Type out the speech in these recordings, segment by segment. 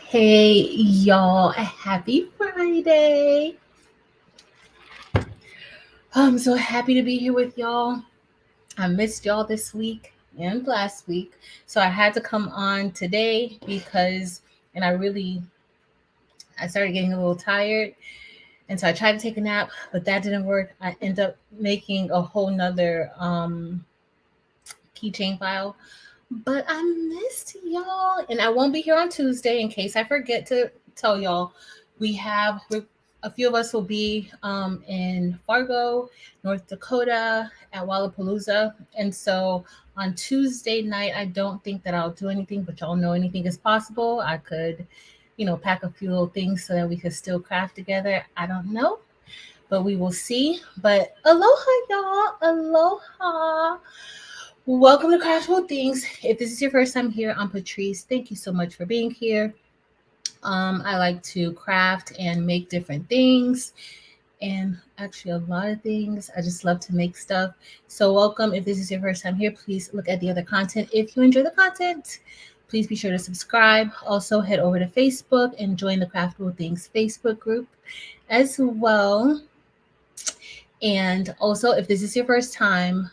Hey, y'all, happy Friday. I'm so happy to be here with y'all. I missed y'all this week and last week. So I had to come on today because, and I started getting a little tired. And so I tried to take a nap, but that didn't work. I ended up making a whole nother keychain file. But I missed y'all. And I won't be here on Tuesday in case I forget to tell y'all. We a few of us will be in Fargo, North Dakota at Wallapalooza. And so on Tuesday night, I don't think that I'll do anything, but y'all know anything is possible. I could, pack a few little things so that we could still craft together. I don't know, but we will see. But aloha, y'all. Aloha. Welcome to Craftable Things. If this is your first time here, I'm Patrice. Thank you so much for being here. I like to craft and make different things, and actually a lot of things. I just love to make stuff. So welcome. If this is your first time here, please look at the other content. If you enjoy the content, please be sure to subscribe. Also head over to Facebook and join the Craftable Things Facebook group as well. And also, if this is your first time,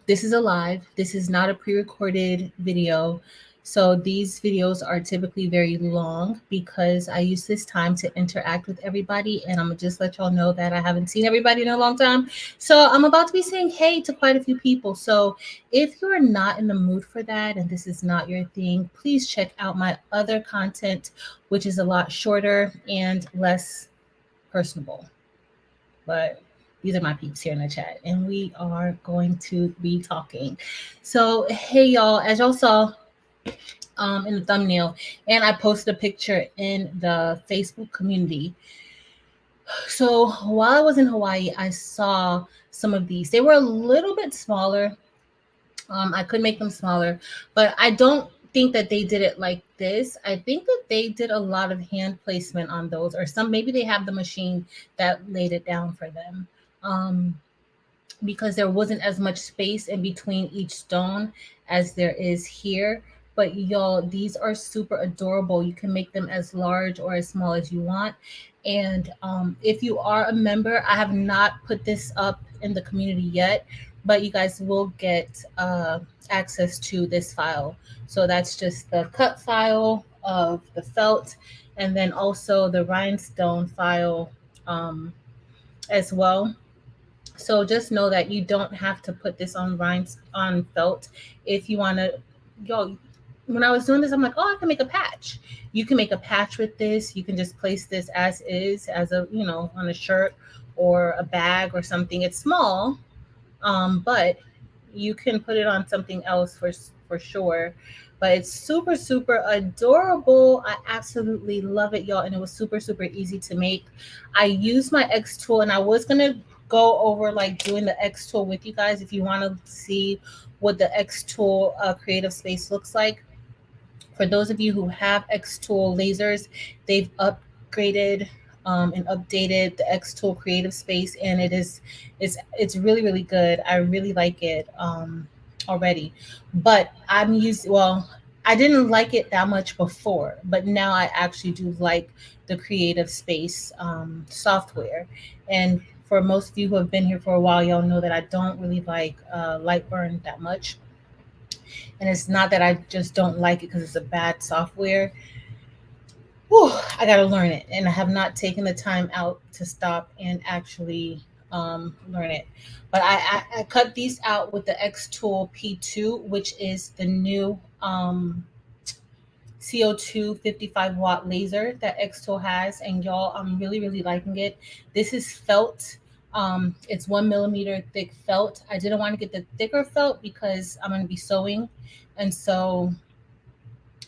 this is a live. This is not a pre-recorded video. So these videos are typically very long because I use this time to interact with everybody. And I'm gonna just let y'all know that I haven't seen everybody in a long time. So I'm about to be saying hey to quite a few people. So if you're not in the mood for that and this is not your thing, please check out my other content, which is a lot shorter and less personable. But these are my peeps here in the chat, and we are going to be talking. So, hey, y'all, as y'all saw in the thumbnail, and I posted a picture in the Facebook community. So, while I was in Hawaii, I saw some of these. They were a little bit smaller. I could make them smaller, but I don't think that they did it like this. I think that they did a lot of hand placement on those, or maybe they have the machine that laid it down for them. Because there wasn't as much space in between each stone as there is here. But y'all, these are super adorable. You can make them as large or as small as you want. And if you are a member, I have not put this up in the community yet, but you guys will get access to this file. So that's just the cut file of the felt, and then also the rhinestone file as well. So just know that you don't have to put this on felt if you want to. Yo, when I was doing this, I'm like, oh, I can make a patch. You can make a patch with this. You can just place this as is, as a on a shirt or a bag or something. It's small, but you can put it on something else for sure. But it's super super adorable. I absolutely love it, y'all, and it was super super easy to make. I used my xTool, and I was gonna go over like doing the xTool with you guys if you want to see what the xTool creative space looks like. For those of you who have xTool lasers, they've upgraded and updated the xTool creative space, and it's really really good. I really like it already, but I didn't like it that much before, but now I actually do like the creative space software. And for most of you who have been here for a while, y'all know that I don't really like Lightburn that much. And it's not that I just don't like it because it's a bad software. Whew, I got to learn it. And I have not taken the time out to stop and actually learn it. But I cut these out with the xTool P2, which is the new CO2 55-watt laser that xTool has. And y'all, I'm really, really liking it. This is felt. It's 1 millimeter thick felt. I didn't want to get the thicker felt because I'm going to be sewing. And so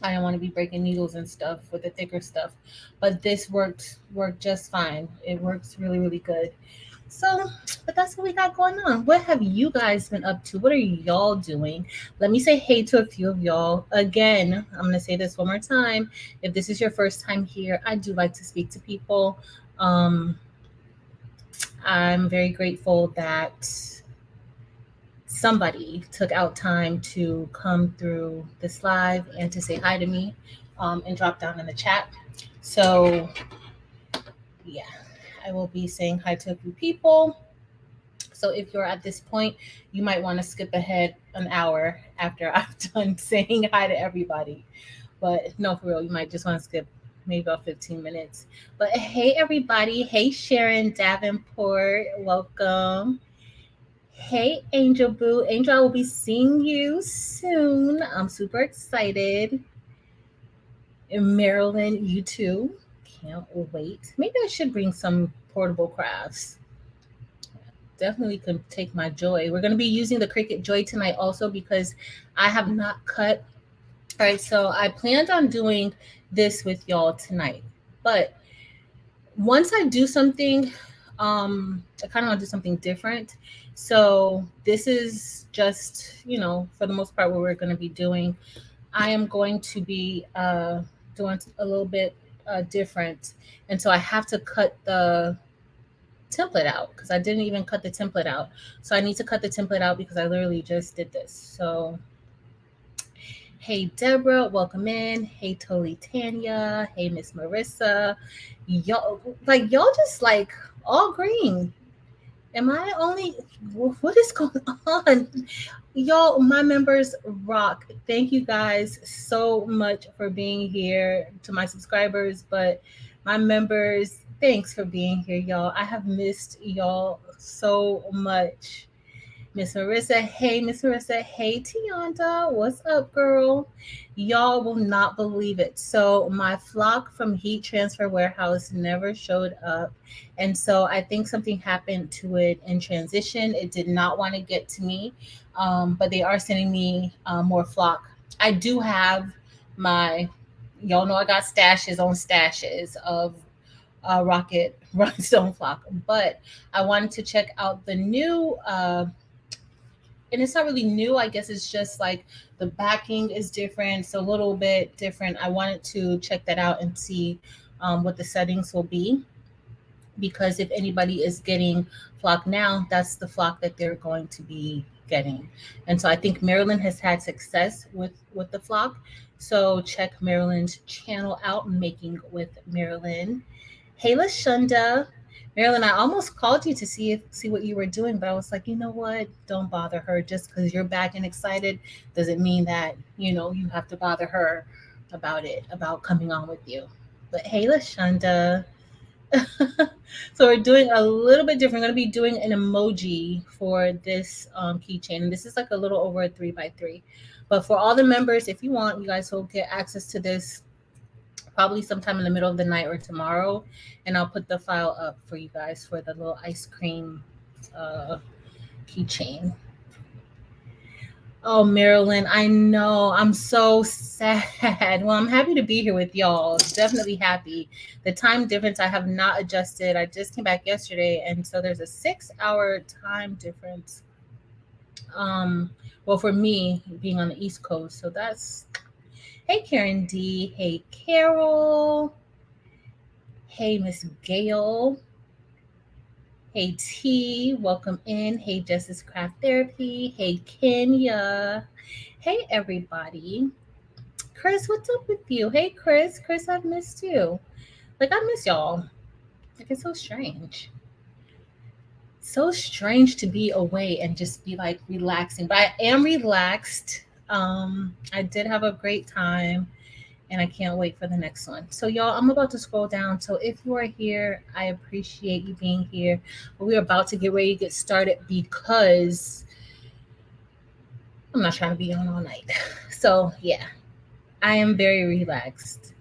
I don't want to be breaking needles and stuff with the thicker stuff. But this worked just fine. It works really, really good. So, but that's what we got going on. What have you guys been up to? What are y'all doing? Let me say hey to a few of y'all. Again, I'm going to say this one more time. If this is your first time here, I do like to speak to people. I'm very grateful that somebody took out time to come through this live and to say hi to me, and drop down in the chat. So yeah, I will be saying hi to a few people. So if you're at this point, you might want to skip ahead an hour after I've done saying hi to everybody. But no, for real, you might just want to skip maybe about 15 minutes. But hey, everybody. Hey, Sharon Davenport. Welcome. Hey, Angel Boo. Angel, I will be seeing you soon. I'm super excited. In Maryland, you too. Can't wait. Maybe I should bring some portable crafts. Definitely can take my joy. We're going to be using the Cricut Joy tonight also because I have not cut. All right, so I planned on doing this with y'all tonight. But once I do something, I kind of want to do something different. So this is just, for the most part, what we're going to be doing. I am going to be doing a little bit different. And so I have to cut the template out because I didn't even cut the template out. So I need to cut the template out because I literally just did this. So hey Deborah, welcome in. Hey Totally Tanya. Hey Miss Marissa. Y'all just like all green. Am I only, what is going on? Y'all, my members rock. Thank you guys so much for being here, to my subscribers, but my members, thanks for being here, y'all. I have missed y'all so much. Miss Marissa, hey Miss Marissa, hey Tianda, what's up, girl? Y'all will not believe it. So my flock from Heat Transfer Warehouse never showed up, and so I think something happened to it in transition. It did not want to get to me, but they are sending me more flock. I do have my, y'all know I got stashes on stashes of Rocket Rhinestone flock, but I wanted to check out the new. And it's not really new. I guess it's just like the backing is different, so a little bit different. I wanted to check that out and see what the settings will be, because if anybody is getting flock now, that's the flock that they're going to be getting. And so I think Maryland has had success with the flock. So check Maryland's channel out, Making with Maryland. Hey Lashunda. Marilyn, I almost called you to see what you were doing, but I was like, you know what? Don't bother her. Just because you're back and excited doesn't mean that, you have to bother her about it, about coming on with you. But hey, Lashunda. So we're doing a little bit different. We're going to be doing an emoji for this keychain. This is like a little over a 3x3. But for all the members, if you want, you guys will get access to this probably sometime in the middle of the night or tomorrow, and I'll put the file up for you guys for the little ice cream keychain. Oh, Marilyn, I know. I'm so sad. Well, I'm happy to be here with y'all. Definitely happy. The time difference I have not adjusted. I just came back yesterday, and so there's a 6-hour time difference. Well, for me being on the East Coast, so that's. Hey, Karen D. Hey, Carol. Hey, Miss Gail. Hey, T. Welcome in. Hey, Justice Craft Therapy. Hey, Kenya. Hey, everybody. Chris, what's up with you? Hey, Chris. Chris, I've missed you. Like, I miss y'all. Like, it's so strange. So strange to be away and just be like relaxing. But I am relaxed. I did have a great time, and I can't wait for the next one. So y'all, I'm about to scroll down. So if you are here, I appreciate you being here. But we're about to get ready to get started because I'm not trying to be on all night. So yeah, I am very relaxed.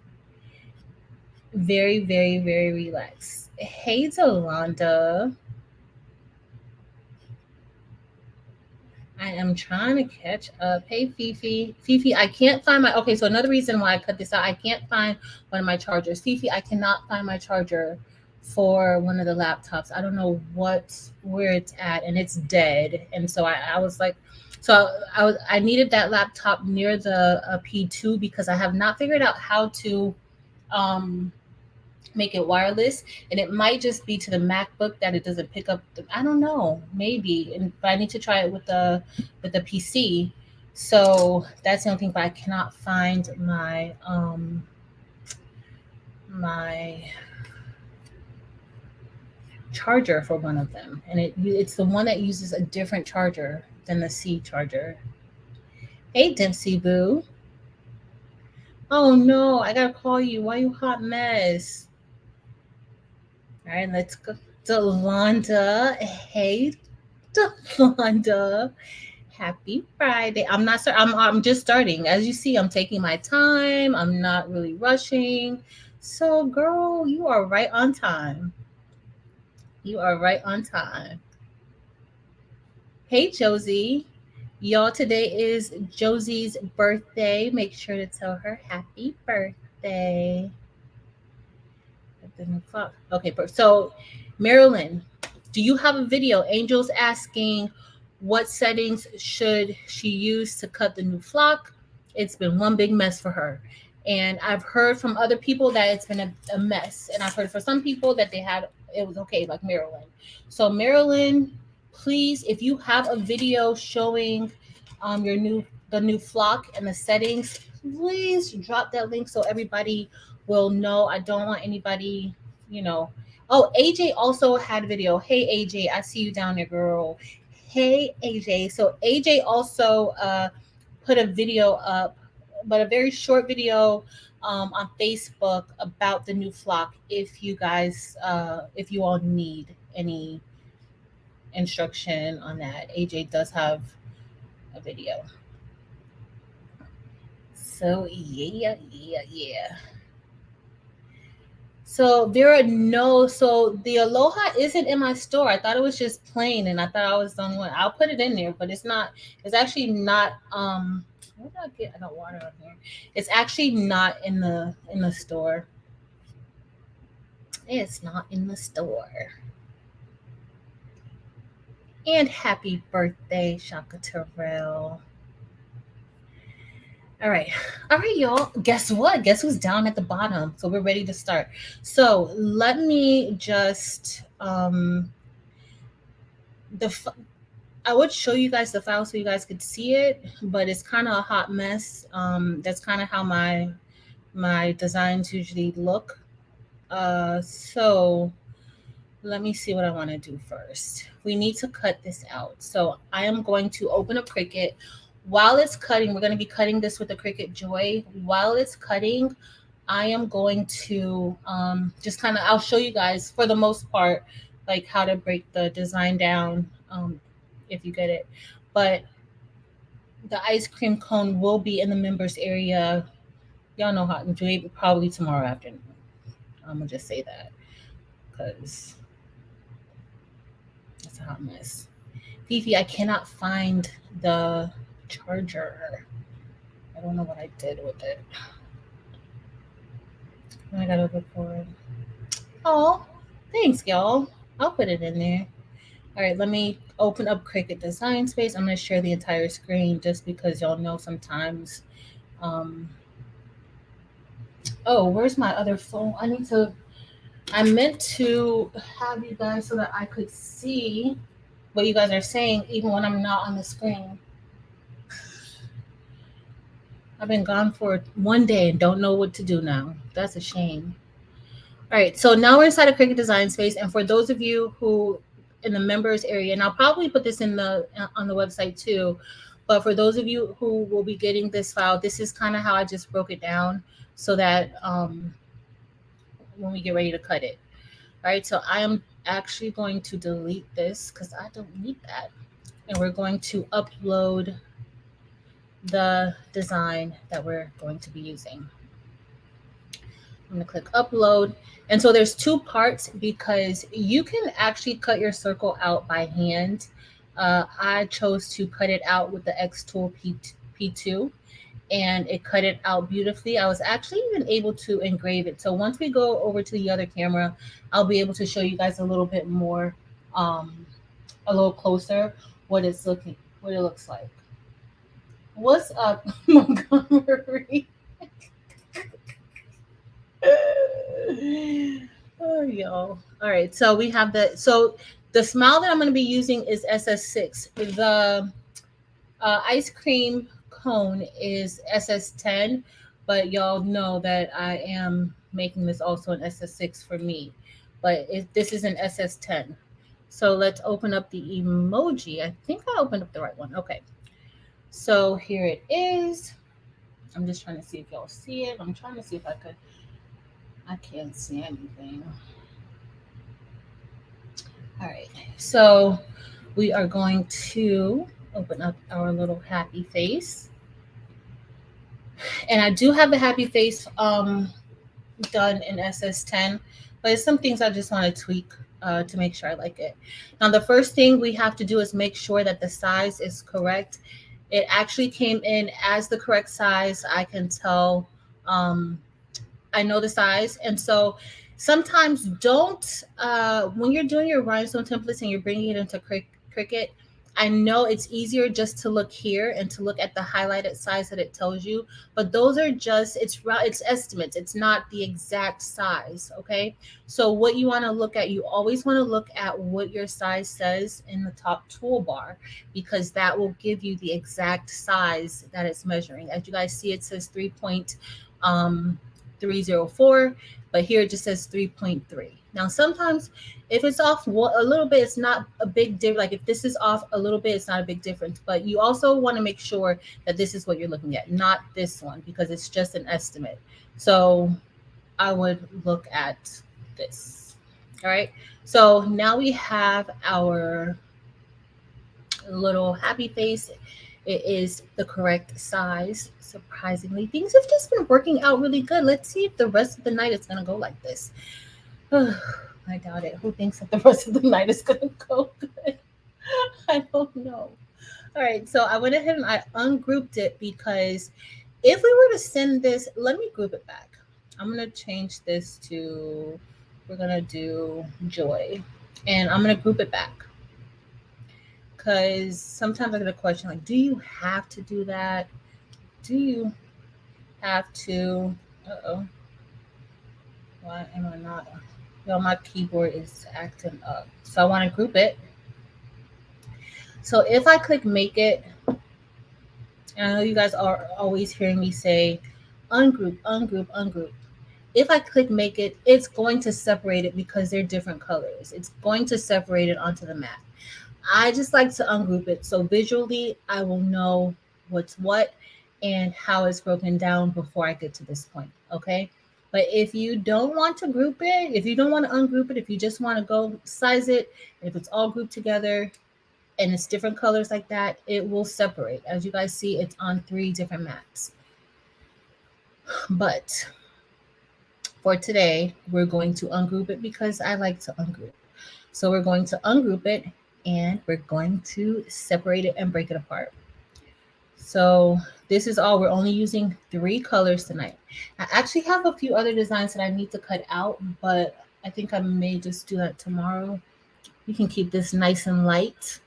Very, very, very relaxed. Hey, Delonda. I am trying to catch up. Hey, Fifi. Fifi, I can't find my. Okay, so another reason why I cut this out, I can't find one of my chargers. Fifi, I cannot find my charger for one of the laptops. I don't know where it's at, and it's dead. And so I was like, I needed that laptop near the P2 because I have not figured out how to make it wireless, and it might just be to the MacBook that it doesn't pick up. I don't know, maybe, but I need to try it with the PC. So that's the only thing. But I cannot find my charger for one of them, and it's the one that uses a different charger than the C charger. Hey, Dempsey Boo. Oh no, I gotta call you. Why you hot mess? All right, let's go. Delonda. Hey, Delonda. Happy Friday. I'm not sorry. I'm just starting. As you see, I'm taking my time. I'm not really rushing. So, girl, you are right on time. You are right on time. Hey, Josie. Y'all, today is Josie's birthday. Make sure to tell her happy birthday. Okay, so Marilyn, do you have a video? Angel's asking what settings should she use to cut the new flock? It's been one big mess for her. And I've heard from other people that it's been a mess. And I've heard for some people that it was okay, like Marilyn. So Marilyn, please, if you have a video showing the new flock and the settings, please drop that link so everybody will know. I don't want anybody, you know. Oh, AJ also had a video. Hey AJ, I see you down there, girl. Hey AJ. So AJ also put a video up, but a very short video on Facebook about the new flock. If you all need any instruction on that, AJ does have a video. So yeah. So Vera, no. So the Aloha isn't in my store. I thought it was just plain, and I thought I was the only one. I'll put it in there, but it's not. It's actually not. What did I get? I got water on here. It's actually not in the store. It's not in the store. And happy birthday, Shaka Terrell. All right. All right, y'all. Guess what? Guess who's down at the bottom? So we're ready to start. So let me just I would show you guys the file so you guys could see it, but it's kind of a hot mess. That's kind of how my designs usually look. So let me see what I want to do first. We need to cut this out. So I am going to open up Cricut. While it's cutting, we're going to be cutting this with the Cricut Joy. While it's cutting, I am going to just kind of, I'll show you guys for the most part, like how to break the design down, if you get it. But the ice cream cone will be in the members area. Y'all know how, probably tomorrow afternoon. I'm going to just say that because it's a hot mess. Fifi, I cannot find the charger. I don't know what I did with it. I gotta look for it. Oh, thanks, y'all. I'll put it in there. All right, let me open up Cricut Design Space. I'm gonna share the entire screen just because y'all know sometimes. Oh, where's my other phone? I meant to have you guys so that I could see what you guys are saying even when I'm not on the screen. I've been gone for one day and don't know what to do now. That's a shame. All right, so now we're inside of Cricut Design Space, and for those of you who in the members area, and I'll probably put this on the website too, but for those of you who will be getting this file, this is kind of how I just broke it down so that when we get ready to cut it. All right, so I am actually going to delete this because I don't need that, and we're going to upload the design that we're going to be using. I'm going to click upload. And so there's two parts because you can actually cut your circle out by hand. I chose to cut it out with the xTool P2 and it cut it out beautifully. I was actually even able to engrave it. So once we go over to the other camera, I'll be able to show you guys a little bit more, a little closer what it looks like. What's up, Montgomery? Oh, y'all. All right. So we have the smile that I'm going to be using is SS6. The ice cream cone is SS10, but y'all know that I am making this also an SS6 for me. But this is an SS10. So let's open up the emoji. I think I opened up the right one. Okay. So here it is. I'm just trying to see if y'all see it. I'm trying to see if I could. I can't see anything. All right. So we are going to open up our little happy face. And I do have the happy face done in SS10, but it's some things I just want to tweak to make sure I like it. Now, the first thing we have to do is make sure that the size is correct. It actually came in as the correct size. I can tell, I know the size. And so sometimes don't, when you're doing your rhinestone templates and you're bringing it into Cricut, I know it's easier just to look here and to look at the highlighted size that it tells you, but those are just, it's estimates. It's not the exact size, okay? So what you want to look at, you always want to look at what your size says in the top toolbar, because that will give you the exact size that it's measuring. As you guys see, it says 3.304, but here it just says 3.3. Now, sometimes if it's off a little bit, it's not a big difference. Like if this is off a little bit, it's not a big difference. But you also want to make sure that this is what you're looking at, not this one, because it's just an estimate. So I would look at this. All right. So now we have our little happy face. It is the correct size. Surprisingly, things have just been working out really good. Let's see if the rest of the night is going to go like this. I doubt it. Who thinks that the rest of the night is going to go good? I don't know. All right, so I went ahead and I ungrouped it because if we were to send this, let me group it back. I'm going to change this to, we're going to do joy, and I'm going to group it back because sometimes I get a question like, do you have to do that? Do you have to? Uh-oh. Why am I not? Well, my keyboard is acting up. So I want to group it. So if I click make it, and I know you guys are always hearing me say ungroup, ungroup, ungroup. If I click make it, it's going to separate it because they're different colors. It's going to separate it onto the map. I just like to ungroup it. So visually, I will know what's what and how it's broken down before I get to this point. Okay. But if you don't want to group it, if you don't want to ungroup it, if you just want to go size it, if it's all grouped together and it's different colors like that, it will separate. As you guys see, it's on 3 different maps. But for today, we're going to ungroup it because I like to ungroup. So we're going to ungroup it and we're going to separate it and break it apart. So this is all. We're only using 3 colors tonight. I actually have a few other designs that I need to cut out, but I think I may just do that tomorrow. We can keep this nice and light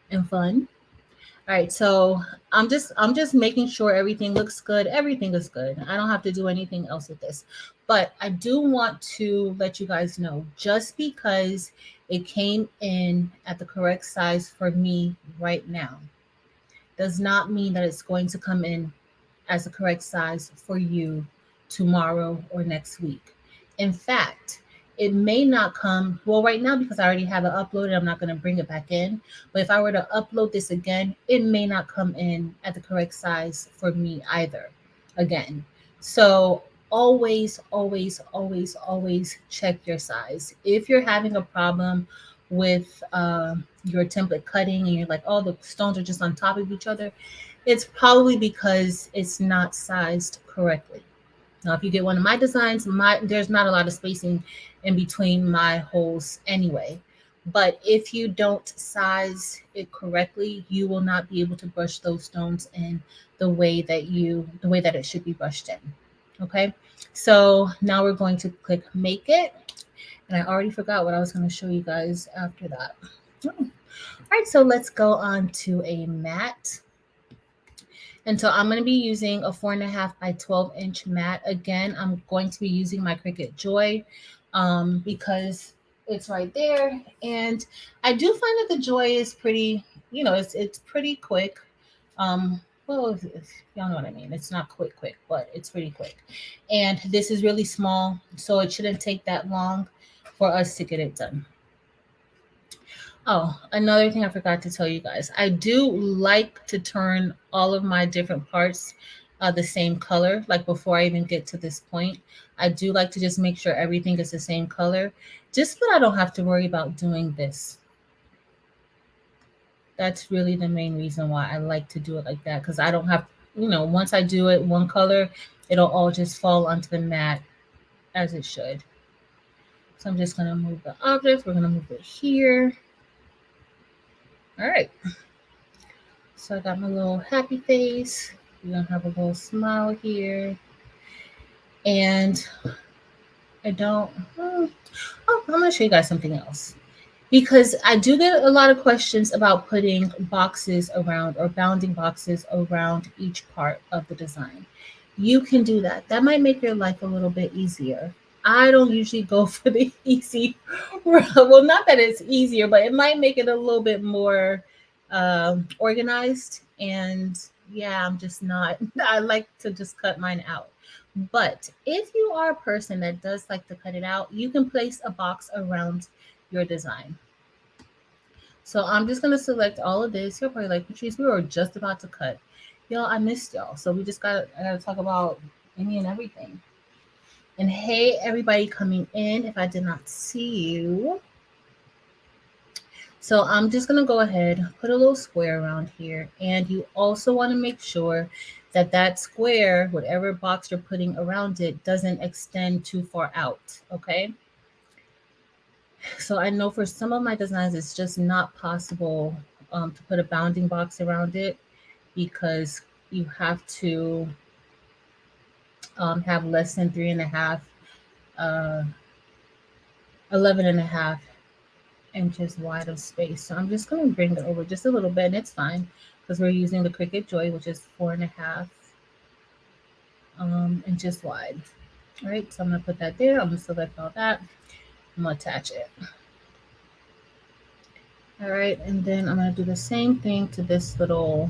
and fun. All right, so I'm just making sure everything looks good. Everything is good. I don't have to do anything else with this. But I do want to let you guys know, just because it came in at the correct size for me right now does not mean that it's going to come in as the correct size for you tomorrow or next week. In fact, it may not come, well, right now, because I already have it uploaded, I'm not going to bring it back in. But if I were to upload this again, it may not come in at the correct size for me either, again. So always, always, always, always check your size. If you're having a problem with your template cutting and you're like, oh, the stones are just on top of each other, it's probably because it's not sized correctly. Now, if you get one of my designs, there's not a lot of spacing in between my holes anyway. But if you don't size it correctly, you will not be able to brush those stones in the way that it should be brushed in. Okay, so now we're going to click make it. And I already forgot what I was going to show you guys after that. All right, so let's go on to a matte. And so I'm going to be using a 4.5 by 12-inch mat. Again, I'm going to be using my Cricut Joy because it's right there. And I do find that the Joy is pretty, it's pretty quick. Well, y'all know what I mean. It's not quick, but it's pretty quick. And this is really small, so it shouldn't take that long for us to get it done. Oh, another thing I forgot to tell you guys. I do like to turn all of my different parts the same color. Like before I even get to this point, I do like to just make sure everything is the same color, just so that I don't have to worry about doing this. That's really the main reason why I like to do it like that, because I don't have, once I do it one color, it'll all just fall onto the mat as it should. So I'm just going to move the object. We're going to move it here. All right. So I got my little happy face. We're going to have a little smile here. And I don't, I'm going to show you guys something else. Because I do get a lot of questions about putting boxes around or bounding boxes around each part of the design. You can do that. That might make your life a little bit easier. I don't usually go for the easy route. Well, not that it's easier, but it might make it a little bit more organized. And yeah, I'm just not, I like to just cut mine out. But if you are a person that does like to cut it out, you can place a box around your design. So I'm just gonna select all of this. You're probably like, Patrice, we were just about to cut. Y'all, I missed y'all. So I gotta talk about any and everything. And hey, everybody coming in, if I did not see you. So I'm just gonna go ahead, put a little square around here. And you also wanna make sure that that square, whatever box you're putting around it, doesn't extend too far out, okay? So I know for some of my designs, it's just not possible to put a bounding box around it because you have to have less than 3.5, 11.5 inches wide of space. So I'm just going to bring it over just a little bit, and it's fine because we're using the Cricut Joy, which is 4.5 inches wide. All right, so I'm going to put that there. I'm going to select all that. I'm going to attach it. All right, and then I'm going to do the same thing to this little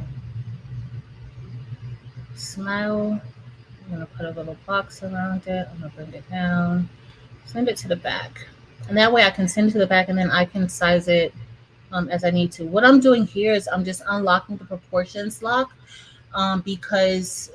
smile. I'm going to put a little box around it. I'm going to bring it down, send it to the back. And that way I can send it to the back and then I can size it as I need to. What I'm doing here is I'm just unlocking the proportions lock because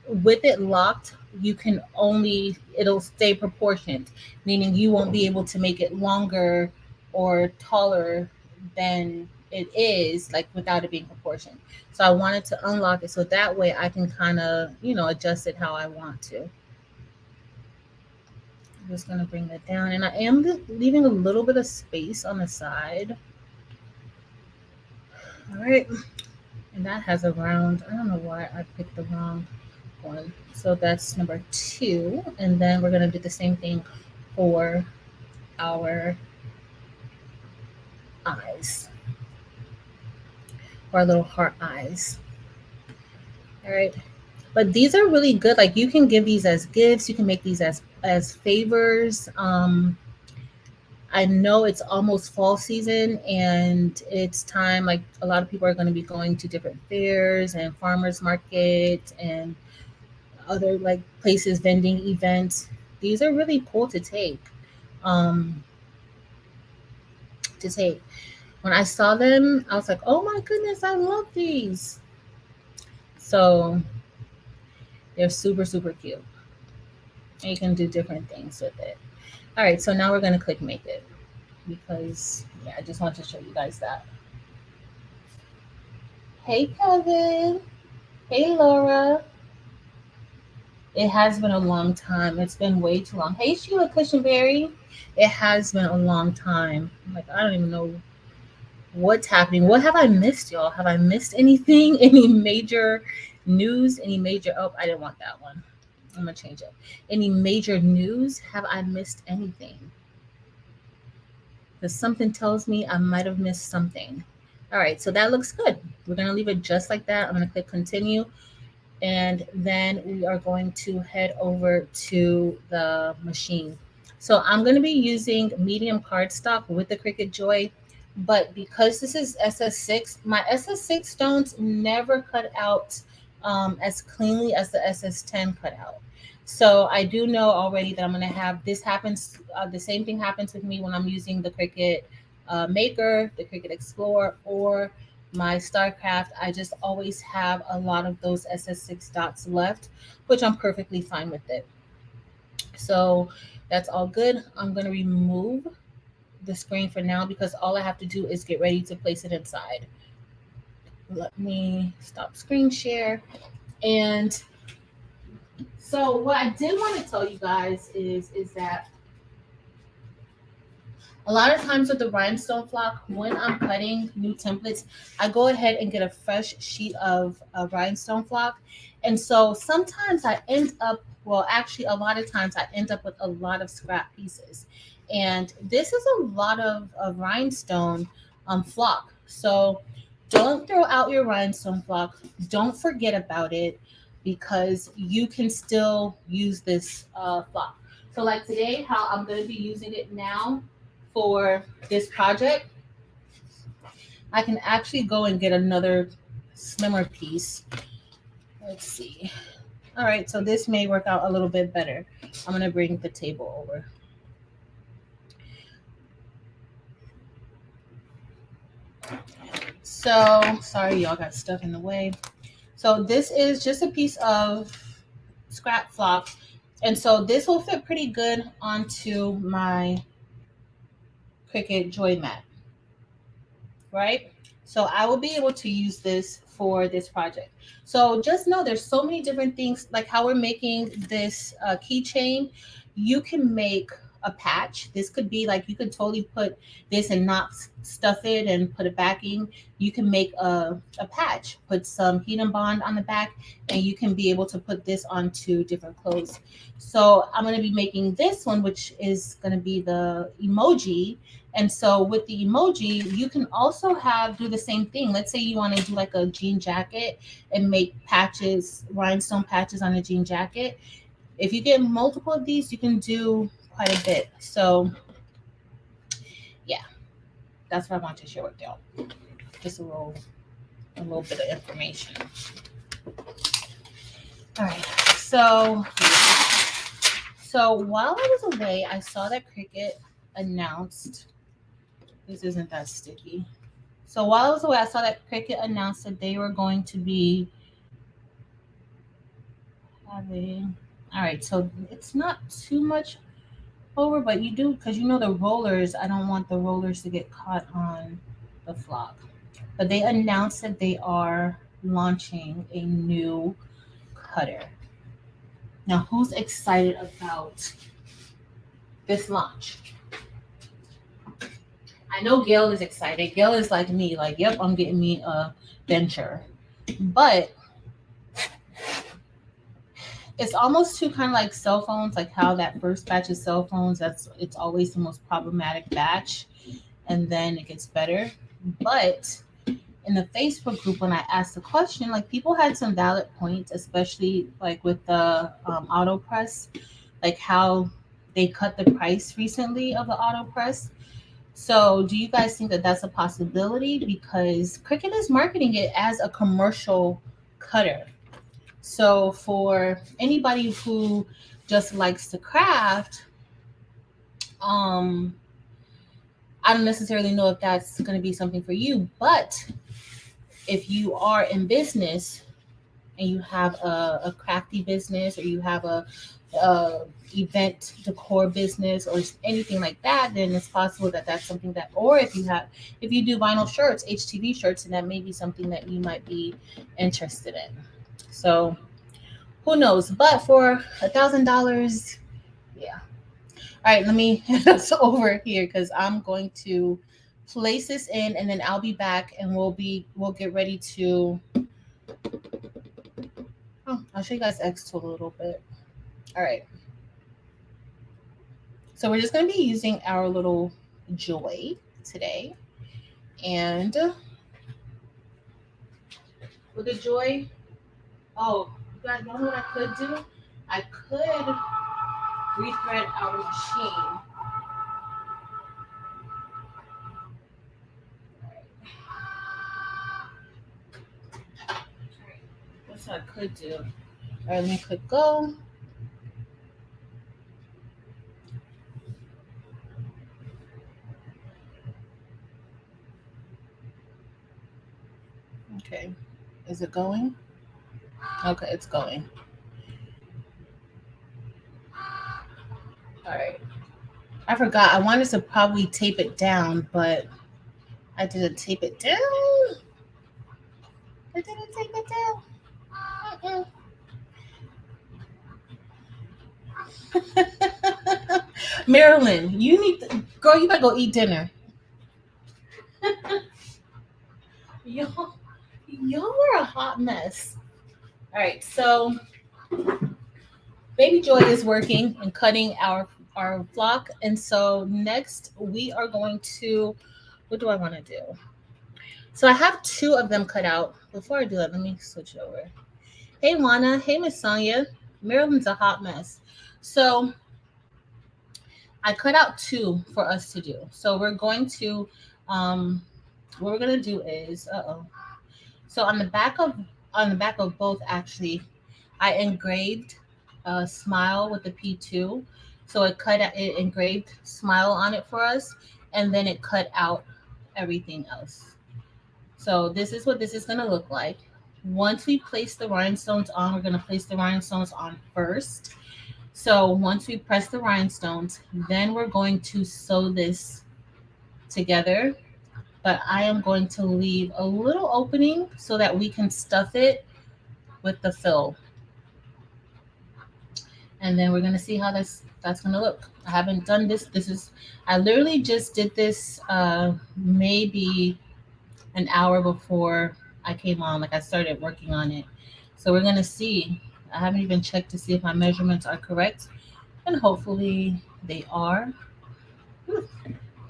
with it locked, it'll stay proportioned, meaning you won't be able to make it longer or taller than it is, like without it being proportioned. So I wanted to unlock it so that way I can kind of, adjust it how I want to. I'm just going to bring that down, and I am leaving a little bit of space on the side. All right, and that has a round. I don't know why I picked the wrong one. So that's number 2, and then we're going to do the same thing for our eyes, our little heart eyes. All right, but these are really good. Like you can give these as gifts. You can make these as favors. I know it's almost fall season and it's time, like a lot of people are going to be going to different fairs and farmers markets and other like places, vending events. These are really cool to take. When I saw them, I was like, oh my goodness, I love these. So they're super, super cute. And you can do different things with it. All right, so now we're going to click make it because I just want to show you guys that. Hey, Kevin. Hey, Laura. It has been a long time. It's been way too long. Hey, Sheila Cushionberry. It has been a long time. I'm like, I don't even know what's happening. What have I missed, y'all? Have I missed anything? Any major news? Any major, oh, I didn't want that one. I'm going to change it. Any major news? Have I missed anything? Because something tells me I might have missed something. All right, so that looks good. We're going to leave it just like that. I'm going to click continue. and then we are going to head over to the machine. So I'm going to be using medium cardstock with the Cricut Joy, but because this is SS6, my SS6 stones never cut out as cleanly as the SS10 cut out. So I do know already that I'm going to have this happens. The same thing happens with me when I'm using the Cricut Maker, the Cricut Explorer, or my StarCraft. I just always have a lot of those SS6 dots left, which I'm perfectly fine with it. So that's all good. I'm going to remove the screen for now because all I have to do is get ready to place it inside. Let me stop screen share. And so what I did want to tell you guys is that a lot of times with the rhinestone flock, when I'm cutting new templates, I go ahead and get a fresh sheet of rhinestone flock. And so sometimes I end up, well, actually, a lot of times I end up with a lot of scrap pieces. And this is a lot of rhinestone flock. So don't throw out your rhinestone flock. Don't forget about it because you can still use this flock. So like today, how I'm going to be using it now for this project, I can actually go and get another slimmer piece. Let's see. All right, so this may work out a little bit better. I'm going to bring the table over. So, sorry, y'all got stuck in the way. So this is just a piece of scrap flock. And so this will fit pretty good onto my Cricut Joy mat, right? So I will be able to use this for this project. So just know there's so many different things, like how we're making this keychain. You can make a patch. This could be like, you could totally put this and not stuff it and put a backing. You can make a patch, put some heat and bond on the back, and you can be able to put this onto different clothes. So I'm going to be making this one, which is going to be the emoji. And so with the emoji, you can also do the same thing. Let's say you want to do like a jean jacket and make patches, rhinestone patches on a jean jacket. If you get multiple of these, you can do quite a bit. So yeah, that's what I want to share with y'all. Just a little bit of information. All right. So while I was away, I saw that Cricut announced, this isn't that sticky. So while I was away, I saw that Cricut announced that they were going to be having, all right, so it's not too much over, but you do, because you know the rollers, I don't want the rollers to get caught on the flock. But they announced that they are launching a new cutter. Now, who's excited about this launch? I know Gail is excited. Gail is like me, like, yep, I'm getting me a venture. But it's almost too kind of like cell phones, like how that first batch of cell phones, it's always the most problematic batch, and then it gets better. But in the Facebook group, when I asked the question, like people had some valid points, especially like with the auto press, like how they cut the price recently of the auto press. So do you guys think that that's a possibility? Because Cricut is marketing it as a commercial cutter. So for anybody who just likes to craft, I don't necessarily know if that's going to be something for you, but if you are in business and you have a crafty business, or you have a event decor business or anything like that, then it's possible that that's something that, or if you do vinyl shirts, HTV shirts, and that may be something that you might be interested in. So who knows? But for $1,000, yeah. All right, let me head us over here because I'm going to place this in, and then I'll be back, and we'll get ready to. Oh, I'll show you guys xTool a little bit. All right. So we're just going to be using our little Joy today, and with the Joy, oh, guys, you know what I could do? I could rethread our machine. That's what I could do. All right, let me click go. Okay, is it going? Okay, it's going. All right. I forgot. I wanted to probably tape it down, but I didn't tape it down. I didn't tape it down. Marilyn, you need to, girl, you better go eat dinner. y'all, y'all are a hot mess. All right, so Baby Joy is working and cutting our flock, and so next we are going to. What do I want to do? So I have two of them cut out. Before I do that, let me switch it over. Hey Juana, hey Miss Sonia. Maryland's a hot mess. So I cut out two for us to do. So we're going to what we're gonna do is so on the back of both actually I engraved a smile with the P2. So it engraved smile on it for us, and then it cut out everything else. So this is what this is gonna look like. Once we place the rhinestones on, we're gonna place the rhinestones on first. So once we press the rhinestones, then we're going to sew this together. But I am going to leave a little opening so that we can stuff it with the fill. And then we're gonna see how that's gonna look. I haven't done this. I literally just did this maybe an hour before I came on. Like I started working on it. So we're gonna see. I haven't even checked to see if my measurements are correct, and hopefully they are.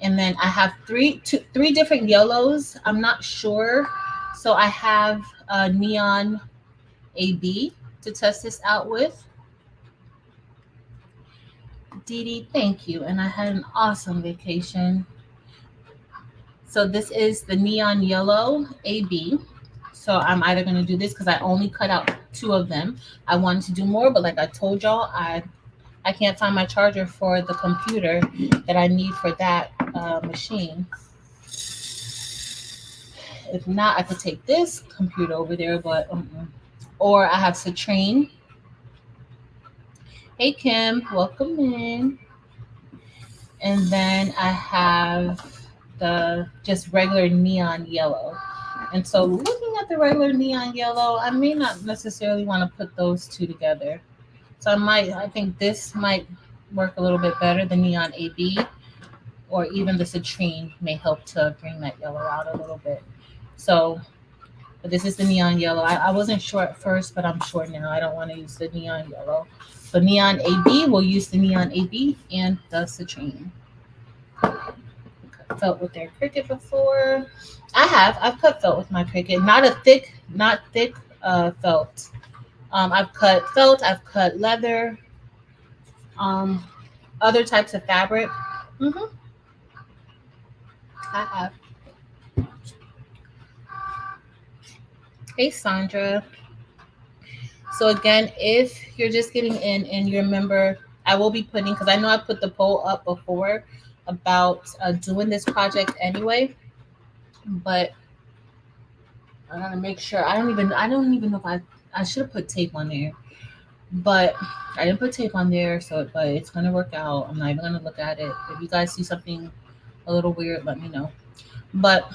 And then I have three different yellows. I'm not sure. So I have a neon AB to test this out with. Dee Dee, thank you. And I had an awesome vacation. So this is the neon yellow AB. So I'm either going to do this because I only cut out two of them. I wanted to do more, but like I told y'all, I can't find my charger for the computer that I need for that machine. If not, I could take this computer over there, but or I have Citrine. Hey Kim, welcome in. And then I have the just regular neon yellow. And so looking at the regular neon yellow, I may not necessarily want to put those two together. So I think this might work a little bit better, the neon AB, or even the citrine may help to bring that yellow out a little bit. So, but this is the neon yellow. I wasn't sure at first, but I'm sure now. I don't want to use the neon yellow. So neon AB, we'll use the neon AB and the citrine. Cut felt with their Cricut before. I've cut felt with my Cricut. Not thick felt. I've cut felt, I've cut leather, other types of fabric. I have. Hey Sandra. So again, if you're just getting in and you remember, I will be putting, because I know I put the poll up before about doing this project anyway, but I gotta make sure. I don't even know if I should have put tape on there, but I didn't put tape on there. So, but it's gonna work out. I'm not even gonna look at it. If you guys see something a little weird, let me know. But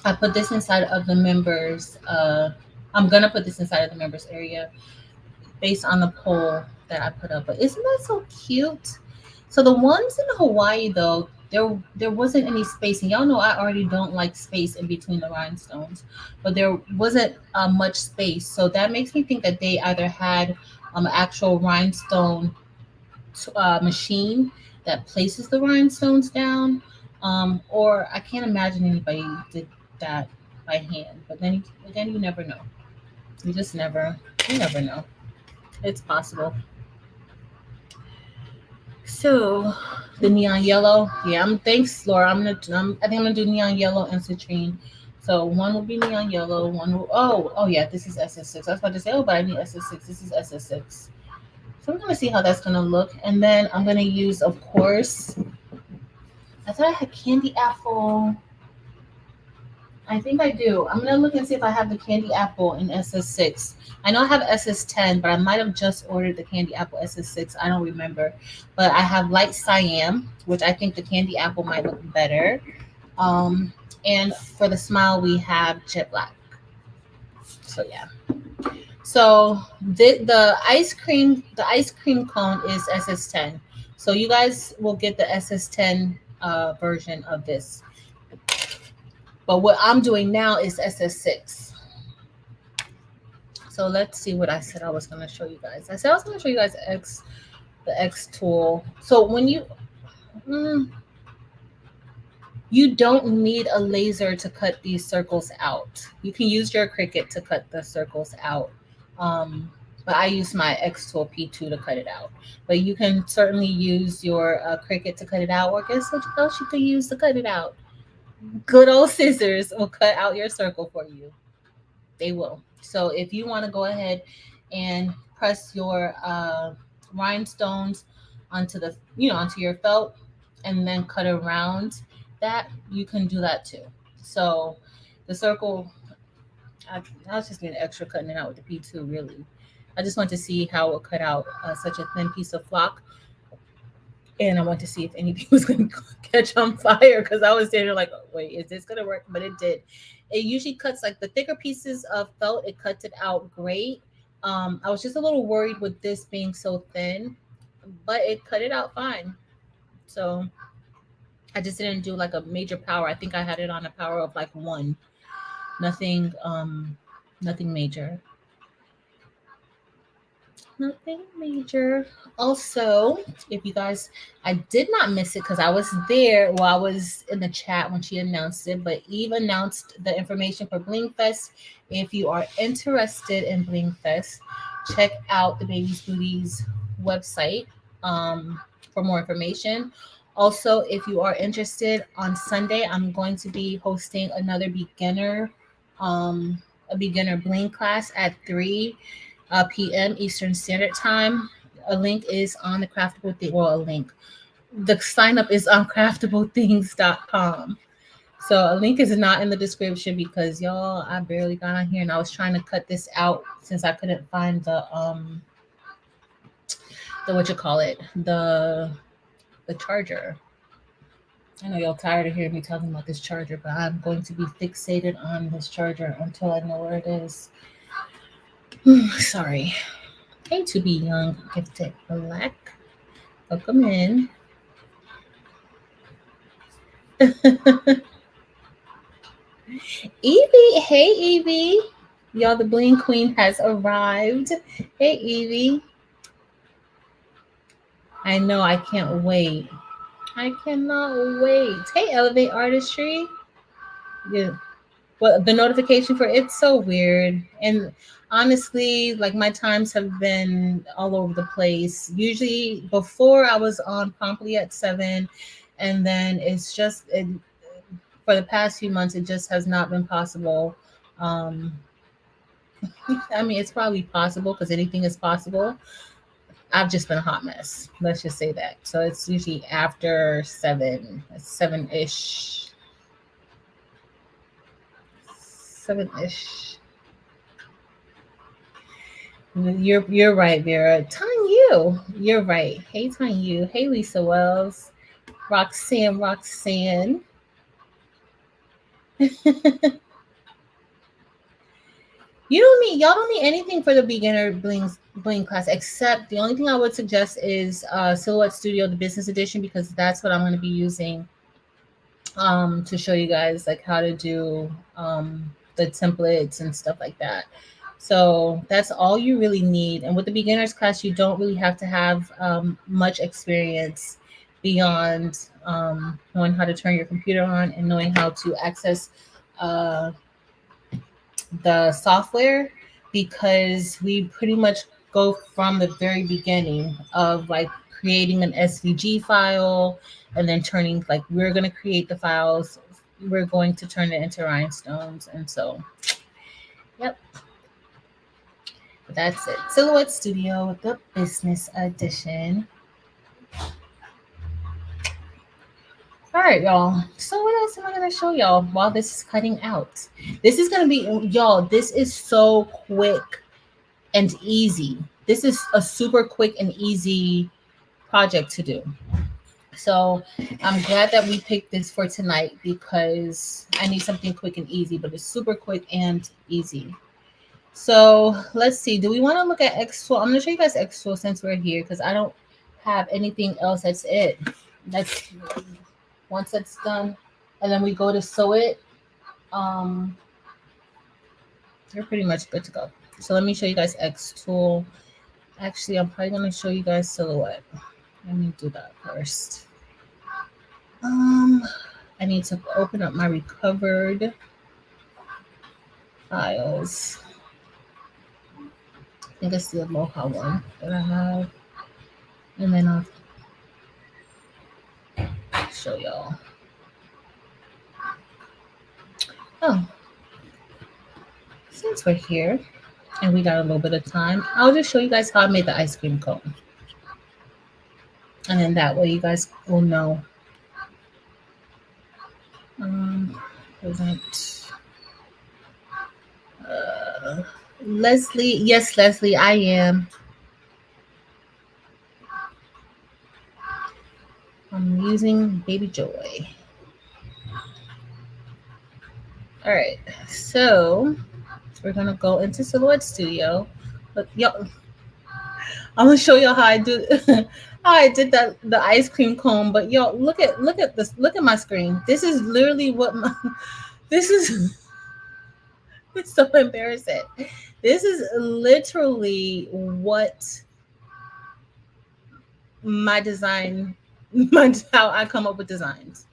I put this inside of the members. I'm gonna put this inside of the members area based on the poll that I put up. But isn't that so cute? So the ones in Hawaii though, there wasn't any space, and y'all know I already don't like space in between the rhinestones, but there wasn't much space. So that makes me think that they either had an actual rhinestone machine that places the rhinestones down, or I can't imagine anybody did that by hand. But then again, you never know. You never know. It's possible. So the neon yellow, yeah. Thanks, Laura. I think I'm gonna do neon yellow and citrine. So one will be neon yellow. One will. Oh yeah. This is SS6. I was about to say, oh, but I need SS6. This is SS6. So I'm gonna see how that's gonna look, and then I'm gonna use, of course. I thought I had candy apple. I think I do. I'm gonna look and see if I have the candy apple in SS6. I know I have SS10, but I might have just ordered the candy apple SS6. I don't remember. But I have light cyan, which I think the candy apple might look better. Um, and for the smile, we have jet black. So yeah. So the ice cream cone is SS10. So you guys will get the SS10 version of this. But what I'm doing now is SS6. So let's see what I said I was going to show you guys. I said I was going to show you guys the xTool. So when you don't need a laser to cut these circles out. You can use your Cricut to cut the circles out. But I use my xTool P2 to cut it out. But you can certainly use your Cricut to cut it out. Or guess what else you can use to cut it out? Good old scissors will cut out your circle for you. They will. So if you want to go ahead and press your rhinestones onto onto your felt and then cut around that, you can do that too. So the circle, I was just being extra cutting it out with the P2 really. I just want to see how it will cut out such a thin piece of flock. And I want to see if anything was going to catch on fire because I was there like, wait, is this going to work? But it did. It usually cuts like the thicker pieces of felt. It cuts it out great. I was just a little worried with this being so thin, but it cut it out fine. So I just didn't do like a major power. I think I had it on a power of like 1. Nothing, nothing major. Nothing major. Also, if you guys, I did not miss it because I was there while I was in the chat when she announced it, but Eve announced the information for Bling Fest. If you are interested in Bling Fest, check out the Baby's Booties website for more information. Also, if you are interested, on Sunday, I'm going to be hosting another a beginner Bling class at 3 p.m. Eastern Standard Time. A link is on the Craftable Thing. Well, a link. The sign up is on craftableThings.com. So a link is not in the description because y'all, I barely got on here and I was trying to cut this out since I couldn't find the what you call it, the charger. I know y'all tired of hearing me talking about this charger, but I'm going to be fixated on this charger until I know where it is. Sorry. Hey, to be young, gifted black. Welcome in. Evie, hey Evie. Y'all, the Bling Queen has arrived. Hey Evie. I know, I can't wait. I cannot wait. Hey, Elevate Artistry. Yeah. Well, the notification for it's so weird. And honestly, like my times have been all over the place. Usually before I was on promptly at 7, and then it's just for the past few months it just has not been possible. I mean, it's probably possible because anything is possible. I've just been a hot mess. Let's just say that. So it's usually after 7-ish. 7-ish. You're right, Vera. Tanyu, you're right. Hey, Tanyu. Hey, Lisa Wells. Roxanne. Y'all don't need anything for the beginner bling class, except the only thing I would suggest is Silhouette Studio, the business edition, because that's what I'm going to be using to show you guys like how to do the templates and stuff like that. So that's all you really need. And with the beginners class, you don't really have to have much experience beyond knowing how to turn your computer on and knowing how to access the software, because we pretty much go from the very beginning of like creating an SVG file and then turning like we're going to create the files. We're going to turn it into rhinestones. And so, yep, that's it. Silhouette Studio, the business edition. All right, y'all. So what else am I gonna show y'all while this is cutting out? This is gonna be y'all. This is so quick and easy. This is a super quick and easy project to do. So I'm glad that we picked this for tonight because I need something quick and easy, but it's super quick and easy. So let's see. Do we want to look at xTool? I'm gonna show you guys xTool since we're here because I don't have anything else. That's it. That's once that's done, and then we go to sew it. You're pretty much good to go. So let me show you guys xTool. Actually, I'm probably gonna show you guys silhouette. Let me do that first. I need to open up my recovered files. I think it's the Aloha one that I have. And then I'll show y'all. Oh, since we're here and we got a little bit of time, I'll just show you guys how I made the ice cream cone. And then that way you guys will know. Present. Leslie, yes, Leslie, I am. I'm using Baby Joy. All right, so we're gonna go into Silhouette Studio. But y'all, I'm gonna show y'all how I do how I did that the ice cream cone. But y'all, look at this. Look at my screen. This is literally what my this is. It's so embarrassing. This is literally what my design, how I come up with designs.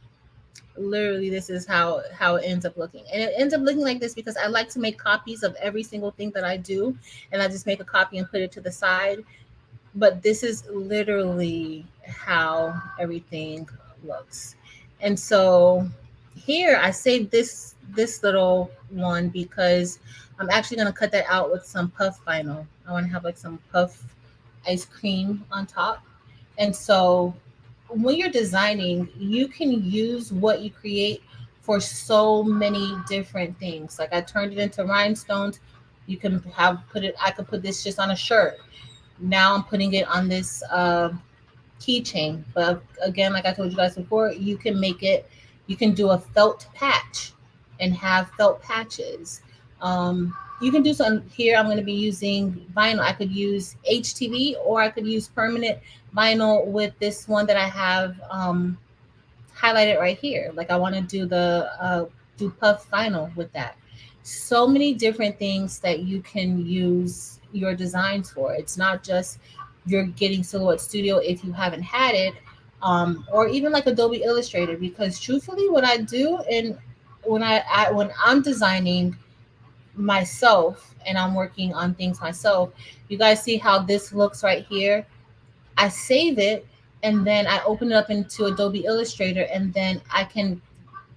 Literally, this is how it ends up looking, and it ends up looking like this because I like to make copies of every single thing that I do, and I just make a copy and put it to the side. But this is literally how everything looks. And so here I saved this little one because I'm actually going to cut that out with some puff vinyl. I want to have like some puff ice cream on top. And so when you're designing, you can use what you create for so many different things. Like I turned it into rhinestones. You can I could put this just on a shirt. Now I'm putting it on this keychain. But again, like I told you guys before, you can do a felt patch and have felt patches. You can do some here. I'm going to be using vinyl. I could use HTV or I could use permanent vinyl with this one that I have highlighted right here. Like I want to do puff vinyl with that. So many different things that you can use your designs for. It's not just you're getting Silhouette Studio if you haven't had it, or even like Adobe Illustrator. Because truthfully, what I do and when I'm designing myself and I'm working on things myself, you guys see how this looks right here. I save it and then I open it up into Adobe Illustrator, and then I can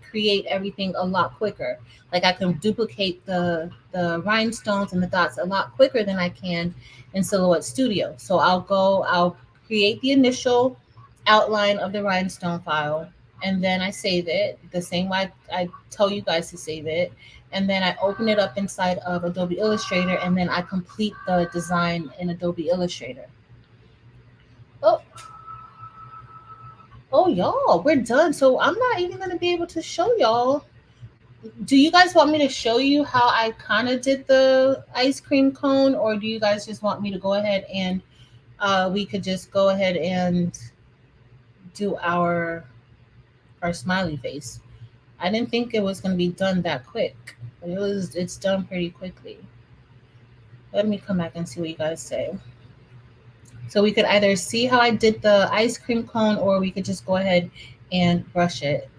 create everything a lot quicker. Like I can duplicate the rhinestones and the dots a lot quicker than I can in Silhouette Studio. So I'll create the initial outline of the rhinestone file, and then I save it the same way I tell you guys to save it. And then I open it up inside of Adobe Illustrator, and then I complete the design in Adobe Illustrator. Oh, oh, y'all, we're done. So I'm not even going to be able to show y'all. Do you guys want me to show you how I kind of did the ice cream cone, or do you guys just want me to go ahead and we could just go ahead and do our smiley face? I didn't think it was going to be done that quick, but it's done pretty quickly. Let me come back and see what you guys say. So we could either see how I did the ice cream cone, or we could just go ahead and brush it.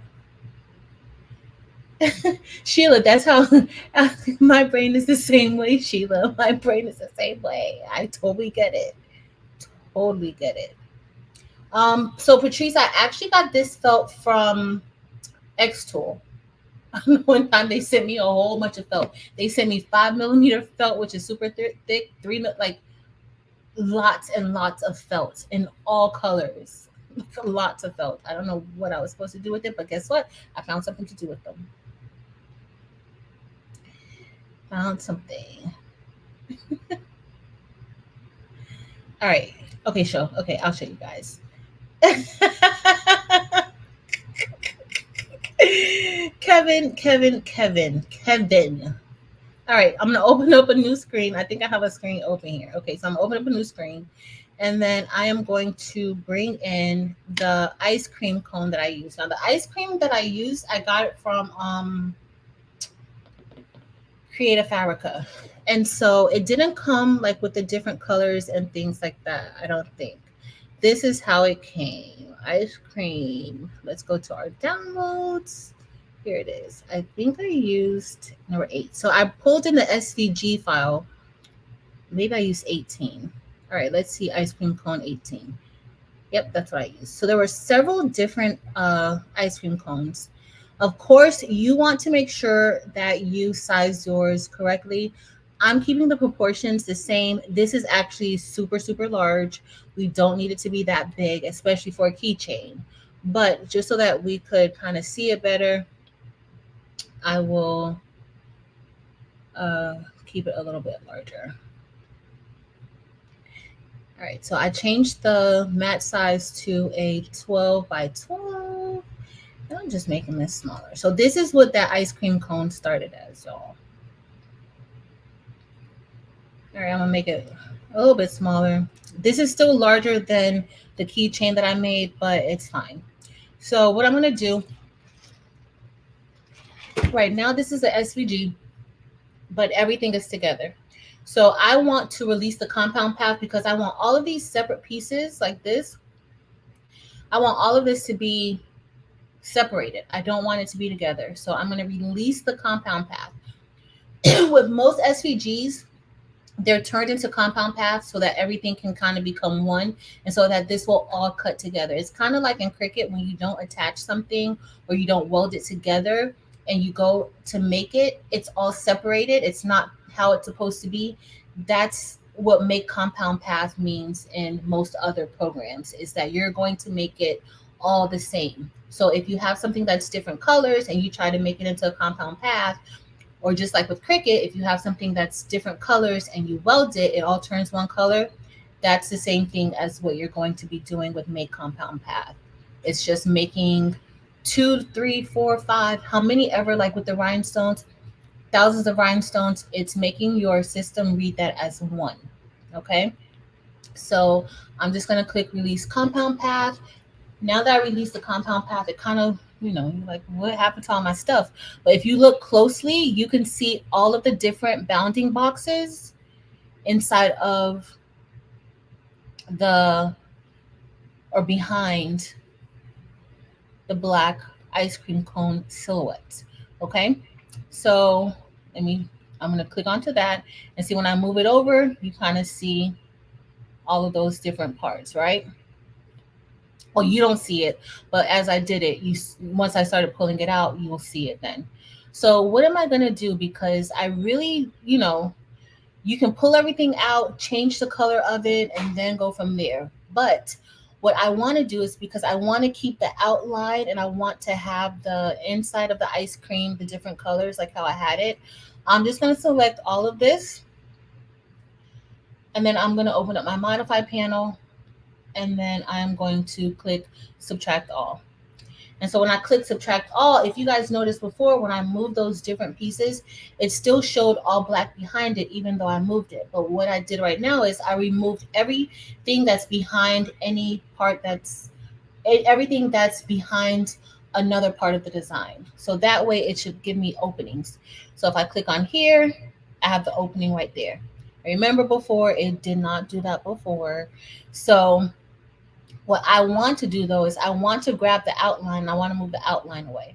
Sheila, that's how my brain is the same way, Sheila. My brain is the same way. I totally get it. Totally get it. So Patrice, I actually got this felt from xTool. One time they sent me a whole bunch of felt. They sent me 5 millimeter felt, which is super thick, like lots and lots of felt in all colors. Lots of felt. I don't know what I was supposed to do with it, but guess what? I found something to do with them. Found something. All right. Okay, show. Okay, I'll show you guys. Kevin. All right, I'm gonna open up a new screen. I think I have a screen open here. Okay, so I'm gonna open up a new screen, and then I am going to bring in the ice cream cone that I use. Now, the ice cream that I use, I got it from Creative Fabrica, and so it didn't come like with the different colors and things like that. I don't think. This is how it came. Ice cream. Let's go to our downloads. Here it is. I think I used number 8. So I pulled in the SVG file. Maybe I used 18. All right, let's see ice cream cone 18. Yep, that's what I used. So there were several different ice cream cones. Of course, you want to make sure that you size yours correctly. I'm keeping the proportions the same. This is actually super, super large. We don't need it to be that big, especially for a keychain. But just so that we could kind of see it better, I will keep it a little bit larger. All right, so I changed the mat size to a 12 by 12. And I'm just making this smaller. So this is what that ice cream cone started as, y'all. All right, I'm gonna make it a little bit smaller. This is still larger than the keychain that I made, but it's fine. So what I'm gonna do right now, this is the SVG, but everything is together. So I want to release the compound path because I want all of these separate pieces like this. I want all of this to be separated. I don't want it to be together. So I'm going to release the compound path. With most SVGs, they're turned into compound paths so that everything can kind of become one and so that this will all cut together. It's kind of like in Cricut when you don't attach something or you don't weld it together and you go to make it, it's all separated. It's not how it's supposed to be. That's what make compound path means in most other programs, is that you're going to make it all the same. So if you have something that's different colors and you try to make it into a compound path, or just like with Cricut, if you have something that's different colors and you weld it, it all turns one color. That's the same thing as what you're going to be doing with Make Compound Path. It's just making 2, 3, 4, 5, how many ever, like with the rhinestones, thousands of rhinestones, it's making your system read that as one. Okay. So I'm just going to click release compound path. Now that I released the compound path, it kind of, you're like, what happened to all my stuff? But if you look closely, you can see all of the different bounding boxes inside of the, or behind the black ice cream cone silhouette. Okay. So I'm going to click onto that and see when I move it over, you kind of see all of those different parts, right? Well, you don't see it, but as I did it, once I started pulling it out, you will see it then. So what am I going to do? Because I really, you can pull everything out, change the color of it, and then go from there. But what I want to do is, because I want to keep the outline and I want to have the inside of the ice cream, the different colors, like how I had it, I'm just going to select all of this. And then I'm going to open up my modify panel. And then I'm going to click subtract all. And so when I click subtract all, if you guys noticed before, when I moved those different pieces, it still showed all black behind it, even though I moved it. But what I did right now is I removed everything that's behind any part everything that's behind another part of the design. So that way it should give me openings. So if I click on here, I have the opening right there. Remember before, it did not do that before. So what I want to do though is I want to grab the outline. I want to move the outline away.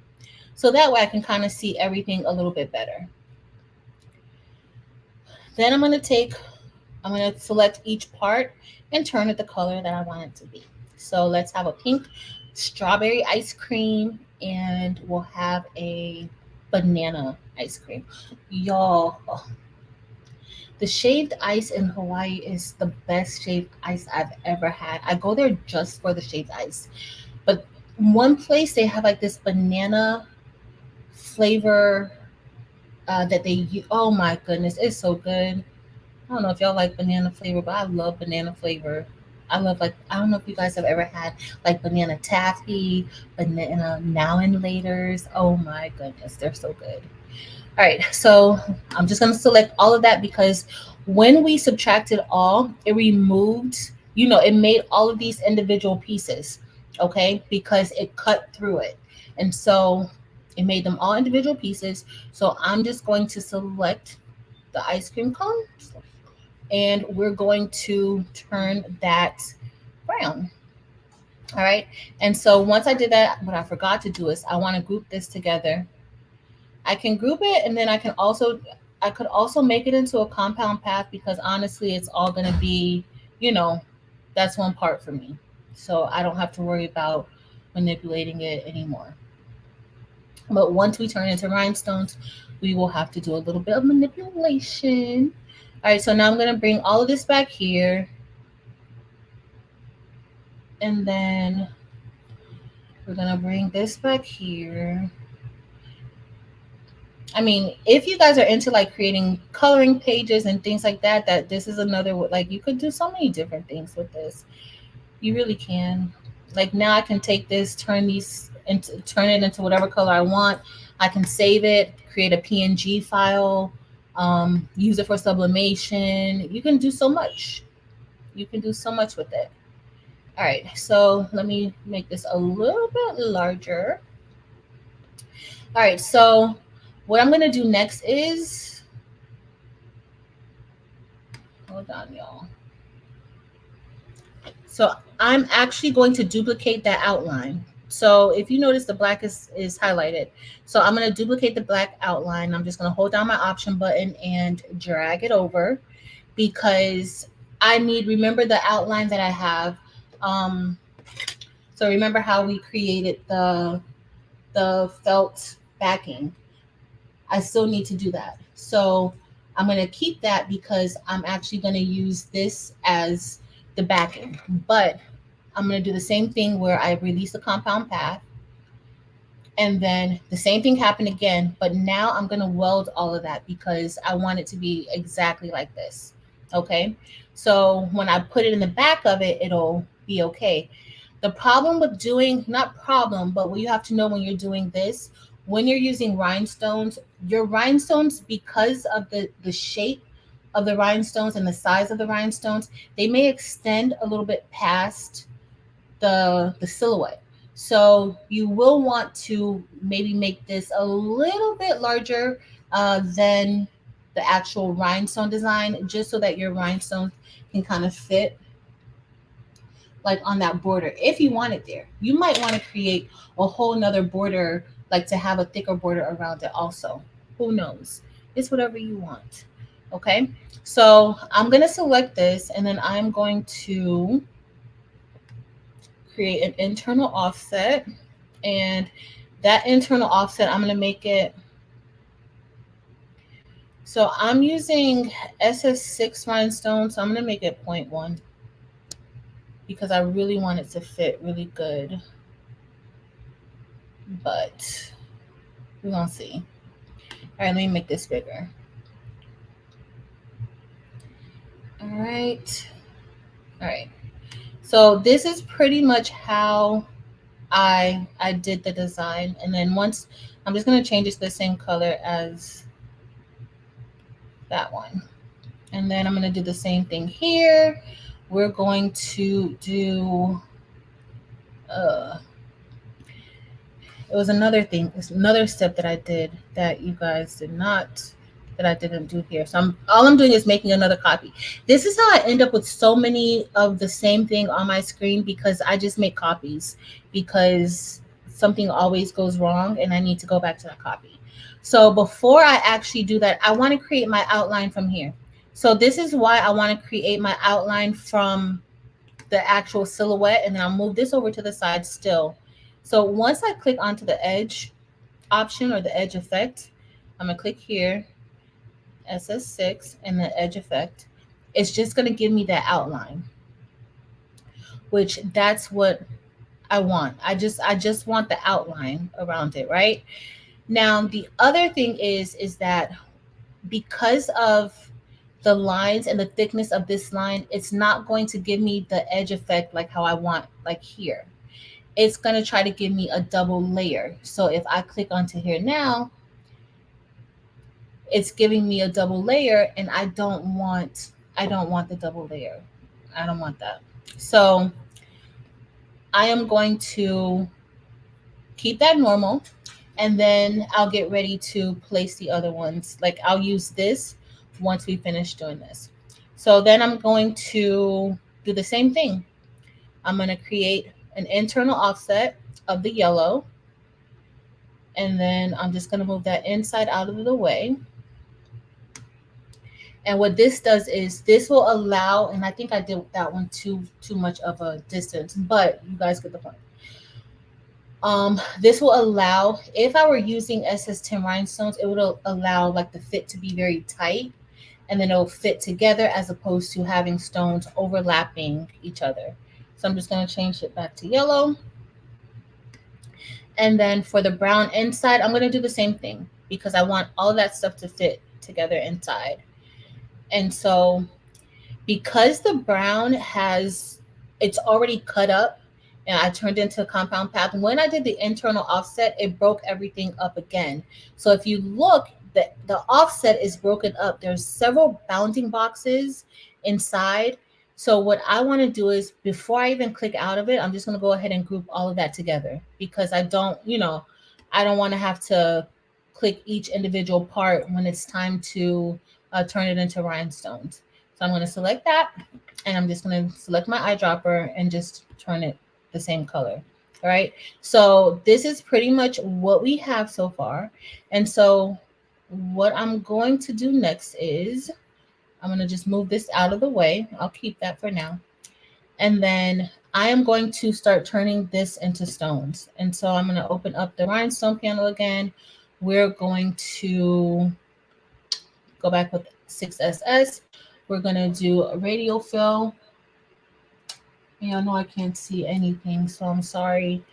So that way I can kind of see everything a little bit better. Then I'm going to select each part and turn it the color that I want it to be. So let's have a pink strawberry ice cream, and we'll have a banana ice cream. Y'all, the shaved ice in Hawaii is the best shaved ice I've ever had. I go there just for the shaved ice. But one place they have like this banana flavor that they use. Oh my goodness, it's so good. I don't know if y'all like banana flavor, but I love banana flavor. I love, like, I don't know if you guys have ever had like banana taffy, banana now and laters. Oh my goodness, they're so good. All right, so I'm just going to select all of that because when we subtracted all, it removed, it made all of these individual pieces, okay, because it cut through it. And so it made them all individual pieces. So I'm just going to select the ice cream cone, and we're going to turn that brown. All right. And so once I did that, what I forgot to do is I want to group this together. I can group it, and then I could also make it into a compound path because honestly it's all going to be, you know, that's one part for me. So I don't have to worry about manipulating it anymore. But once we turn into rhinestones, we will have to do a little bit of manipulation. All right, so now I'm going to bring all of this back here. And then we're going to bring this back here. I mean, if you guys are into like creating coloring pages and things like that, this is another, like, you could do so many different things with this. You really can. Like, now I can take this, turn it into whatever color I want. I can save it, create a PNG file, use it for sublimation. You can do so much. You can do so much with it. All right, so let me make this a little bit larger. All right, so what I'm going to do next is, hold on, y'all. So I'm actually going to duplicate that outline. So if you notice, the black is highlighted. So I'm going to duplicate the black outline. I'm just going to hold down my option button and drag it over because remember the outline that I have. So remember how we created the felt backing. I still need to do that. So I'm going to keep that because I'm actually going to use this as the backing. But I'm going to do the same thing where I release the compound path. And then the same thing happened again. But now I'm going to weld all of that because I want it to be exactly like this. Okay. So when I put it in the back of it, it'll be okay. The problem with not problem, but what you have to know when you're doing this, when you're using rhinestones, your rhinestones, because of the shape of the rhinestones and the size of the rhinestones, they may extend a little bit past the silhouette. So you will want to maybe make this a little bit larger than the actual rhinestone design, just so that your rhinestones can kind of fit like on that border. If you want it there, you might want to create a whole nother border, like to have a thicker border around it also. Who knows? It's whatever you want. Okay, so I'm going to select this, and then I'm going to create an internal offset, and that internal offset, I'm going to make it, so I'm using SS6 rhinestone, so I'm going to make it 0.1 because I really want it to fit really good. But we're going to see. All right, let me make this bigger. All right. All right. So this is pretty much how I did the design. And then once, I'm just going to change it to the same color as that one. And then I'm going to do the same thing here. We're going to do, it was another thing. It's another step that I did that you guys did not, that I didn't do here. So all I'm doing is making another copy. This is how I end up with so many of the same thing on my screen, because I just make copies, because something always goes wrong and I need to go back to that copy. So before I actually do that, I want to create my outline from here. So this is why I want to create my outline from the actual silhouette, and then I'll move this over to the side still. So once I click onto the edge option or the edge effect, I'm gonna click here, SS6 and the edge effect. It's just gonna give me that outline, which that's what I want. I just want the outline around it, right? Now the other thing is that because of the lines and the thickness of this line, it's not going to give me the edge effect like how I want, like here. It's going to try to give me a double layer. So if I click onto here now, it's giving me a double layer, and I don't want the double layer. I don't want that. So I am going to keep that normal, and then I'll get ready to place the other ones. Like I'll use this once we finish doing this. So then I'm going to do the same thing. I'm going to create an internal offset of the yellow, and then I'm just going to move that inside out of the way. And what this does is this will allow, and I think I did that one too much of a distance, but you guys get the point. This will allow, if I were using SS10 rhinestones, it would allow like the fit to be very tight, and then it'll fit together as opposed to having stones overlapping each other. So I'm just going to change it back to yellow. And then for the brown inside, I'm going to do the same thing because I want all that stuff to fit together inside. And so because the brown it's already cut up, and I turned into a compound path, when I did the internal offset, it broke everything up again. So if you look, the offset is broken up. There's several bounding boxes inside. So what I want to do is, before I even click out of it, I'm just going to go ahead and group all of that together, because I don't want to have to click each individual part when it's time to turn it into rhinestones. So I'm going to select that, and I'm just going to select my eyedropper and just turn it the same color. All right. So this is pretty much what we have so far. And so what I'm going to do next is I'm going to just move this out of the way. I'll keep that for now. And then I am going to start turning this into stones. And so I'm going to open up the rhinestone panel again. We're going to go back with 6SS. We're going to do a radial fill. Yeah, I know I can't see anything, so I'm sorry.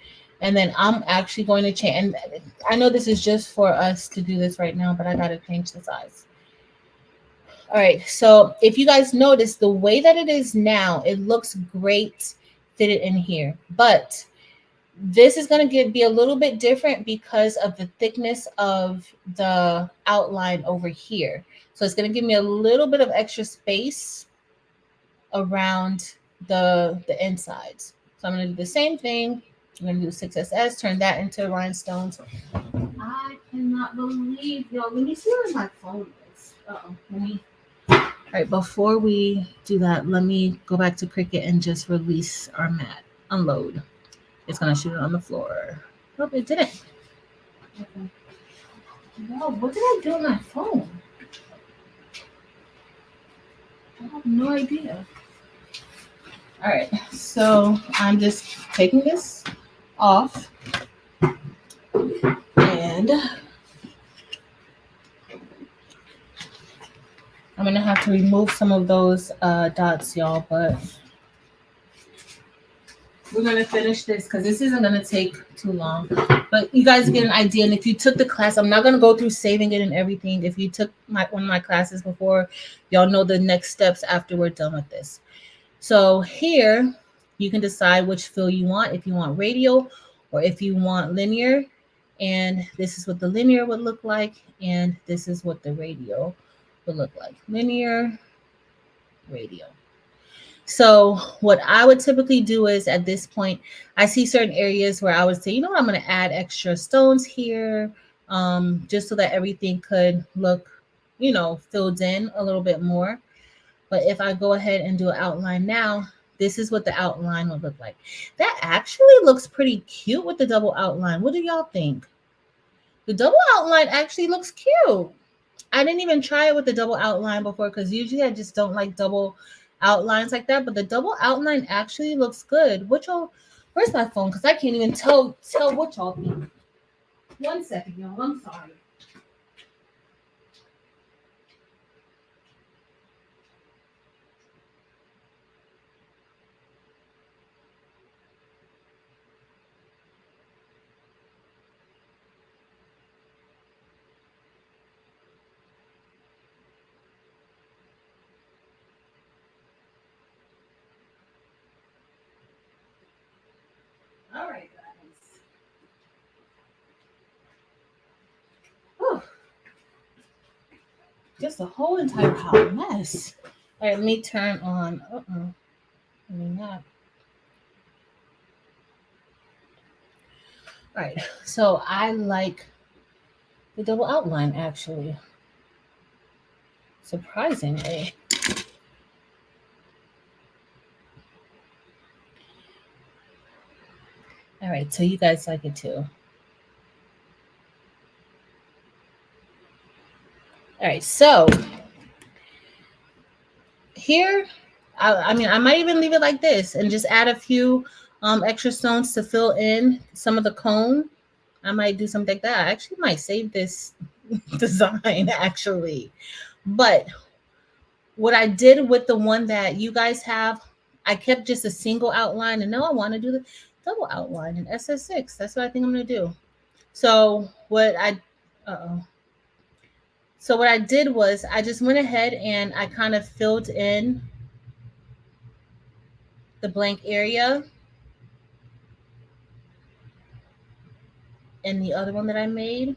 And then I'm actually going to change. And I know this is just for us to do this right now, but I got to change the size. All right. So if you guys notice, the way that it is now, it looks great fitted in here. But this is going to be a little bit different because of the thickness of the outline over here. So it's going to give me a little bit of extra space around the insides. So I'm going to do the same thing. I'm going to do 6SS, turn that into rhinestones. I cannot believe, y'all. Let me see where my phone is. All right, before we do that, let me go back to Cricut and just release our mat. Unload. It's going to shoot it on the floor. Nope, it didn't. Okay. No, what did I do on my phone? I have no idea. All right, so I'm just taking this off, and I'm gonna have to remove some of those dots, y'all, but we're gonna finish this because this isn't gonna take too long. But you guys get an idea, and if you took the class, I'm not gonna go through saving it and everything. If you took one of my classes before, y'all know the next steps after we're done with this. So here, you can decide which fill you want, if you want radial or if you want linear. And this is what the linear would look like. And this is what the radial would look like. Linear, radial. So what I would typically do is, at this point, I see certain areas where I would say, you know what, I'm going to add extra stones here, just so that everything could look, filled in a little bit more. But if I go ahead and do an outline now, this is what the outline would look like. That actually looks pretty cute with the double outline. What do y'all think? The double outline actually looks cute. I didn't even try it with the double outline before because usually I just don't like double outlines like that. But the double outline actually looks good. What y'all? Where's my phone? Because I can't even tell what y'all think. 1 second, y'all. I'm sorry. All right, guys. Whew. Just a whole entire hot mess. All right, let me turn on. I mean not. All right, so I like the double outline actually. Surprisingly. All right, so you guys like it too. All right, so here, I mean, I might even leave it like this and just add a few extra stones to fill in some of the cone. I might do something like that. I actually might save this design actually. But what I did with the one that you guys have, I kept just a single outline, and now I want to do the double outline in SS6. That's what I think I'm going to do. So what I, uh-oh. So what I did was I just went ahead and I kind of filled in the blank area in the other one that I made.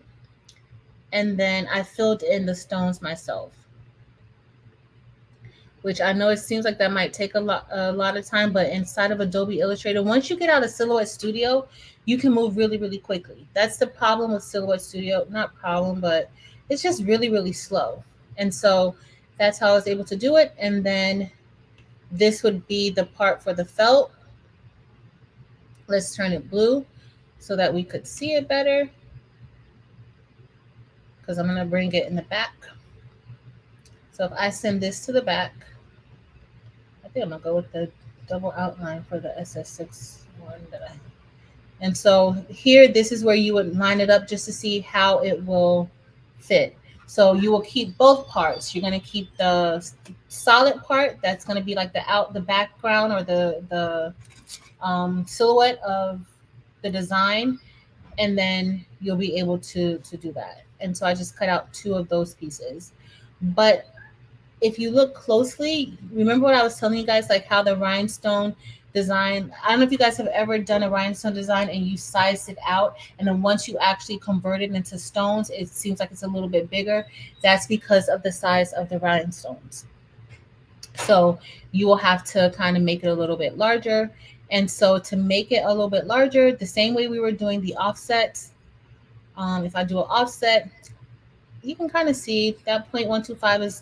And then I filled in the stones myself, which I know it seems like that might take a lot of time, but inside of Adobe Illustrator, once you get out of Silhouette Studio, you can move really, really quickly. That's the problem with Silhouette Studio. Not problem, but it's just really, really slow. And so that's how I was able to do it. And then this would be the part for the felt. Let's turn it blue so that we could see it better, because I'm going to bring it in the back. So if I send this to the back, I think I'm going to go with the double outline for the SS6 one that I. And so here, this is where you would line it up just to see how it will fit. So you will keep both parts. You're going to keep the solid part. That's going to be like the background or the silhouette of the design. And then you'll be able to do that. And so I just cut out 2 of those pieces. But if you look closely, remember what I was telling you guys, like how the rhinestone design, I don't know if you guys have ever done a rhinestone design and you sized it out, and then once you actually convert it into stones, it seems like it's a little bit bigger. That's because of the size of the rhinestones. So you will have to kind of make it a little bit larger. And so to make it a little bit larger, the same way we were doing the offsets, if I do an offset, you can kind of see that 0.125 is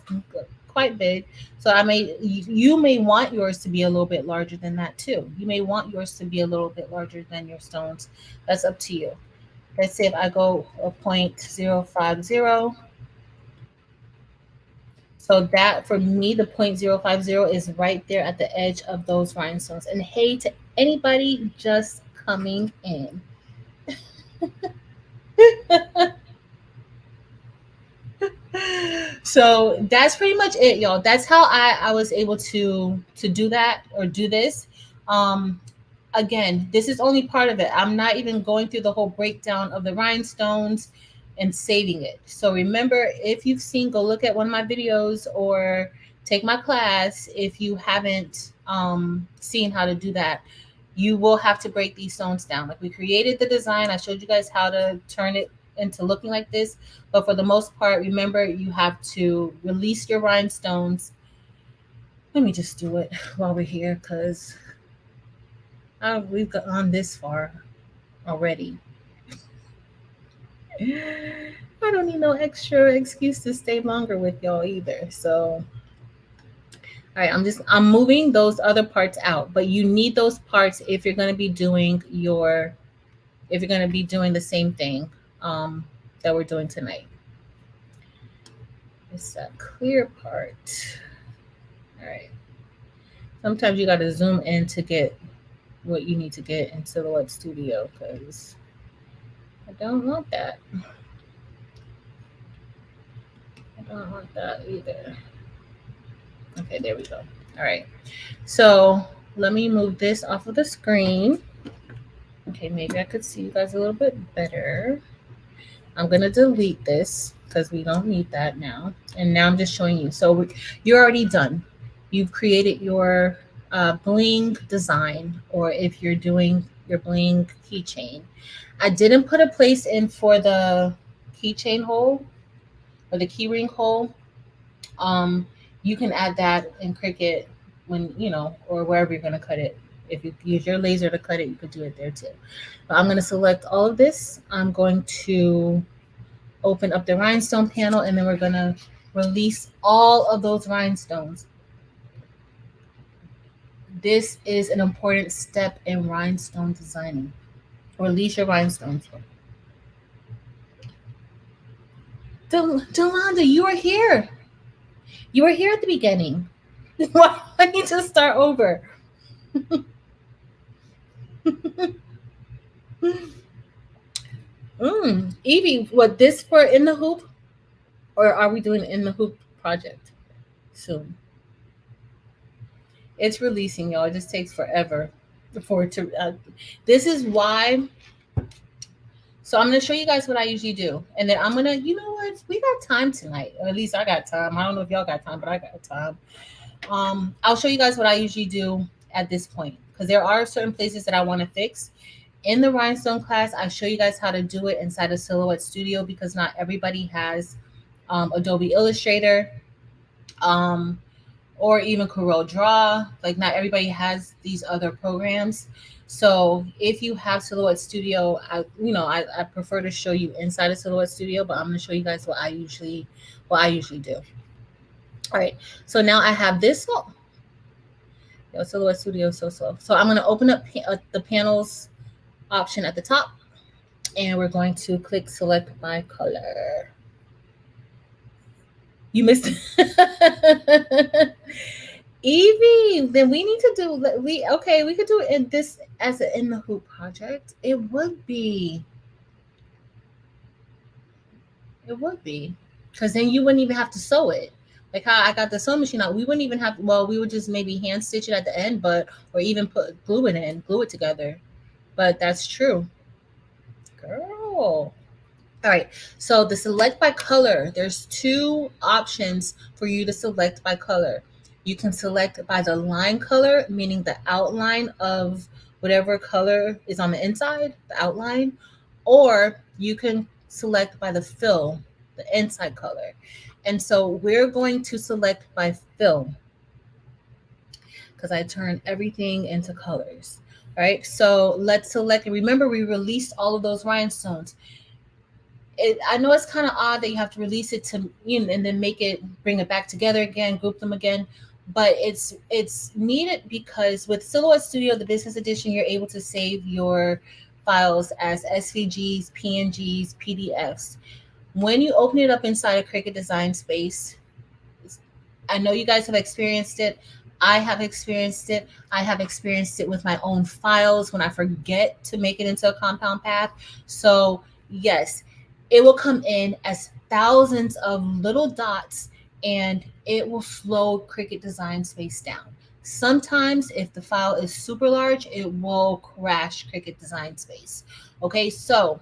quite big. So you may want yours to be a little bit larger than that too. You may want yours to be a little bit larger than your stones. That's up to you. Let's say if I go a 0.050. So that for me, the 0.050 is right there at the edge of those rhinestones. And hey, to anybody just coming in. So that's pretty much it, y'all. That's how I was able to do that or do this. Again, this is only part of it. I'm not even going through the whole breakdown of the rhinestones and saving it. So remember, if you've seen, go look at one of my videos or take my class. If you haven't seen how to do that, you will have to break these stones down. Like, we created the design. I showed you guys how to turn it into looking like this. But for the most part, remember, you have to release your rhinestones. Let me just do it while we're here, because we've gone this far already. I don't need no extra excuse to stay longer with y'all either. So All right, I'm moving those other parts out, but you need those parts if you're going to be doing your if you're going to be doing the same thing that we're doing tonight. It's that clear part. All right. Sometimes you got to zoom in to get what you need to get in Silhouette Studio because I don't want that. I don't want that either. Okay, there we go. All right. So let me move this off of the screen. Okay, maybe I could see you guys a little bit better. I'm going to delete this because we don't need that now. And now I'm just showing you. So you're already done. You've created your Bling design, or if you're doing your Bling keychain. I didn't put a place in for the keychain hole or the keyring hole. You can add that in Cricut when, or wherever you're going to cut it. If you use your laser to cut it, you could do it there too. But I'm going to select all of this. I'm going to open up the rhinestone panel, and then we're going to release all of those rhinestones. This is an important step in rhinestone designing. Release your rhinestones. Delonda, you were here. You were here at the beginning. Why do I need to start over? Evie, what, this for In the Hoop? Or are we doing In the Hoop project soon? It's releasing, y'all. It just takes forever for it to. This is why. So I'm going to show you guys what I usually do. And then I'm going to, you know what? We got time tonight. Or at least I got time. I don't know if y'all got time, but I got time. I'll show you guys what I usually do at this point. Because there are certain places that I want to fix. In the rhinestone class, I show you guys how to do it inside of Silhouette Studio because not everybody has Adobe Illustrator or even Corel Draw. Like not everybody has these other programs. So if you have Silhouette Studio, I prefer to show you inside of Silhouette Studio, but I'm going to show you guys what I usually do. All right. So now I have this. Silhouette Studio is so slow. So I'm going to open up the panels option at the top, and we're going to click select by color. You missed Evie, then we need to do we could do it in this as an In the Hoop project. It would be because then you wouldn't even have to sew it. Like how I got the sewing machine out, we wouldn't even have. Well, we would just maybe hand stitch it at the end, or even glue it together. But that's true, girl. All right, so the select by color, there's two options for you to select by color. You can select by the line color, meaning the outline of whatever color is on the inside, the outline, or you can select by the fill, the inside color. And so we're going to select by fill because I turned everything into colors. All right, so let's select. And remember, we released all of those rhinestones. I know it's kind of odd that you have to release it to, and then bring it back together again, group them again. But it's needed because with Silhouette Studio, the business edition, you're able to save your files as SVGs, PNGs, PDFs. When you open it up inside a Cricut Design Space, I know you guys have experienced it. I have experienced it. I have experienced it with my own files when I forget to make it into a compound path. So yes, it will come in as thousands of little dots, and it will slow Cricut Design Space down. Sometimes if the file is super large, it will crash Cricut Design Space. Okay, so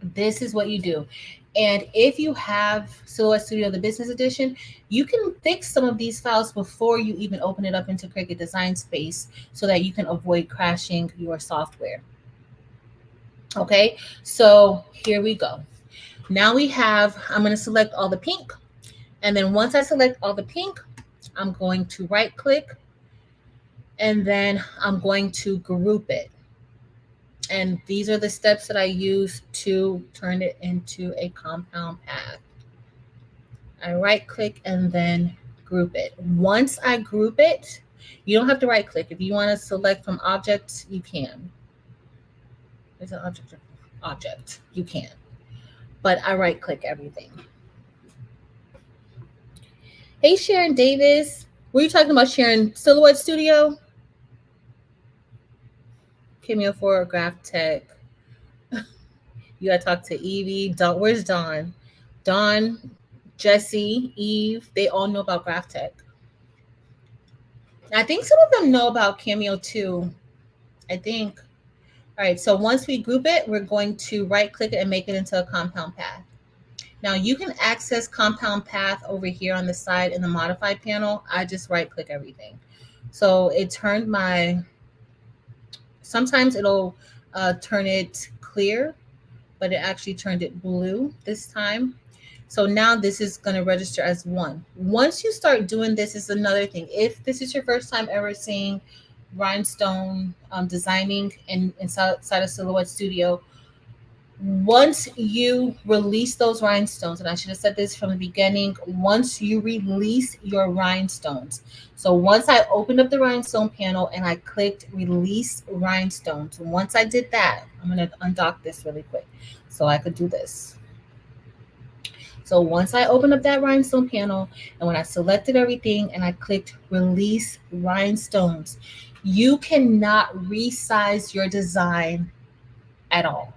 this is what you do. And if you have Silhouette Studio, the business edition, you can fix some of these files before you even open it up into Cricut Design Space so that you can avoid crashing your software. Okay, so here we go. Now I'm going to select all the pink. And then once I select all the pink, I'm going to right click, and then I'm going to group it. And these are the steps that I use to turn it into a compound path. I right click and then group it. Once I group it, you don't have to right click. If you want to select from object, you can. There's an object. You can. But I right click everything. Hey Sharon Davis. Were you talking about Sharon Silhouette Studio? Cameo for Graph Tech. You gotta talk to Evie. Don, where's Dawn? Dawn, Jesse, Eve, they all know about Graph Tech. I think some of them know about Cameo too. I think. All right, so once we group it, we're going to right click it and make it into a compound path. Now you can access compound path over here on the side in the modified panel. I just right click everything. So it turned my, sometimes it'll turn it clear, but it actually turned it blue this time. So now this is going to register as 1. Once you start doing this, is another thing. If this is your first time ever seeing Rhinestone designing inside of Silhouette Studio, once you release those rhinestones, and I should have said this from the beginning, once you release your rhinestones. So once I opened up the rhinestone panel and I clicked release rhinestones, once I did that, I'm going to undock this really quick so I could do this. So once I opened up that rhinestone panel and when I selected everything and I clicked release rhinestones, you cannot resize your design at all.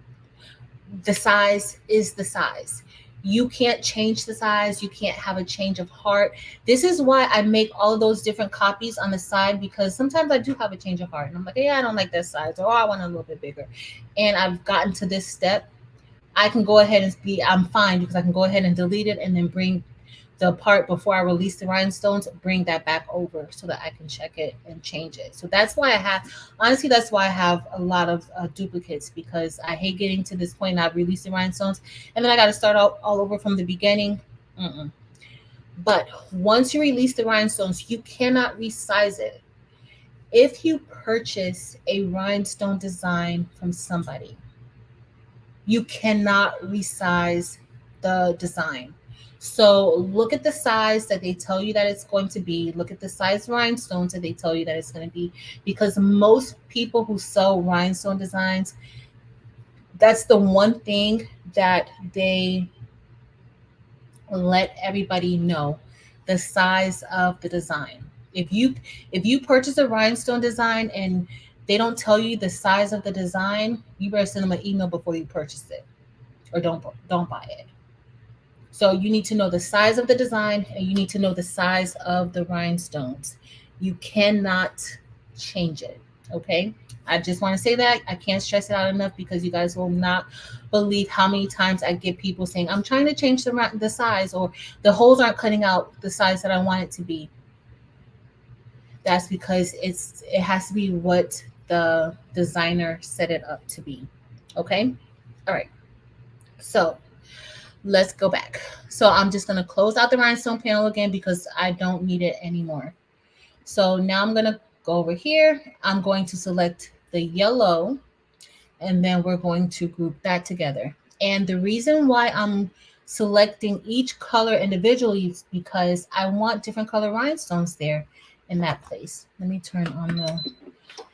The size is the size. You can't change the size. You can't have a change of heart. This is why I make all of those different copies on the side, because sometimes I do have a change of heart and I'm like, yeah, I don't like that size, or I want a little bit bigger. And I've gotten to this step. I can go ahead and I'm fine because I can go ahead and delete it and then bring the part before I release the rhinestones, bring that back over so that I can check it and change it. So that's why honestly, that's why I have a lot of duplicates, because I hate getting to this point and I've released the rhinestones and then I got to start all over from the beginning. But once you release the rhinestones, you cannot resize it. If you purchase a rhinestone design from somebody, you cannot resize the design. So look at the size that they tell you that it's going to be. Look at the size rhinestones that they tell you that it's going to be, because most people who sell rhinestone designs, that's the one thing that they let everybody know, the size of the design. If you purchase a rhinestone design and they don't tell you the size of the design, you better send them an email before you purchase it, or don't buy it. So you need to know the size of the design and you need to know the size of the rhinestones. You cannot change it. Okay. I just want to say that. I can't stress it out enough, because you guys will not believe how many times I get people saying, I'm trying to change the size, or the holes aren't cutting out the size that I want it to be. That's because it has to be what the designer set it up to be. Okay. All right. So let's go back. So I'm just going to close out the rhinestone panel again because I don't need it anymore. So now I'm going to go over here. I'm going to select the yellow, and then we're going to group that together. And the reason why I'm selecting each color individually is because I want different color rhinestones there in that place. Let me turn on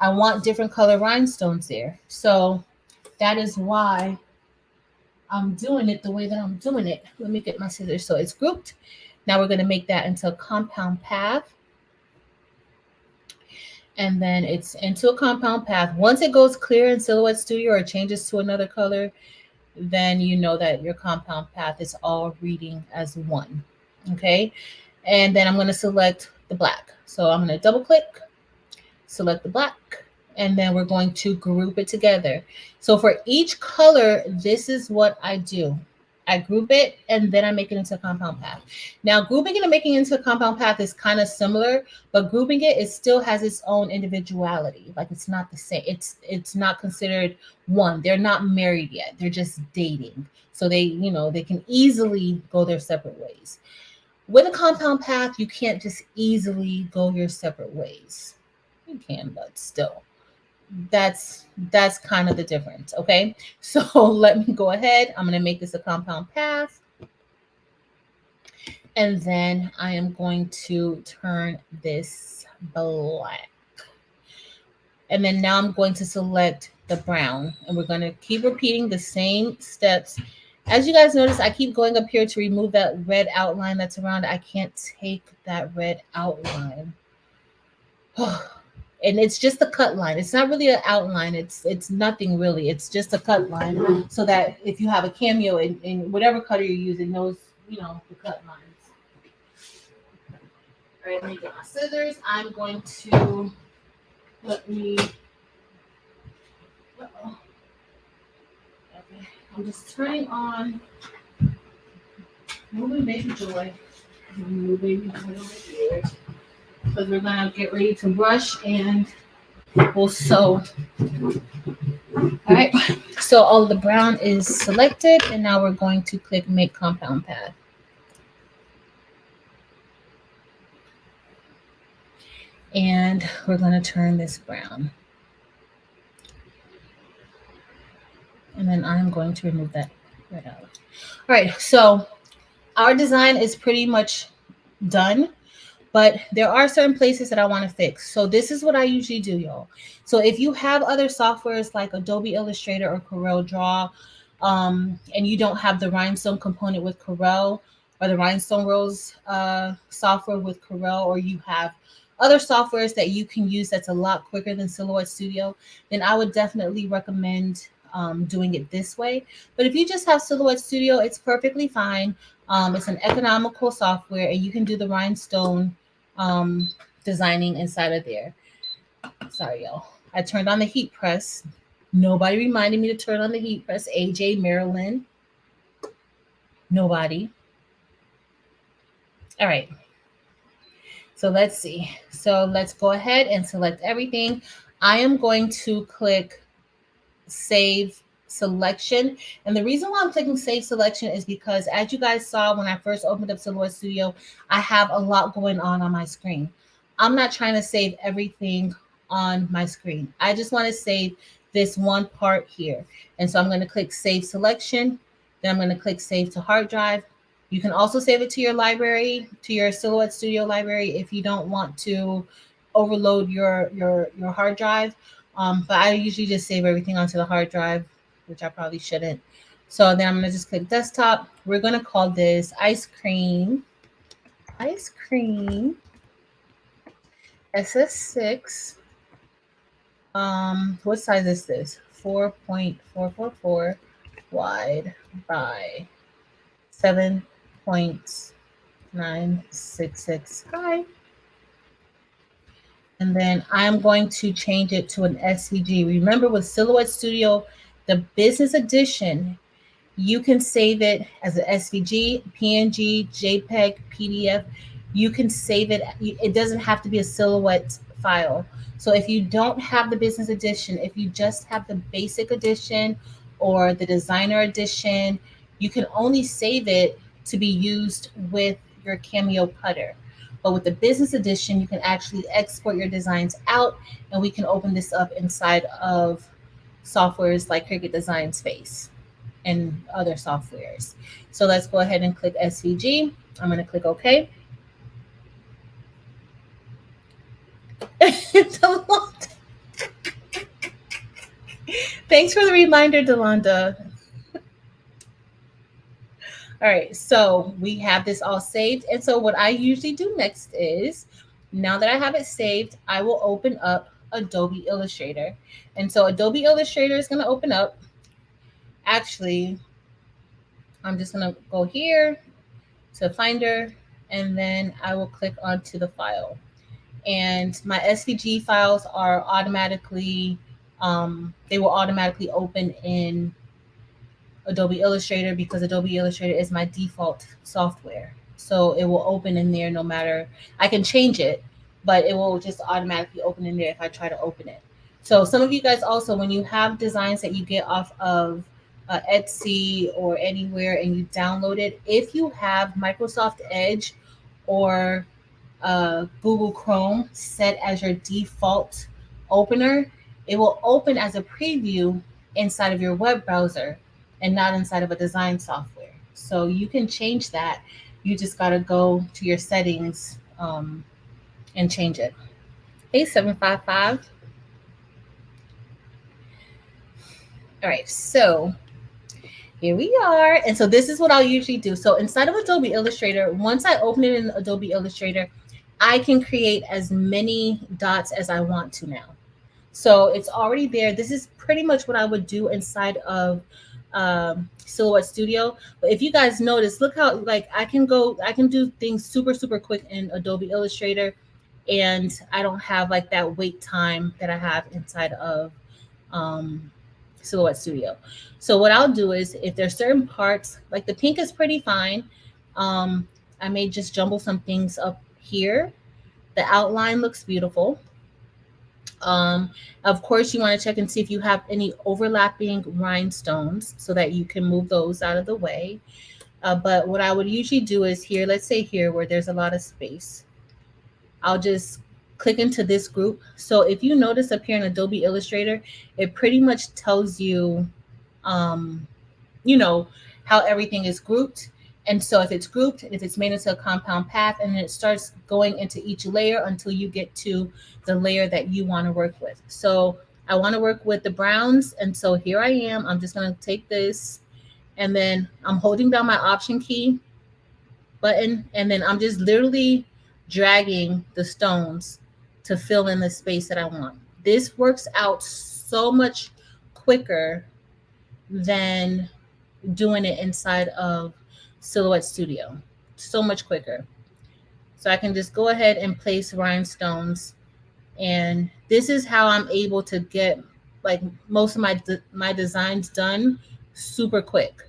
I want different color rhinestones there. So that is why I'm doing it the way that I'm doing it. Let me get my scissors. So it's grouped. Now we're going to make that into a compound path. And then it's into a compound path. Once it goes clear in Silhouette Studio or changes to another color, then you know that your compound path is all reading as 1. Okay. And then I'm going to select the black. So I'm going to double click, select the black, and then we're going to group it together. So for each color, this is what I do. I group it and then I make it into a compound path. Now, grouping it and making it into a compound path is kind of similar, but grouping it still has its own individuality. Like, it's not the same. It's not considered one. They're not married yet. They're just dating. So they can easily go their separate ways. With a compound path, you can't just easily go your separate ways. You can, but still. That's kind of the difference. Okay, so let me go ahead. I'm going to make this a compound path, And then I am going to turn this black. And then now I'm going to select the brown, and we're going to keep repeating the same steps. As you guys notice, I keep going up here to remove that red outline that's around. I can't take that red outline. And it's just a cut line. It's not really an outline. It's nothing really. It's just a cut line, so that if you have a cameo in whatever cutter you're using, knows, you know, the cut lines. All right, let me get my scissors. I'm going to let me. Okay, I'm just turning on. Moving baby joy. Move baby joy over here, because we're gonna get ready to brush and we'll sew. All right, so all of the brown is selected, and now we're going to click make compound pad. And we're going to turn this brown. And then I'm going to remove that right out. All right, so our design is pretty much done, but there are certain places that I want to fix. So this is what I usually do, y'all. So if you have other softwares like Adobe Illustrator or Corel Draw, and you don't have the Rhinestone component with Corel, or the Rhinestone Rose software with Corel, or you have other softwares that you can use that's a lot quicker than Silhouette Studio, then I would definitely recommend doing it this way. But if you just have Silhouette Studio, it's perfectly fine. It's an economical software, and you can do the rhinestone designing inside of there. Sorry, y'all. I turned on the heat press. Nobody reminded me to turn on the heat press. AJ, Marilyn. Nobody. All right. So let's see. So let's go ahead and select everything. I am going to click save selection. And the reason why I'm clicking save selection is because, as you guys saw when I first opened up Silhouette Studio, I have a lot going on my screen. I'm not trying to save everything on my screen. I just want to save this one part here. And so I'm going to click save selection. Then I'm going to click save to hard drive. You can also save it to your library, to your Silhouette Studio library, if you don't want to overload your hard drive. But I usually just save everything onto the hard drive, which I probably shouldn't. So then I'm going to just click desktop. We're going to call this ice cream SS6. What size is this? 4.444 wide by 7.966 high. And then I'm going to change it to an SVG. Remember, with Silhouette Studio, the business edition, you can save it as an SVG, PNG, JPEG, PDF. You can save it. It doesn't have to be a Silhouette file. So if you don't have the business edition, if you just have the basic edition or the designer edition, you can only save it to be used with your Cameo cutter. But with the business edition, you can actually export your designs out, and we can open this up inside of softwares like Cricut Design Space and other softwares. So let's go ahead and click SVG. I'm going to click OK. Thanks for the reminder, Delonda. All right, so we have this all saved. And so what I usually do next is, now that I have it saved, I will open up Adobe Illustrator. And so Adobe Illustrator is going to open up. Actually, I'm just going to go here to Finder, and then I will click onto the file. And my SVG files are automatically, they will automatically open in Adobe Illustrator, because Adobe Illustrator is my default software. So it will open in there no matter, I can change it, but it will just automatically open in there if I try to open it. So some of you guys also, when you have designs that you get off of Etsy or anywhere and you download it, if you have Microsoft Edge or Google Chrome set as your default opener, it will open as a preview inside of your web browser and not inside of a design software. So you can change that You just got to go to your settings and change it. Hey, 755. All right, so here we are. And so this is what I'll usually do. So inside of Adobe Illustrator, once I open it in Adobe Illustrator, I can create as many dots as I want to now. So it's already there. This is pretty much what I would do inside of Silhouette Studio. But if you guys notice, look how like I can do things super, super quick in Adobe Illustrator. And I don't have like that wait time that I have inside of um, Silhouette Studio. So what I'll do is if there's certain parts, like the pink is pretty fine. Um, I may just jumble some things up here. The outline looks beautiful. Of course, you want to check and see if you have any overlapping rhinestones so that you can move those out of the way. But what I would usually do is here, let's say here where there's a lot of space, I'll just click into this group. So if you notice up here in Adobe Illustrator, it pretty much tells you, um, you know, how everything is grouped. And so if it's grouped, if it's made into a compound path, and then it starts going into each layer until you get to the layer that you want to work with. So I want to work with the browns. And so here I am. I'm just going to take this and then I'm holding down my Option key button. And then I'm just literally dragging the stones to fill in the space that I want. This works out so much quicker than doing it inside of Silhouette Studio. So much quicker. So I can just go ahead and place rhinestones, and this is how I'm able to get like most of my designs done super quick.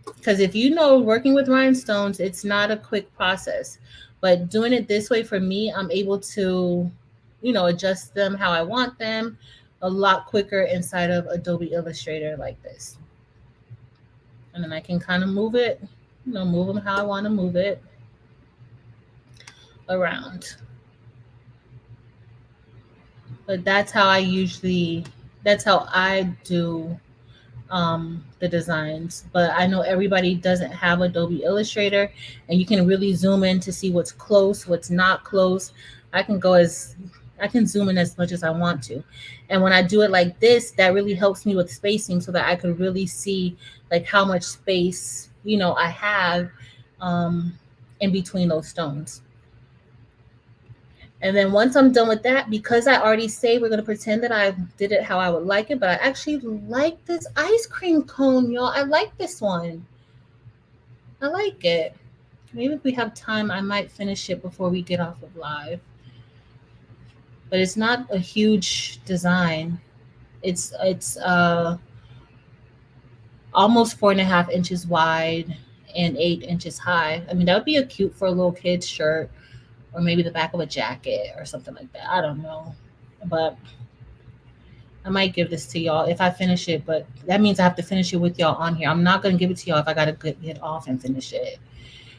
Because if you know, working with rhinestones, it's not a quick process, but doing it this way for me, I'm able to, you know, adjust them how I want them a lot quicker inside of Adobe Illustrator like this. And then I can kind of move it, you know, move them how I want to move it around. But that's how I do the designs. But I know everybody doesn't have Adobe Illustrator, and you can really zoom in to see what's close, what's not close. I can zoom in as much as I want to. And when I do it like this, that really helps me with spacing so that I could really see like how much space, you know, I have in between those stones. And then once I'm done with that, because I already say we're going to pretend that I did it how I would like it, but I actually like this ice cream cone, y'all. I like this one. I like it. Maybe if we have time, I might finish it before we get off of live. But it's not a huge design. It's almost 4.5 inches wide and 8 inches high. I mean, that would be a cute for a little kid's shirt, or maybe the back of a jacket or something like that. I don't know. But I might give this to y'all if I finish it, but that means I have to finish it with y'all on here. I'm not going to give it to y'all if I got to get off and finish it.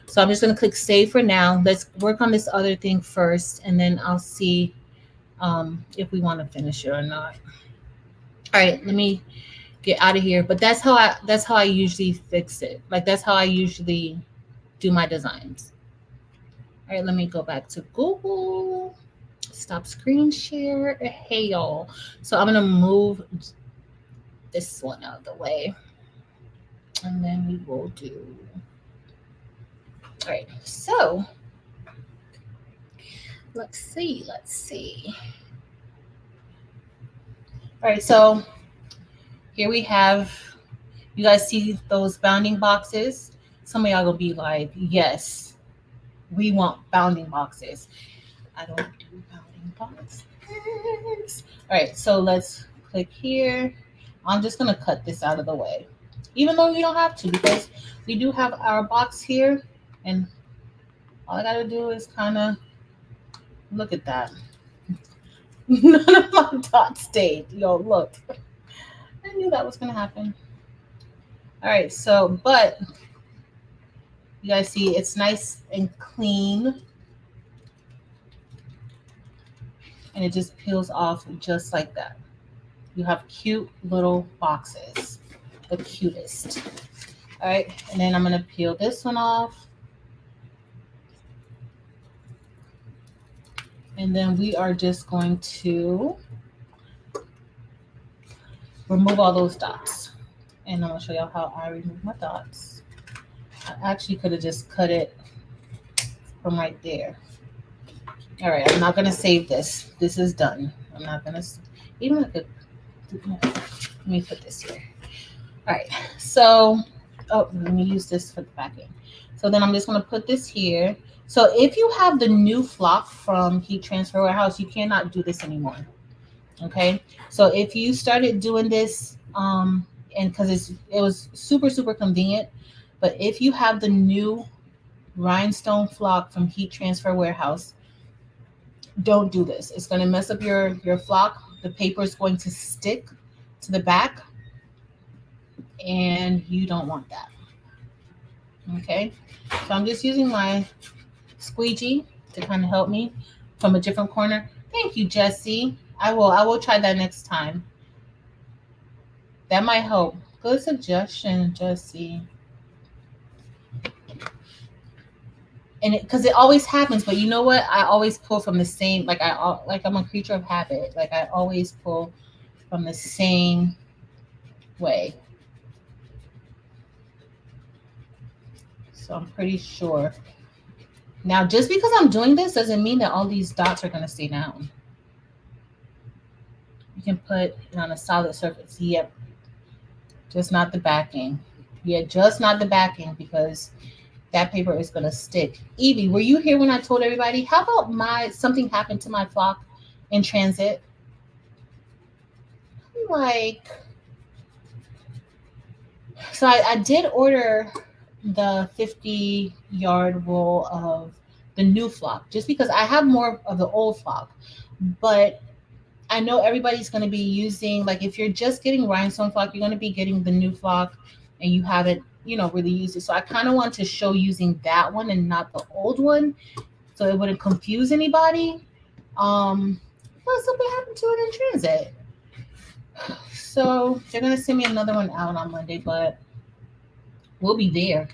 So I'm just going to click save for now. Let's work on this other thing first, and then I'll see if we want to finish it or not. All right, let me get out of here. But that's how I usually fix it. Like that's how I usually do my designs. All right, let me go back to Google. Stop screen share. Hey, y'all. So I'm going to move this one out of the way. And then we will do. All right, so let's see. All right, so here we have, you guys see those bounding boxes? Some of y'all gonna be like, yes, we want bounding boxes. I don't do bounding boxes. All right, so let's click here. I'm just gonna cut this out of the way, even though you don't have to, because we do have our box here, and all I gotta do is kind of look at that. None of my dots stayed. Yo, look. I knew that was gonna happen. All right, so, but you guys see it's nice and clean. And it just peels off just like that. You have cute little boxes, the cutest. All right, and then I'm gonna peel this one off. And then we are just going to remove all those dots. And I'm gonna show y'all how I remove my dots. I actually could have just cut it from right there. All right, I'm not gonna save this. This is done. I'm not gonna even let me put this here. All right, so let me use this for the backing. So then I'm just gonna put this here. So if you have the new flock from Heat Transfer Warehouse, you cannot do this anymore. Okay, so if you started doing this, and because it was super convenient, but if you have the new rhinestone flock from Heat Transfer Warehouse, don't do this. It's going to mess up your flock. The paper is going to stick to the back, and you don't want that. Okay, so I'm just using my squeegee to kind of help me from a different corner. Thank you, Jessie. I will try that next time. That might help. Good suggestion, Jessie. And because it always happens, but you know what? I always pull from the same. Like I'm a creature of habit. Like I always pull from the same way. So I'm pretty sure. Now, just because I'm doing this doesn't mean that all these dots are going to stay down. You can put it on a solid surface. Yep. Just not the backing. Yeah, just not the backing because that paper is going to stick. Evie, were you here when I told everybody? How about something happened to my flock in transit? So I did order the 50-yard roll of the new flock just because I have more of the old flock. But I know everybody's going to be using, like if you're just getting rhinestone flock, you're going to be getting the new flock and you haven't, really used it. So I kind of want to show using that one and not the old one so it wouldn't confuse anybody. But something happened to it in transit. So they're going to send me another one out on Monday, but we'll be there.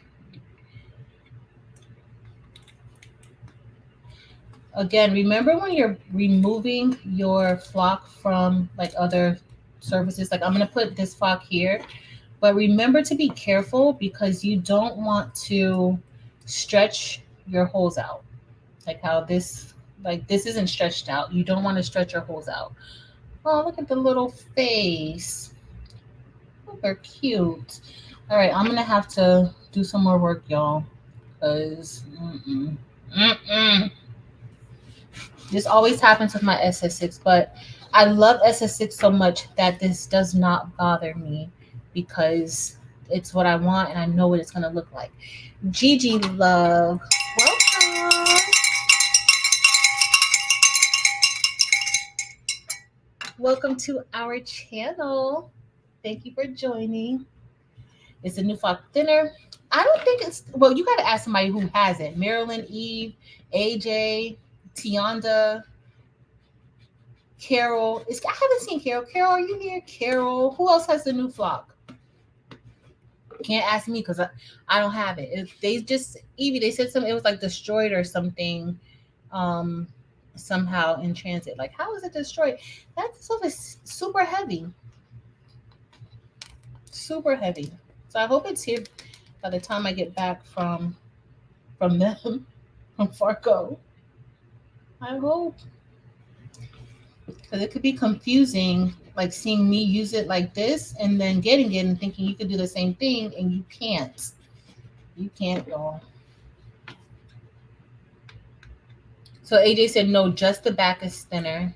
Again, remember when you're removing your flock from like other surfaces, like I'm going to put this flock here, but remember to be careful because you don't want to stretch your holes out. Like how this isn't stretched out. You don't want to stretch your holes out. Oh, look at the little face. Oh, they're cute. All right, I'm going to have to do some more work, y'all, because this always happens with my SS6, but I love SS6 so much that this does not bother me because it's what I want and I know what it's going to look like. Gigi Love, welcome. Welcome to our channel. Thank you for joining. It's a new flock thinner. I don't think it's, well, you got to ask somebody who has it. Marilyn, Eve, AJ, Tionda, Carol. I haven't seen Carol. Carol, are you here? Carol. Who else has the new flock? Can't ask me because I don't have it. They just, Evie, they said something, it was like destroyed or something somehow in transit. Like, how is it destroyed? That stuff is super heavy. Super heavy. So I hope it's here by the time I get back from them, from Fargo. I hope. Because it could be confusing, like seeing me use it like this and then getting it and thinking you could do the same thing and you can't. You can't, y'all. So AJ said, no, just the back is thinner.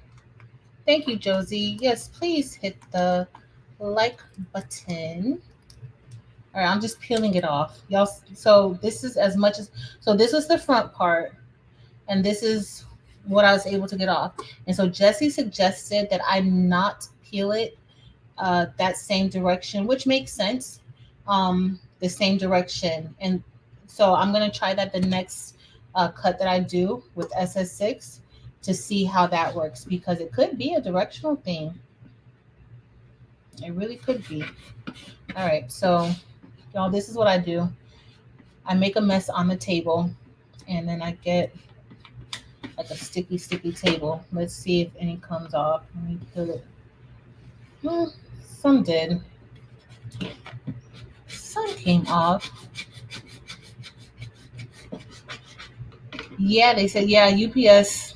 Thank you, Josie. Yes, please hit the like button. All right, I'm just peeling it off. Y'all, so this is as much as, so this was the front part and this is what I was able to get off. And so Jessie suggested that I not peel it that same direction, which makes sense, the same direction. And so I'm going to try that the next cut that I do with SS6 to see how that works, because it could be a directional thing. It really could be. All right, so y'all, this is what I do. I make a mess on the table and then I get like a sticky table. Let's see if any comes off. Let me put it. Well, some did. Some came off. Yeah, they said, yeah, UPS.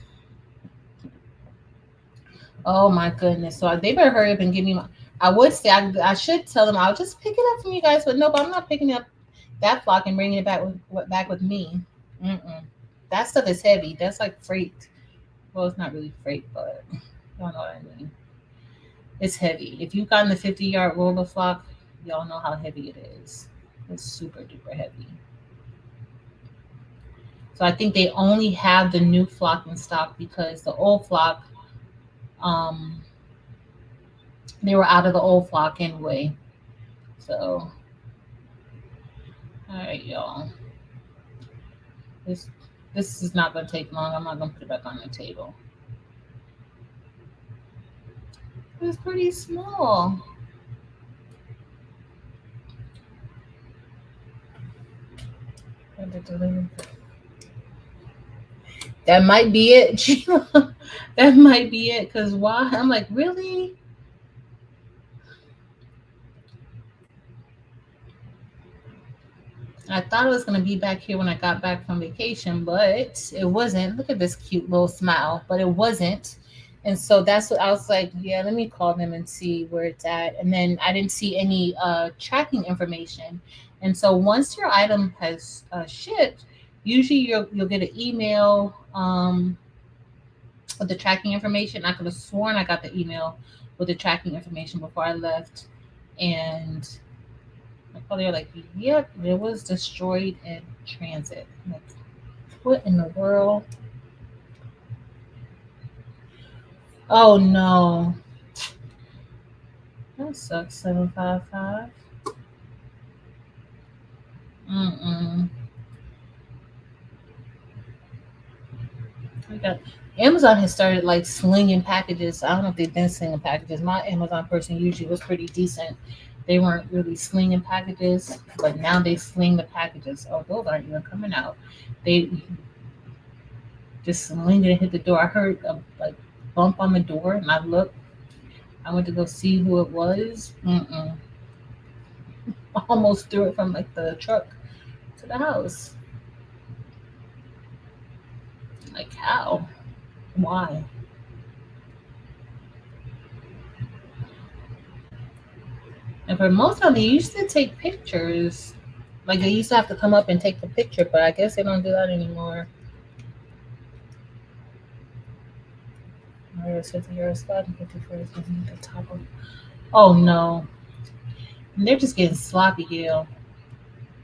Oh my goodness. So they better hurry up and give me my. I would say I should tell them I'll just pick it up from you guys, but nope, I'm not picking up that flock and bringing it back with me. Mm-mm. That stuff is heavy. That's like freight. Well, it's not really freight, but y'all know what I mean. It's heavy. If you've gotten the 50-yard roller flock, y'all know how heavy it is. It's super duper heavy. So I think they only have the new flock in stock because the old flock, um, they were out of the old flock anyway. So, all right, y'all. This this is not gonna take long. I'm not gonna put it back on the table. It's pretty small. That might be it. That might be it. Cause why? I'm like, really? I thought it was gonna be back here when I got back from vacation, but it wasn't. Look at this cute little smile, but it wasn't. And so that's what I was like, yeah, let me call them and see where it's at. And then I didn't see any tracking information. And so once your item has shipped, usually you'll get an email with the tracking information. I could have sworn I got the email with the tracking information before I left, and they're like, yep, it was destroyed in transit. I'm like, what in the world? Oh no. That sucks. 755. Mm-mm. I got Amazon has started like slinging packages. I don't know if they've been slinging packages. My Amazon person usually was pretty decent. They weren't really slinging packages, but now they sling the packages. Oh, those aren't even coming out. They just slinged it and hit the door. I heard a like bump on the door, and I looked. I went to go see who it was. Mm-mm. I almost threw it from like the truck to the house. Like how? Why? And for most of them, they used to take pictures. Like they used to have to come up and take the picture, but I guess they don't do that anymore. Where is 50 spot and 51st the top of. Oh no, and they're just getting sloppy, Gail.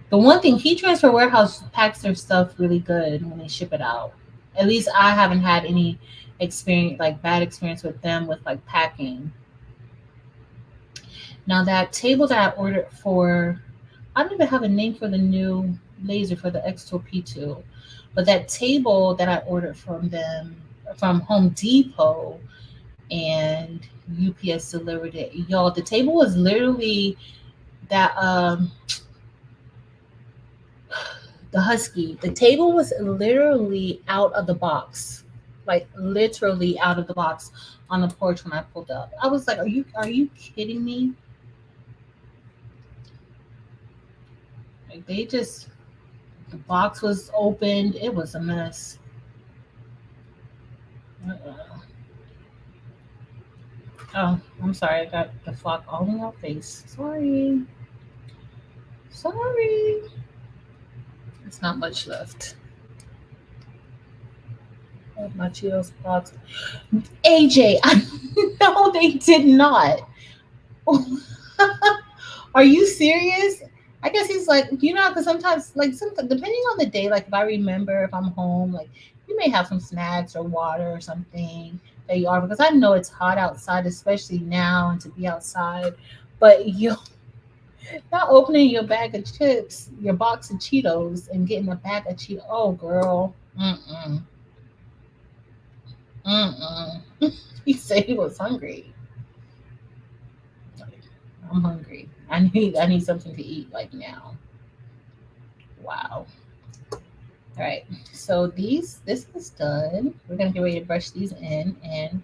The one thing, Key Transfer Warehouse packs their stuff really good when they ship it out. At least I haven't had any experience, like bad experience with them with like packing. Now that table that I ordered for, I don't even have a name for the new laser for the xTool P2, but that table that I ordered from them from Home Depot and UPS delivered it. Y'all, the table was literally that the husky. The table was literally out of the box. Like literally out of the box on the porch when I pulled up. I was like, are you kidding me? Like they just the box was opened. It was a mess. Uh-uh. Oh, I'm sorry. I got the flock all in your face. Sorry. Sorry. It's not much left. Oh, my Cheetos box. AJ, I no, they did not. Are you serious? I guess he's like, because sometimes, like, depending on the day, like, if I remember if I'm home, like, you may have some snacks or water or something that you are, because I know it's hot outside, especially now, and to be outside. But you're not opening your bag of chips, your box of Cheetos, and getting a bag of Cheetos. Oh, girl. Mm-mm. Mm-mm. He said he was hungry. Like, I'm hungry. I need something to eat like now. Wow. All right, so this is done. We're gonna get ready to brush these in, and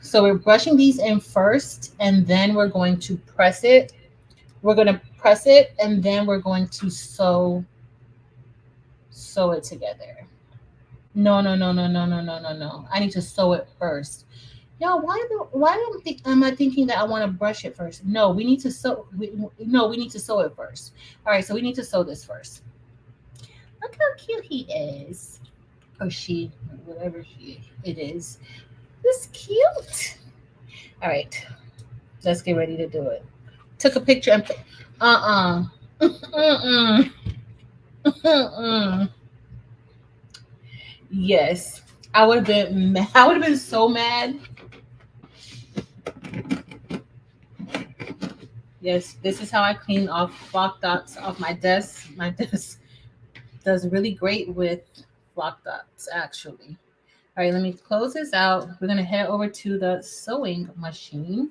so we're brushing these in first, and then we're going to press it. We're gonna press it, and then we're going to sew it together. No, no, no, no, no, no, no, no, no. I need to sew it first. Y'all, am I thinking that I want to brush it first? No, we need to sew. No, we need to sew it first. All right, so we need to sew this first. Look how cute he is, or she, whatever it is. This cute. All right, let's get ready to do it. Took a picture and Mm-mm. Mm-mm. Yes, I would have been. I would have been so mad. Yes, this is how I clean off block dots off my desk. My desk does really great with block dots, actually. All right, let me close this out. We're gonna head over to the sewing machine,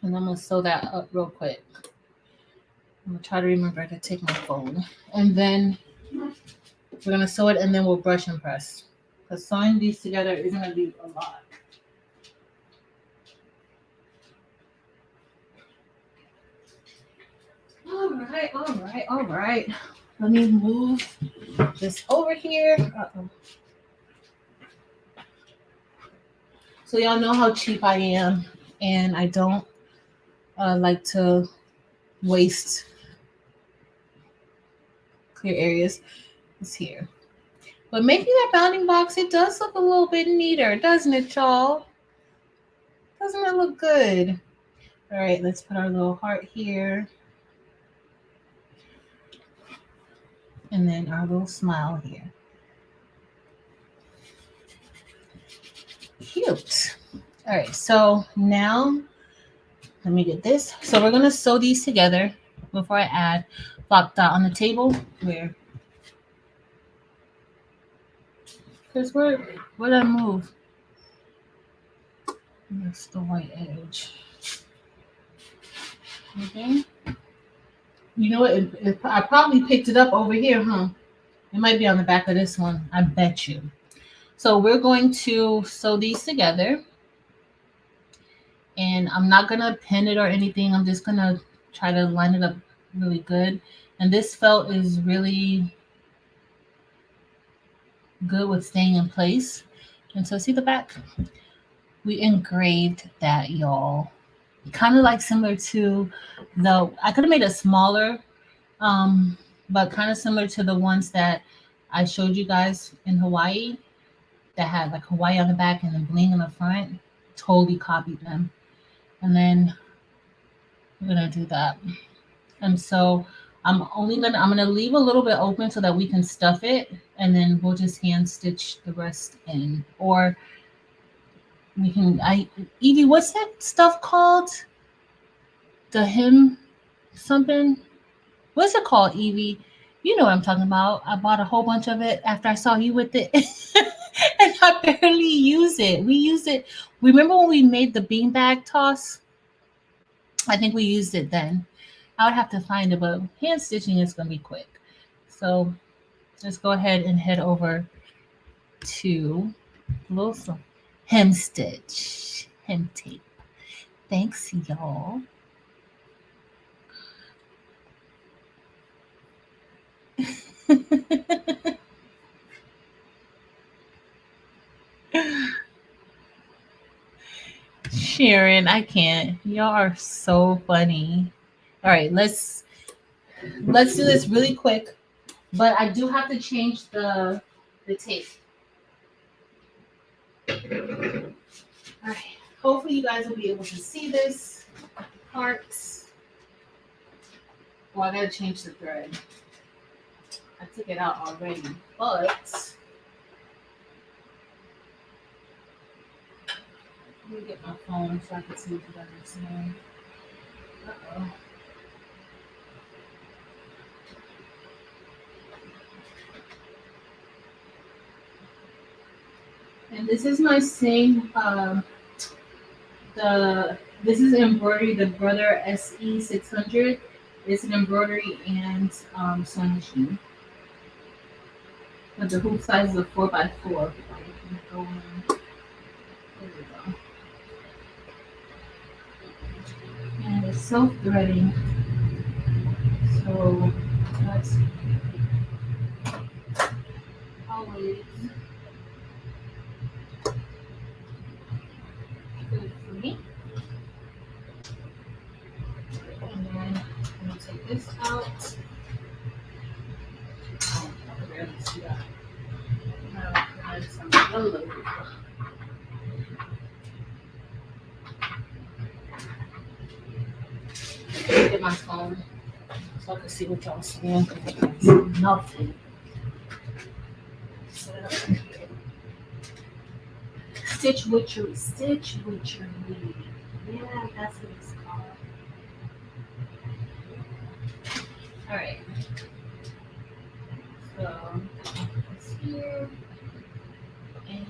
and I'm gonna sew that up real quick. I'm gonna try to remember to take my phone, and then we're gonna sew it, and then we'll brush and press. Because sewing these together is gonna be a lot. All right, all right, all right. Let me move this over here. Uh-oh. So y'all know how cheap I am, and I don't like to waste clear areas. It's here. But making that bounding box, it does look a little bit neater, doesn't it, y'all? Doesn't it look good? All right, let's put our little heart here. And then our little smile here. Cute. All right, so now let me get this. So we're gonna sew these together before I add block dot on the table. Because where did I move? That's the white edge. Okay. You know what? I probably picked it up over here, huh? It might be on the back of this one. I bet you. So we're going to sew these together. And I'm not going to pin it or anything. I'm just going to try to line it up really good. And this felt is really good with staying in place. And so see the back? We engraved that, y'all. Kind of like similar to I could have made it smaller, but kind of similar to the ones that I showed you guys in Hawaii that had like Hawaii on the back and then bling in the front. Totally copied them. And then we're gonna do that. And so I'm gonna leave a little bit open so that we can stuff it, and then we'll just hand stitch the rest in. Or we can Evie, what's that stuff called? The hem something? What's it called, Evie? You know what I'm talking about. I bought a whole bunch of it after I saw you with it. And I barely use it. We use it. Remember when we made the beanbag toss? I think we used it then. I would have to find it, but hand stitching is going to be quick. So let's go ahead and head over to little hem stitch, hem tape. Thanks, y'all. Sharon, I can't. Y'all are so funny. All right, let's do this really quick. But I do have to change the tape. All right. Hopefully you guys will be able to see this part. Well, I gotta change the thread. I took it out already, but let me get my phone so I can see what you guys are saying. Uh-oh. And this is my same this is embroidery, the Brother SE 600. It's an embroidery and sewing machine. But the hoop size is a 4x4. Go in. There we go. And it's self-threading. So that's always good for me. And then I'm gonna take this out. Oh, I can barely see that. Now add some yellow. Get my phone so I can see what y'all saying. Nothing. So, Stitch Witchery. Stitch Witchery. Yeah, that's what it's called. Alright. So, it's here. And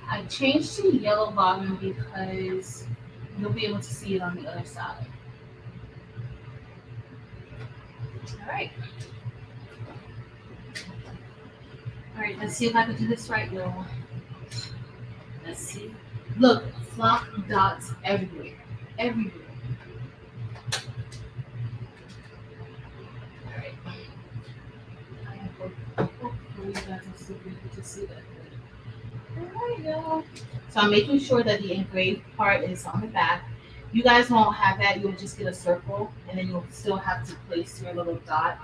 I changed to yellow bottom because you'll be able to see it on the other side. Alright. Alright, let's see if I can do this right, y'all. Let's see. Look, flock dots everywhere. Everywhere. Alright. Hopefully you guys will still be able to see that. Alright, y'all. So I'm making sure that the engraved part is on the back. You guys won't have that. You'll just get a circle, and then you'll still have to place your little dot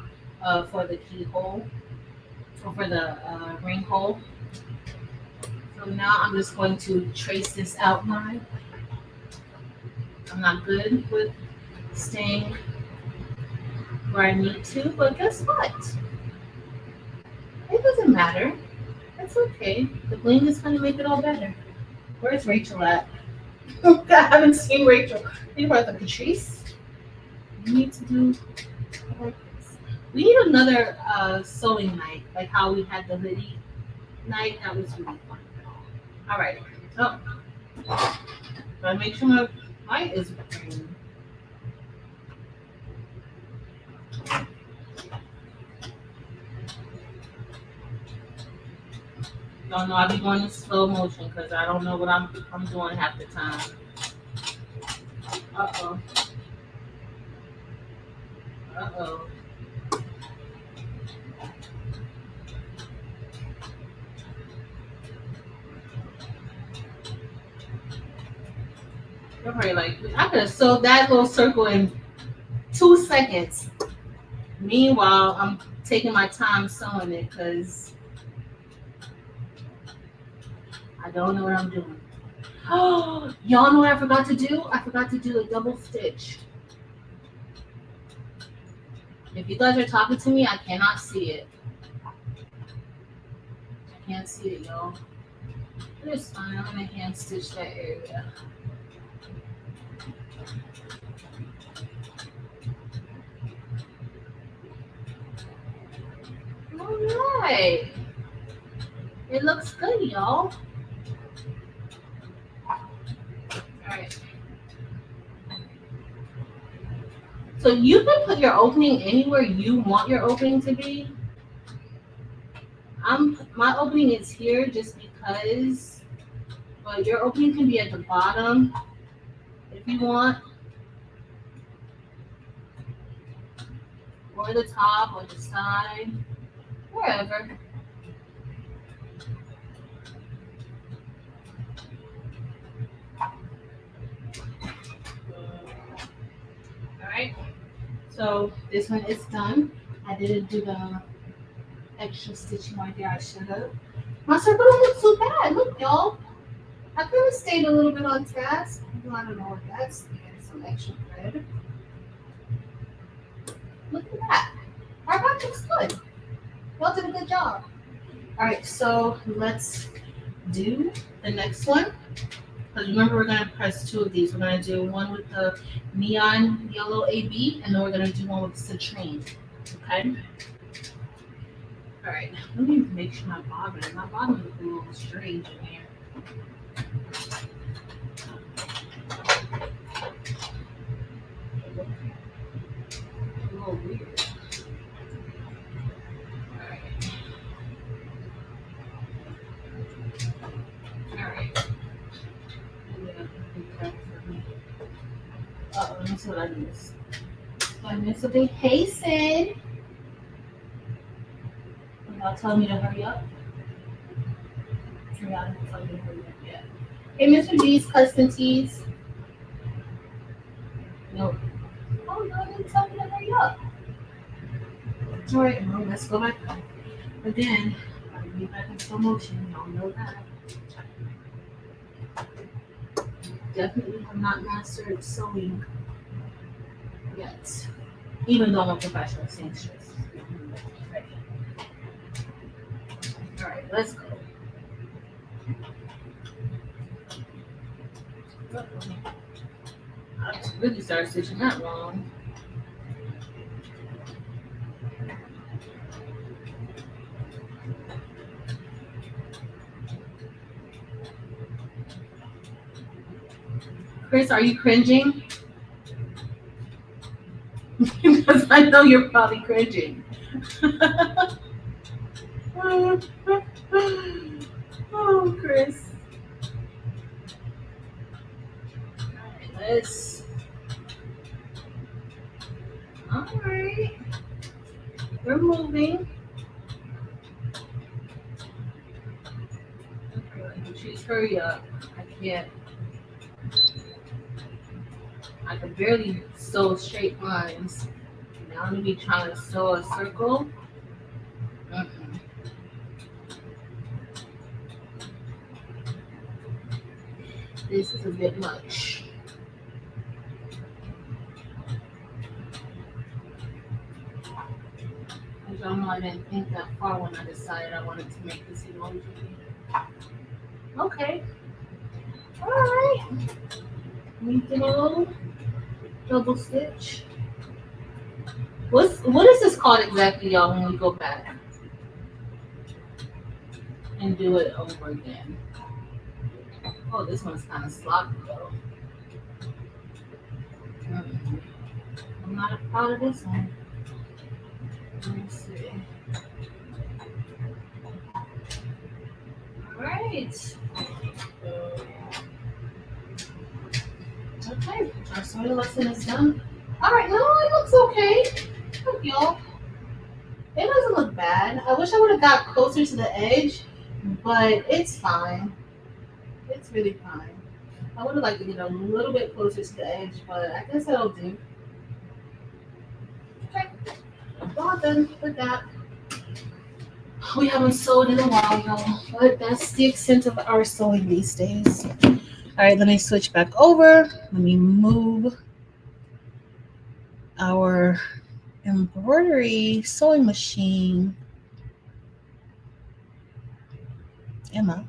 for the keyhole or for the ring hole. So now I'm just going to trace this outline. I'm not good with staying where I need to, but guess what? It doesn't matter. That's okay. The bling is going to make it all better. Where's Rachel at? I haven't seen Rachel. You know the Patrice? We need to do like this. We need another sewing night, like how we had the hoodie night. That was really fun. All right. So, gotta make sure my light is green. Y'all know I be going in slow motion because I don't know what I'm doing half the time. Uh-oh. Uh-oh. Okay, like I could have sewed that little circle in 2 seconds. Meanwhile, I'm taking my time sewing it because I don't know what I'm doing. Oh, y'all know what I forgot to do? I forgot to do a double stitch. If you guys are talking to me, I cannot see it. I can't see it, y'all. But it's fine. I'm gonna hand stitch that area. All right. It looks good, y'all. All right. So you can put your opening anywhere you want your opening to be. My opening is here just because, but your opening can be at the bottom if you want, or the top, or the side, wherever. All right. So this one is done. I didn't do the extra stitching right there. I should have. My circle don't look so bad. Look, y'all. I could have stayed a little bit on task. I don't know what that's. Some extra thread. Look at that. Our back looks good. Y'all did a good job. All right, so let's do the next one. Because remember, we're going to press 2 of these. We're going to do one with the neon yellow AB, and then we're going to do one with citrine. Okay? All right, let me make sure my bottom looks a little strange in here. A little weird. see what I missed. Did I miss something? Hey, Sid. Y'all tell me to hurry up. Y'all didn't tell me to hurry up yet. Hey, Mr. G's Custom Tees. Nope. Oh, no, didn't tell me to hurry up. All right, well, let's go back again. Gotta be back in slow motion. Y'all know that. Definitely have not mastered sewing yet, even though I'm a professional seamstress. Ready. All right, let's go. I really started stitching that wrong. Chris, are you cringing? Because I know you're probably cringing. Oh, Chris. All right, let's. All right. We're moving. Jeez, hurry up. I can't. I can barely sew straight lines. Now I'm gonna be trying to sew a circle. Mm-mm. This is a bit much. As y'all know, I didn't think that far when I decided I wanted to make this emoji. Okay. All right. We did a little double stitch. What is this called exactly, y'all, when we go back and do it over again? Oh, this one's kind of sloppy though. I'm not proud of this one. Let me see. All right. Okay, our sewing lesson is done. All right, no, it looks okay. Look, y'all. It doesn't look bad. I wish I would have got closer to the edge, but it's fine. It's really fine. I would have liked to get a little bit closer to the edge, but I guess that'll do. Okay, all done with that. We haven't sewed in a while, y'all, but that's the extent of our sewing these days. All right, let me switch back over. Let me move our embroidery sewing machine. Emma,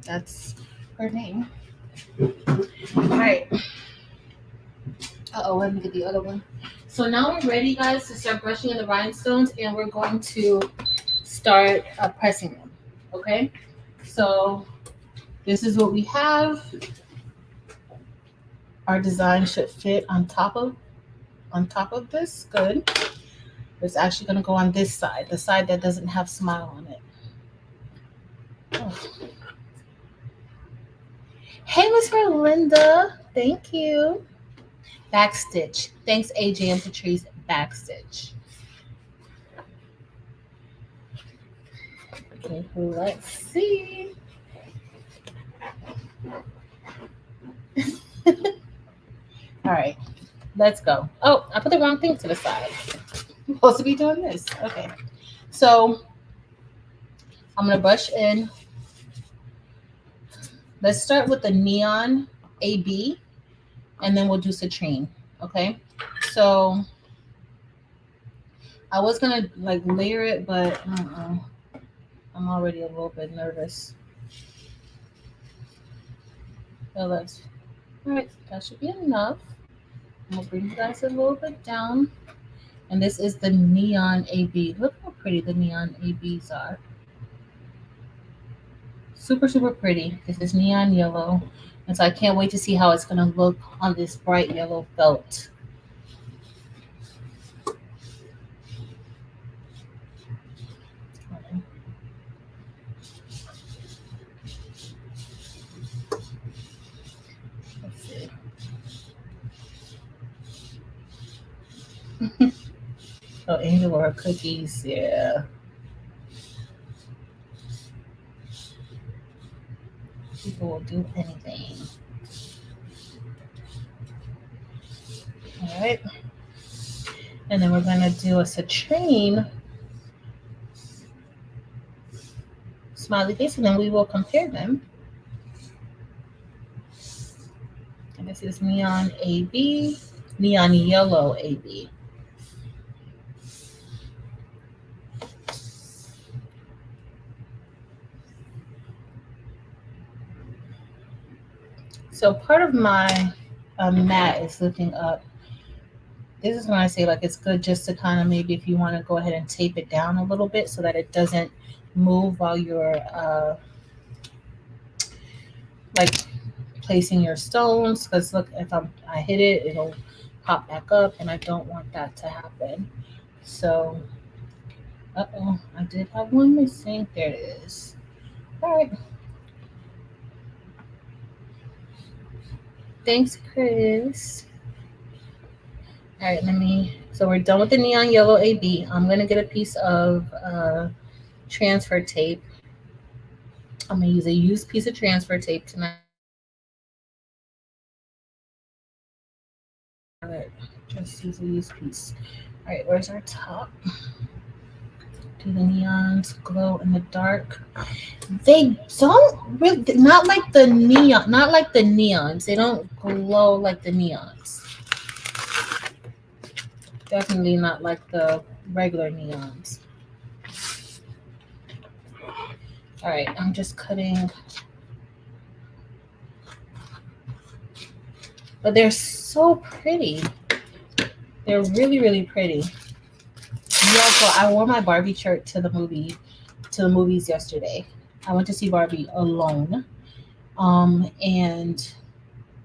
that's her name. All right. Uh-oh, let me get the other one. So now we're ready, guys, to start brushing in the rhinestones, and we're going to start pressing them. Okay? So this is what we have. Our design should fit on top of this. Good. It's actually going to go on this side, the side that doesn't have smile on it. Oh. Hey, Miss Linda. Thank you. Backstitch. Thanks, AJ and Patrice. Backstitch. Okay, let's see. All right, let's go. Oh, I put the wrong thing to the side. I'm supposed to be doing this. Okay, so I'm gonna brush in. Let's start with the neon AB, and then we'll do citrine. Okay, so I was gonna like layer it, but I'm already a little bit nervous. So let's. All right, that should be enough. I'm gonna bring you guys a little bit down. And this is the neon AB. Look how pretty the neon ABs are. Super, super pretty. This is neon yellow. And so I can't wait to see how it's gonna look on this bright yellow felt. Let's see. Oh, Angel or cookies, yeah. People will do anything. All right. And then we're gonna do a citrine smiley face, and then we will compare them. And this is neon AB, neon yellow AB. So part of my mat is lifting up. This is when I say like it's good just to kind of maybe if you want to go ahead and tape it down a little bit so that it doesn't move while you're like placing your stones. Because look, if I hit it, it'll pop back up, and I don't want that to happen. So, I did have one missing. There it is. All right. Thanks, Chris. All right, so we're done with the neon yellow AB. I'm going to get a piece of transfer tape. I'm going to use a used piece of transfer tape tonight. All right, just use a used piece. All right, where's our top? Do the neons glow in the dark? They don't really, not like the neon, not like the neons. They don't glow like the neons. Definitely not like the regular neons. All right, I'm just cutting. But they're so pretty. They're really, really pretty. Yeah, so I wore my Barbie shirt to the movies yesterday. I went to see Barbie alone. And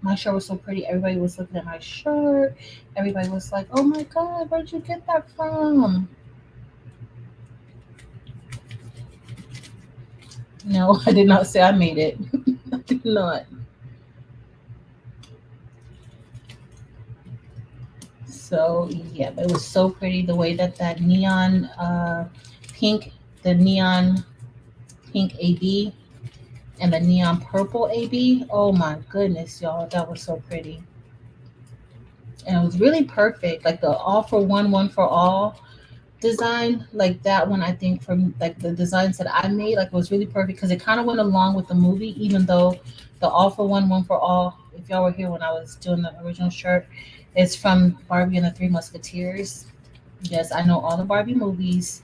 my shirt was so pretty. Everybody was looking at my shirt. Everybody was like, "Oh my God, where'd you get that from?" No, I did not say I made it. I did not. So yeah, but it was so pretty the way that neon pink, the neon pink AB and the neon purple AB. Oh my goodness, y'all, that was so pretty. And it was really perfect. Like the all for one for all design, like that one, I think from like the designs that I made, like it was really perfect because it kind of went along with the movie, even though the all for one for all, if y'all were here when I was doing the original shirt, it's from Barbie and the Three Musketeers. Yes, I know all the Barbie movies.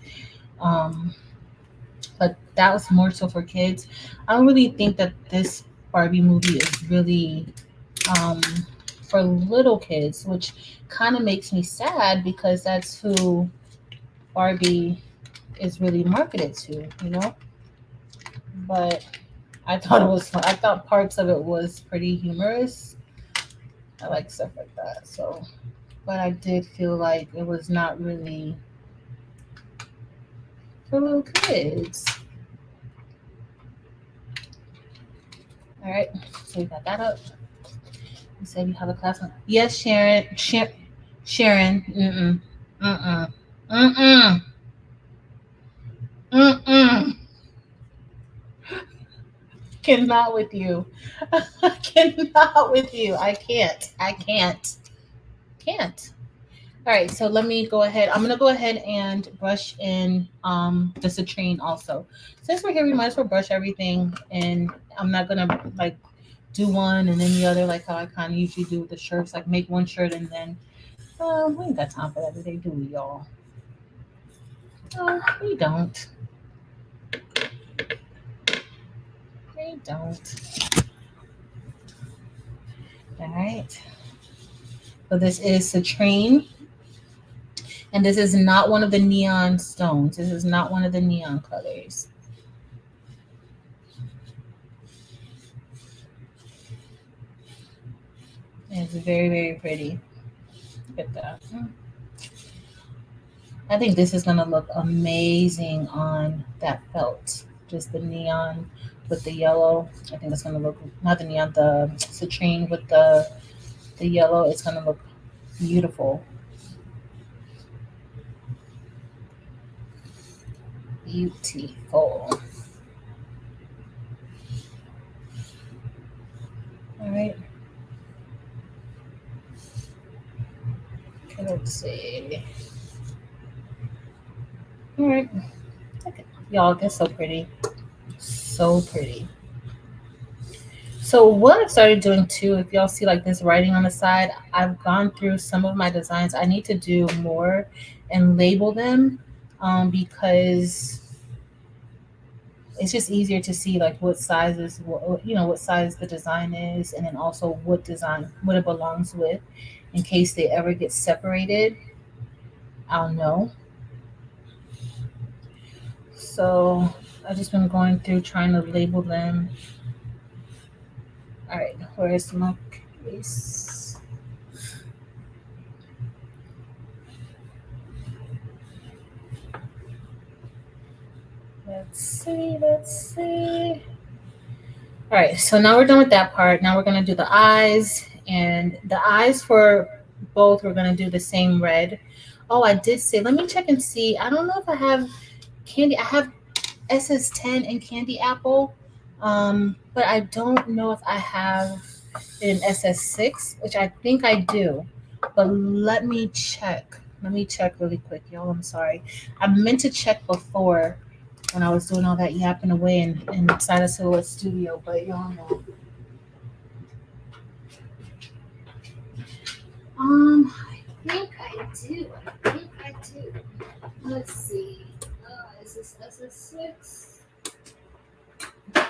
Um, but that was more so for kids. I don't really think that this Barbie movie is really um, for little kids, which kind of makes me sad because that's who Barbie is really marketed to, you know. But I thought it was fun. I thought parts of it was pretty humorous. I like stuff like that. So, but I did feel like it was not really for little kids. All right, so we got that up. You said you have a class on. Yes, Sharon. Sharon. Mm-mm. Mm-mm. Mm-mm. Mm-mm. Cannot with you. Cannot with you. I can't. I can't. Can't. All right, so let me go ahead. I'm gonna go ahead and brush in the citrine also. Since we're here, we might as well brush everything, and I'm not gonna like do one and then the other like how I kind of usually do with the shirts. Like make one shirt and then we ain't got time for that today, do we, y'all? We don't. We don't. All right. So this is citrine, and this is not one of the neon stones. This is not one of the neon colors. And it's very, very pretty. Look at that. I think this is gonna look amazing on that felt. Just the neon with the yellow. I think it's gonna look not the neon, the citrine with the yellow. It's gonna look beautiful. Beautiful. All right. Okay, let's see. All right. Okay. Y'all, they're so pretty. So pretty. So what I've started doing too, if y'all see like this writing on the side, I've gone through some of my designs. I need to do more and label them because it's just easier to see like what sizes, what size the design is, and then also what it belongs with, in case they ever get separated. I'll know. So I've just been going through trying to label them. All right, where's my case? Let's see, let's see. All right, so now we're done with that part. Now we're gonna do the eyes, and the eyes for both, we're gonna do the same red. Oh, I did say, let me check and see. I don't know if I have candy. I have SS10 and candy apple, but I don't know if I have an SS6, which I think I do. But let me check. Let me check really quick, y'all. I'm sorry. I meant to check before when I was doing all that yapping away inside of Silhouette Studio, but y'all know. I think I do. I think I do. Let's see. Is this SS6? I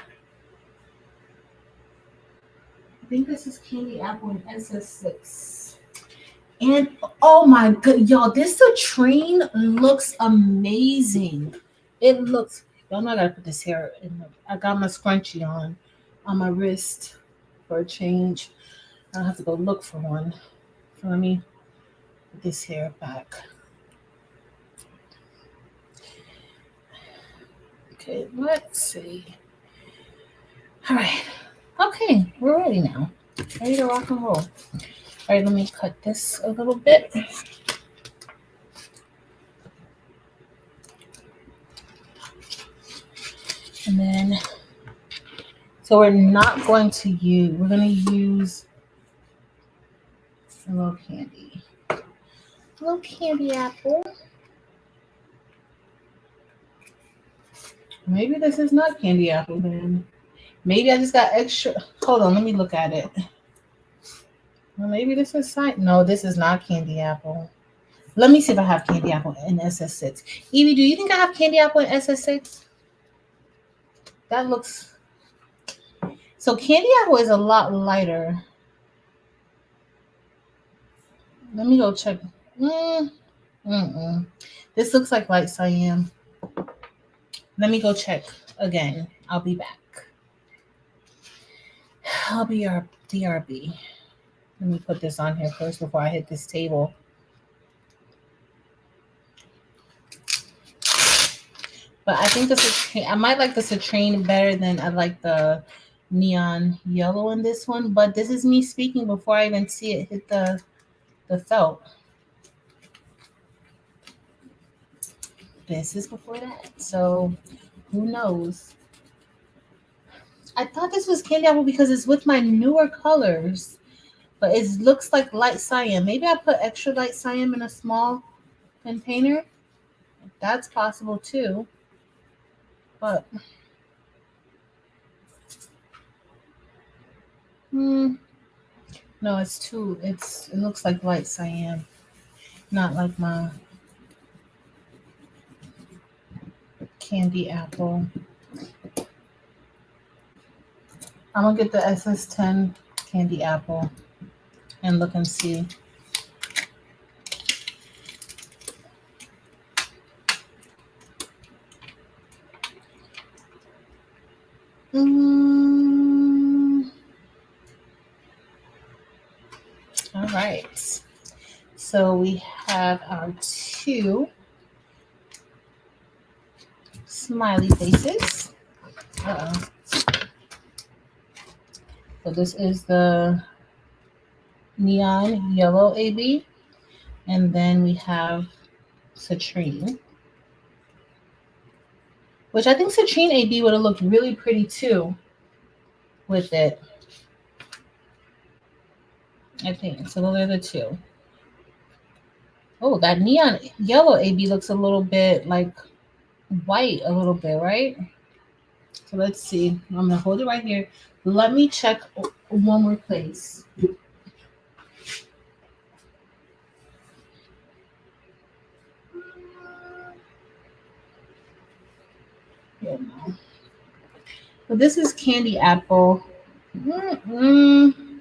think this is candy apple and SS6. And oh my god, y'all, this train looks amazing. It looks, y'all know I gotta put this hair in. I got my scrunchie on my wrist for a change. I don't have to go look for one. So let me put this hair back. Okay, let's see. All right. Okay, we're ready now. Ready to rock and roll. All right, let me cut this a little bit. And then, so we're not going to use, we're going to use a little candy. A little candy apple. Maybe this is not candy apple then. Maybe I just got extra. Hold on, let me look at it. Well, maybe this is no, this is not candy apple. Let me see if I have candy apple in SS6. Evie, do you think I have candy apple in SS6? That looks. So candy apple is a lot lighter. Let me go check. This looks like light cyan. Let me go check again. I'll be back. I'll be our DRB. Let me put this on here first before I hit this table. But I think I might like the citrine better than I like the neon yellow in this one. But this is me speaking before I even see it hit the felt. This is before that. So who knows? I thought this was candy apple because it's with my newer colors. But it looks like light cyan. Maybe I put extra light cyan in a small container. That's possible too. But no, it's too. It looks like light cyan, not like my candy apple. I'm gonna get the SS10 candy apple and look and see. All right. So we have our two smiley faces. Uh-oh. So this is the neon yellow AB. And then we have citrine. which I think citrine AB would have looked really pretty too with it. I think so. Those are the two. Oh, that neon yellow AB looks a little bit like white, a little bit, right? So let's see. I'm gonna hold it right here. Let me check one more place. Yeah, no. So this is candy apple. Mm-mm.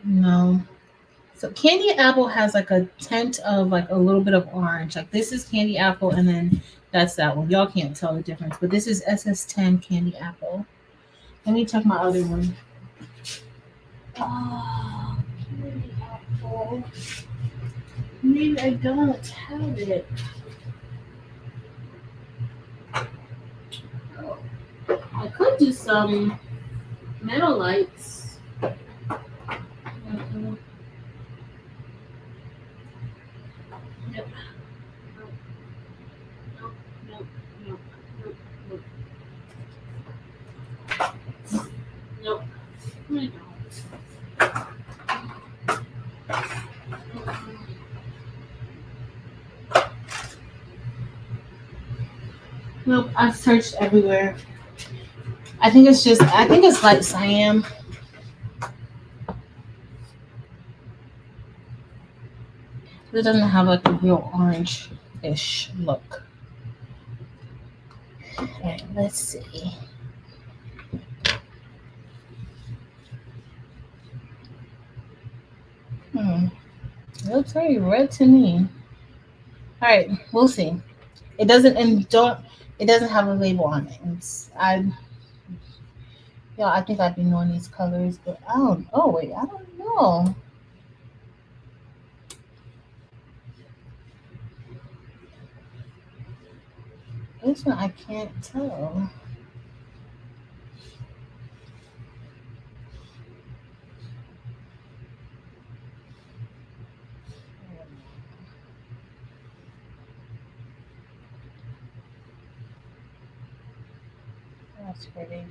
No. So candy apple has like a tint of like a little bit of orange. Like this is candy apple, and then that's that one. Y'all can't tell the difference, but this is SS10 candy apple. Let me check my other one. Oh, candy apple. Maybe I don't have it. Oh, I could do some metal lights. Mm-mm. Nope. Nope. Nope. Nope. Nope. Nope. Nope. Nope. Nope. I've searched everywhere. I think it's like cyan. It doesn't have like a real orange-ish look. Alright, let's see. It looks very red to me. Alright, we'll see. It doesn't and don't it doesn't have a label on it. I think I've been knowing these colors, but I don't know. This one I can't tell. That's pretty.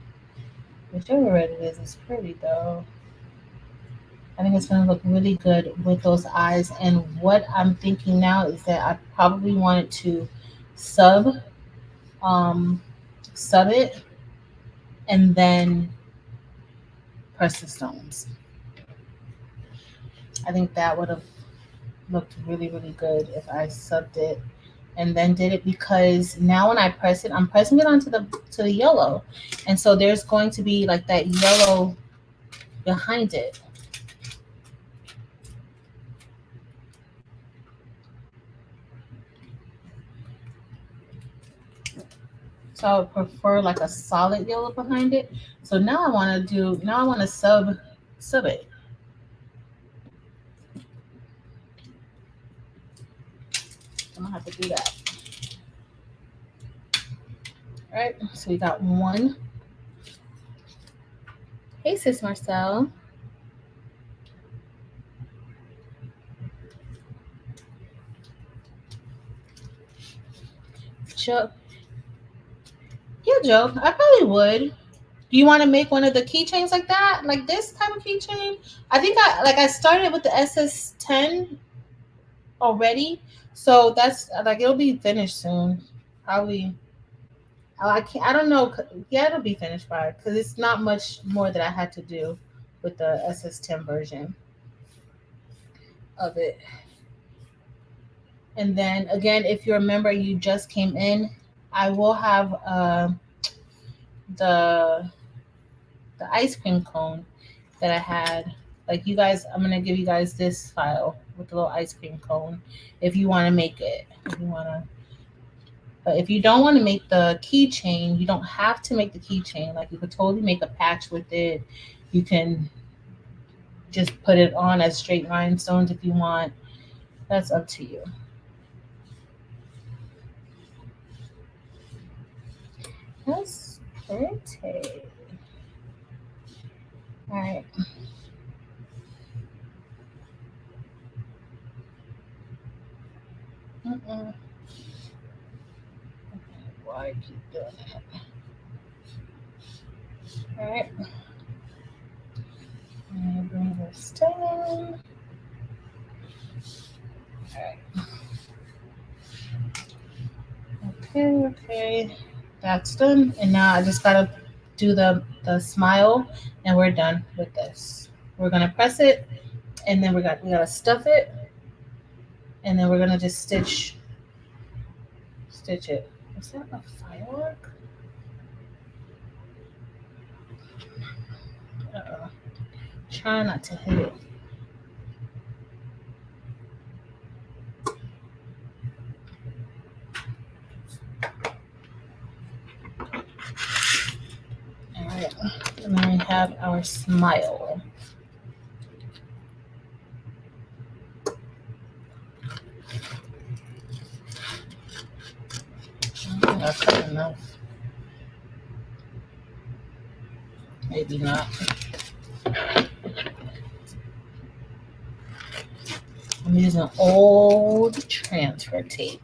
Whichever red it is, it's pretty though. I think it's gonna look really good with those eyes. And what I'm thinking now is that I probably wanted to sub um sub it and then press the stones. I think that would have looked really, really good if I subbed it and then did it, because now when I press it, I'm pressing it onto the yellow. And so there's going to be like that yellow behind it. So I would prefer like a solid yellow behind it. So now I want to sub it. I'm gonna have to do that. All right. So we got one. Hey sis Marcel. Joe. Yeah, Joe. I probably would. Do you want to make one of the keychains like that? Like this type of keychain? I started with the SS10 already. So that's like it'll be finished soon. Probably. I can't. I don't know. Yeah, it'll be finished by because it's not much more that I had to do with the SS10 version of it. And then again, if you remember, you just came in. I will have the the ice cream cone that I had. Like you guys, I'm gonna give you guys this file with the little ice cream cone if you want to make it. If you want to. But if you don't want to make the keychain, you don't have to make the keychain. Like you could totally make a patch with it. You can just put it on as straight rhinestones if you want. That's up to you. That's pretty. All right. Mm-mm. All right. I'm gonna bring this down. All right. Okay. That's done. And now I just gotta do the smile, and we're done with this. We're gonna press it, and then we gotta stuff it, and then we're gonna just stitch it. Is that a firework? Uh-oh. Try not to hit it. All right. And then we have our smile. That's not enough. Maybe not. I'm using old transfer tape.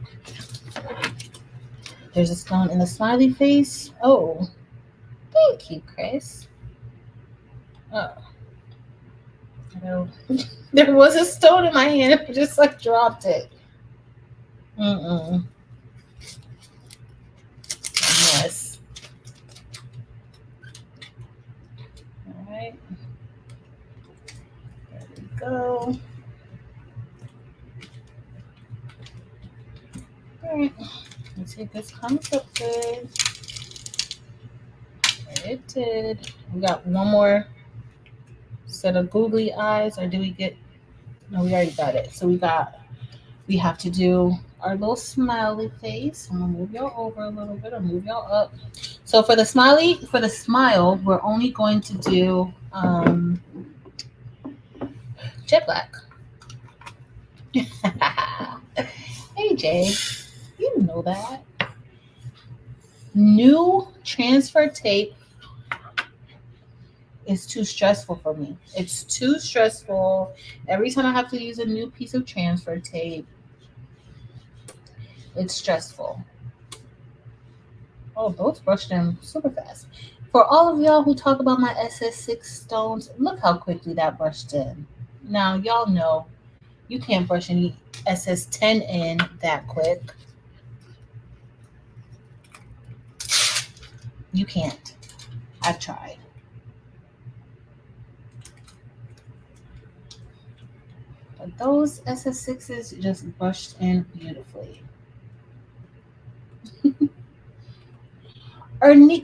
There's a stone in the smiley face. Oh, thank you, Chris. Oh, no. There was a stone in my hand. I just like dropped it. Yes. All right. There we go. All right. Let's see if this comes up good. It did. We got one more set of googly eyes, or do we get? No, we already got it. So we have to do our little smiley face. I'm gonna move y'all over a little bit, or move y'all up. So for the smile, we're only going to do jet black. Hey Jay, you know that. New transfer tape is too stressful for me. It's too stressful. Every time I have to use a new piece of transfer tape, it's stressful. Oh, those brushed in super fast. For all of y'all who talk about my SS6 stones, look how quickly that brushed in. Now, y'all know you can't brush any SS10 in that quick. You can't. I've tried. But those SS6s just brushed in beautifully.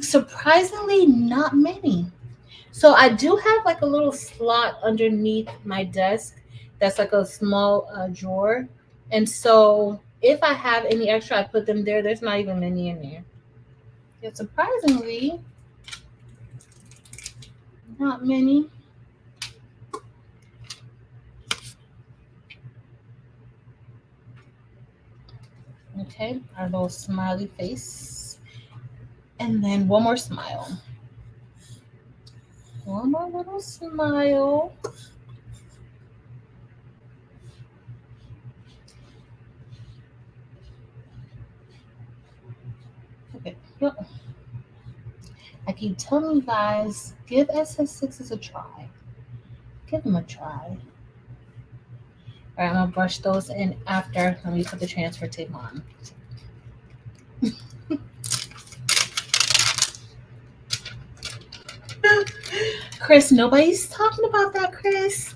Surprisingly, not many. So I do have like a little slot underneath my desk that's like a small drawer. And so if I have any extra, I put them there. There's not even many in there. Yeah, surprisingly, not many. Okay, our little smiley face. And then one more smile. One more little smile. Okay, yep. I keep telling you guys, give SS6s a try. Give them a try. All right, I'm gonna brush those in after. Let me put the transfer tape on. Chris, nobody's talking about that, Chris.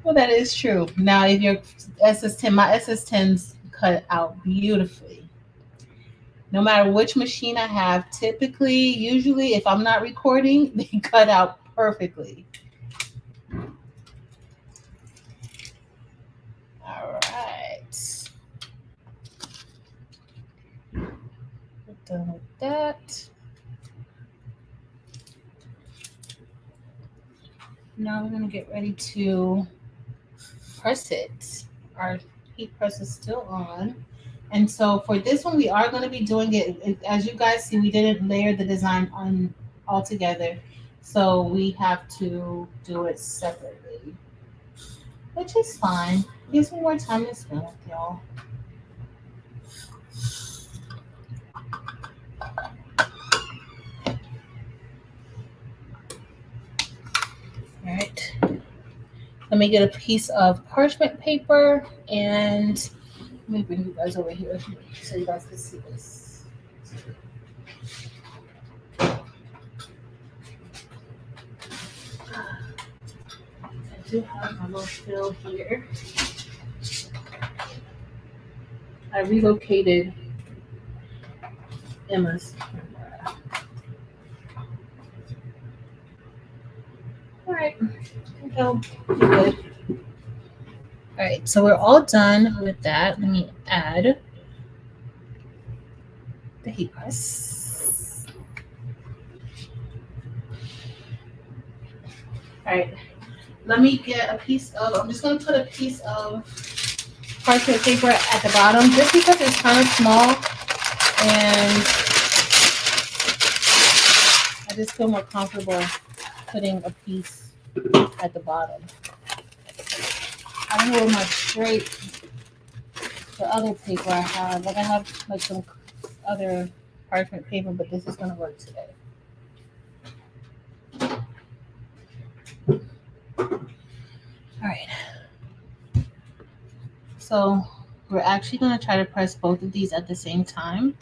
Well, that is true. Now, if your SS10, my SS10s cut out beautifully. No matter which machine I have, typically, usually, if I'm not recording, they cut out perfectly. All right. We're done with that. Now we're going to get ready to press it. Our heat press is still on. And so for this one, we are going to be doing it. As you guys see, we didn't layer the design on all together. So we have to do it separately, which is fine. Gives me more time to spend with y'all. Let me get a piece of parchment paper and let me bring you guys over here so you guys can see this. I do have my little fill here. I relocated Emma's camera. All right, go. Good. All right, so we're all done with that. Let me add the heat press. All right, let me get a piece of, I'm just gonna put a piece of parchment paper at the bottom just because it's kind of small and I just feel more comfortable putting a piece at the bottom. I don't know my straight, the other paper I have. Like I have like some other parchment paper, but this is gonna work today. All right. So we're actually gonna try to press both of these at the same time.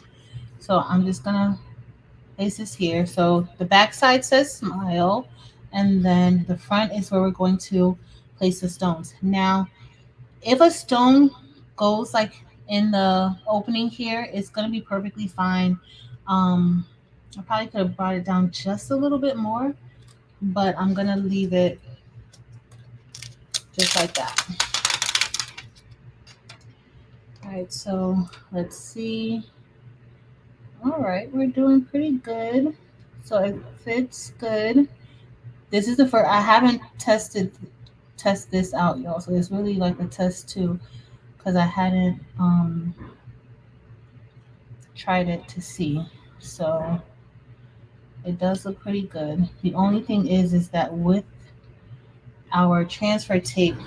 So I'm just gonna place this here. So the back side says smile, and then the front is where we're going to place the stones. Now, if a stone goes like in the opening here, it's gonna be perfectly fine. I probably could have brought it down just a little bit more, but I'm gonna leave it just like that. All right, so let's see. All right, we're doing pretty good. So it fits good. This is the first, I haven't test this out, y'all. So it's really like a test too, because I hadn't tried it to see. So it does look pretty good. The only thing is that with our transfer tape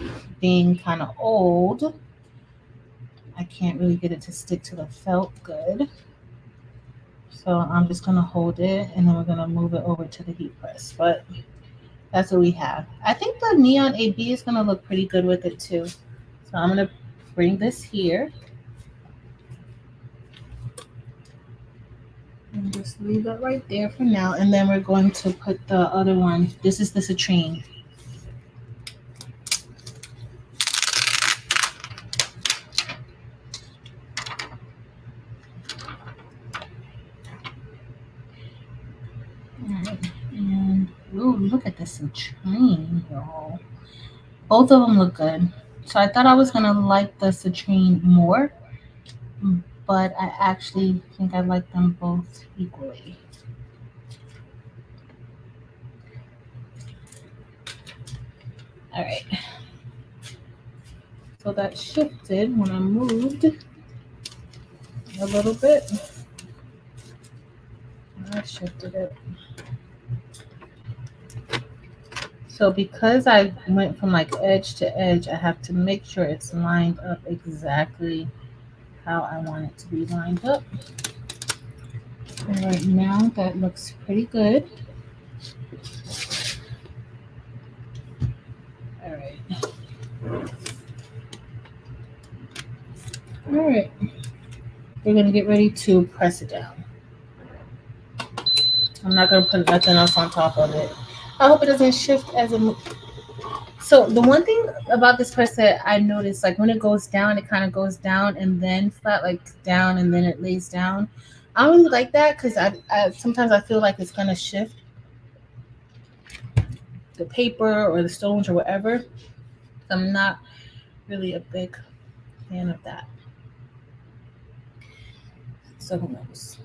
being kind of old, I can't really get it to stick to the felt good. So I'm just gonna hold it and then we're gonna move it over to the heat press. But that's what we have. I think the neon AB is gonna look pretty good with it too. So I'm gonna bring this here. And just leave it right there for now. And then we're going to put the other one. This is the citrine. Alright. And ooh, look at this citrine, y'all. Both of them look good. So I thought I was gonna like the citrine more, but I actually think I like them both equally. All right. So that shifted when I moved a little bit. I shifted it. So because I went from like edge to edge, I have to make sure it's lined up exactly how I want it to be lined up. And right now that looks pretty good. All right. All right. We're gonna get ready to press it down. I'm not gonna put nothing else on top of it. I hope it doesn't shift as it moves. So the one thing about this press that I noticed, like when it goes down, it kind of goes down and then flat, like down and then it lays down. I don't really like that because I sometimes I feel like it's gonna shift the paper or the stones or whatever. I'm not really a big fan of that. So who knows?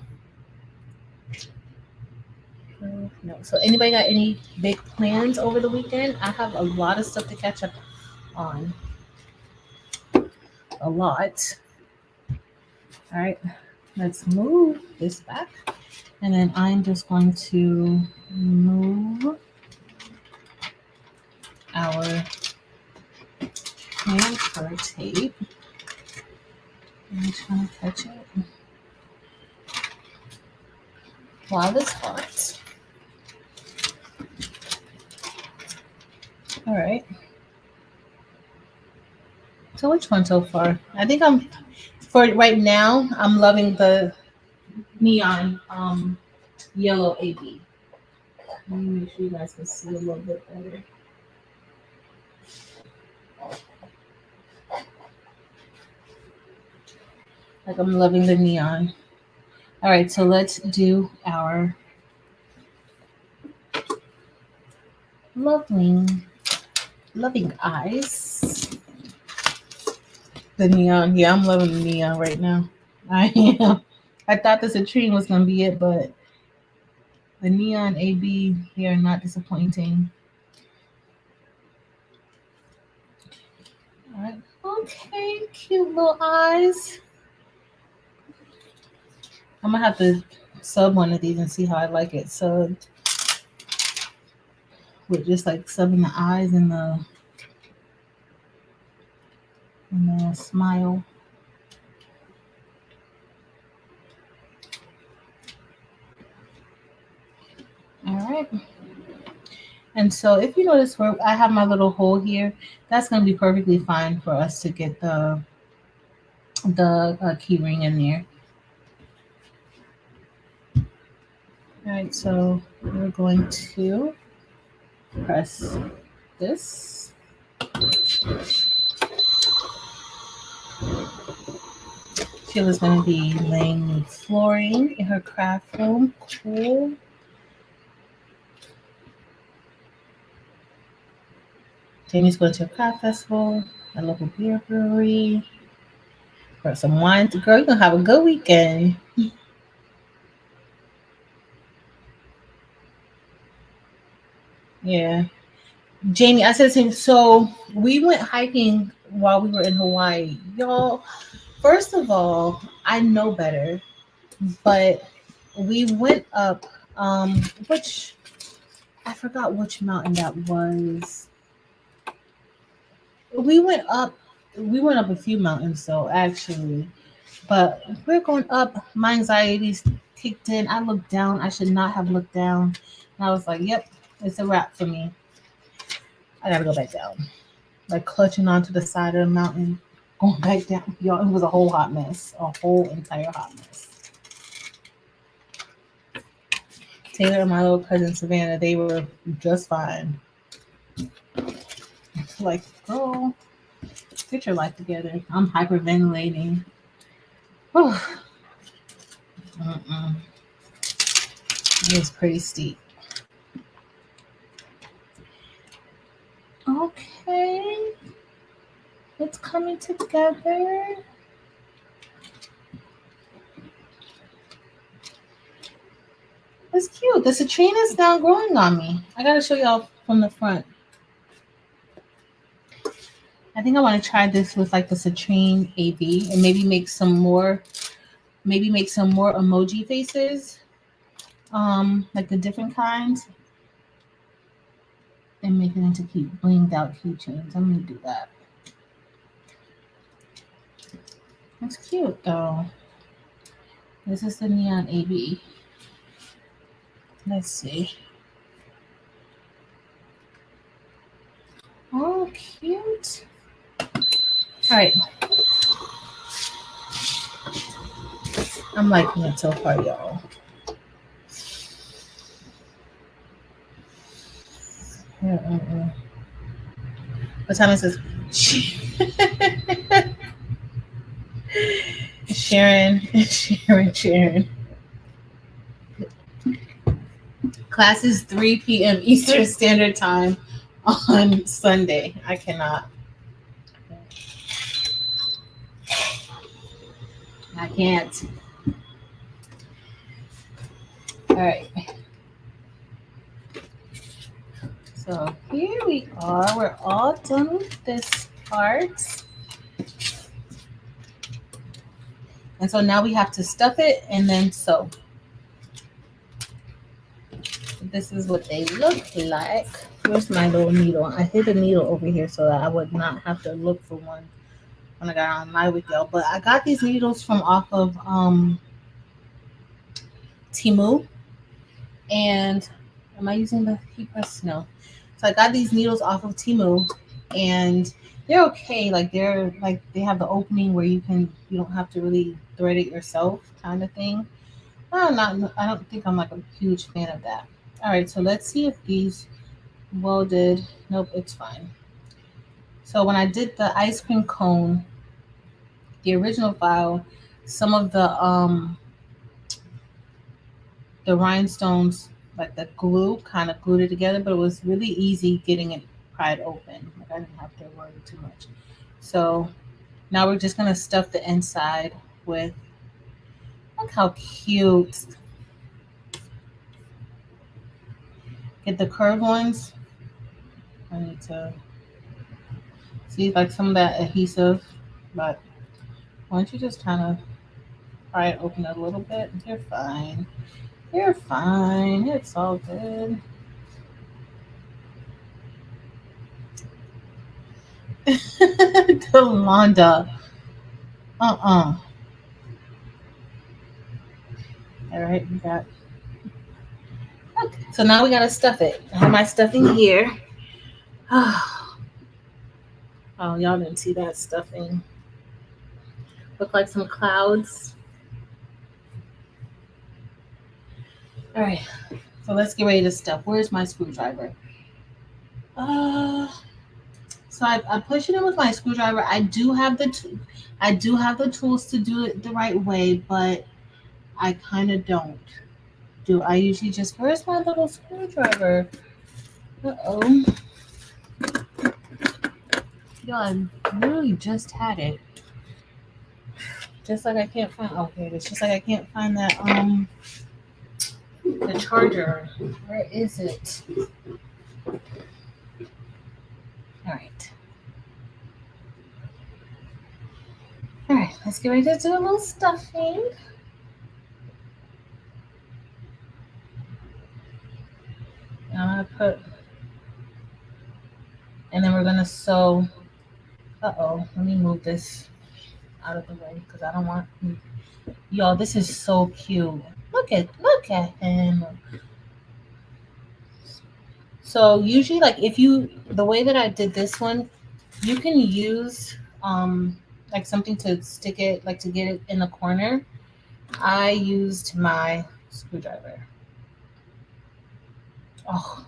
No. So anybody got any big plans over the weekend? I have a lot of stuff to catch up on. A lot. All right, let's move this back. And then I'm just going to move our transfer tape. I'm trying to catch it while it's hot. All right. So which one so far? I think I'm for right now. I'm loving the neon yellow AB. Let me make sure you guys can see a little bit better. Like I'm loving the neon. All right, so let's do our loving eyes. The neon. Yeah, I'm loving the neon right now. I am. I thought the citrine was gonna be it, but the neon AB here not disappointing. All right. Okay, cute little eyes. I'm gonna have to sub one of these and see how I like it. So with just like subbing the eyes and the smile. All right. And so if you notice where I have my little hole here, that's going to be perfectly fine for us to get the key ring in there. All right, so we're going to press this. Sheila's going to be laying new flooring in her craft room. Cool. Jamie's going to a craft festival, a local beer brewery, for some wine. Girl, you're going to have a good weekend. Yeah. Jamie, I said to him, so we went hiking while we were in Hawaii. Y'all, first of all, I know better, but we went up, which I forgot which mountain that was. We went up, we went up a few mountains though, actually, but we're going up. My anxieties kicked in. I looked down. I should not have looked down. And I was like, yep, it's a wrap for me. I gotta go back down. Like clutching onto the side of the mountain, going back down. Y'all, it was a whole hot mess. A whole entire hot mess. Taylor and my little cousin Savannah, they were just fine. Like, girl, get your life together. I'm hyperventilating. It was pretty steep. Okay. It's coming together. It's cute. The citrine is now growing on me. I gotta show y'all from the front. I think I want to try this with like the citrine AB and maybe make some more emoji faces. Like the different kinds. And make it into blinged out keychains. I'm gonna do that. That's cute though. This is the neon AB. Let's see. Oh, cute. All right. I'm liking it so far, y'all. What time is this? Sharon. Class is 3 p.m. Eastern Standard Time on Sunday. I cannot. I can't. All right. So here we are. We're all done with this part. And so now we have to stuff it and then sew. This is what they look like. Where's my little needle? I hid a needle over here so that I would not have to look for one when I got on live with y'all. But I got these needles from off of Temu. And am I using the heat press? No. So I got these needles off of Temu, and they're okay. Like they're like they have the opening where you don't have to really thread it yourself, kind of thing. I'm not. I don't think I'm like a huge fan of that. All right, so let's see if these welded. Nope, it's fine. So when I did the ice cream cone, the original file, some of the rhinestones, like the glue, kind of glued it together, but it was really easy getting it pried open. Like I didn't have to worry too much. So now we're just gonna stuff the inside with. Look how cute. Get the curved ones. I need to see like some of that adhesive, but why don't you just kind of pry it open a little bit? You're fine. You're fine. It's all good. Delonda. Uh-uh. All right, we got. Okay. So now we gotta stuff it. I have my stuffing here. Oh, y'all didn't see that stuffing. Look like some clouds. All right. So let's get ready to stuff. Where's my screwdriver? Uh, so I push it in with my screwdriver. I do have the tools to do it the right way, but I kind of don't. Do I usually just where's my little screwdriver? Uh-oh. Yo, I literally just had it. Just like I can't find okay, it's just like I can't find that the charger. Where is it? Alright. Alright, let's get ready to do a little stuffing. I'm gonna put and then we're gonna sew. Uh-oh, let me move this out of the way because I don't want y'all, this is so cute. Look at him. So usually like if you the way that I did this one, you can use like something to stick it like to get it in the corner. I used my screwdriver. Oh,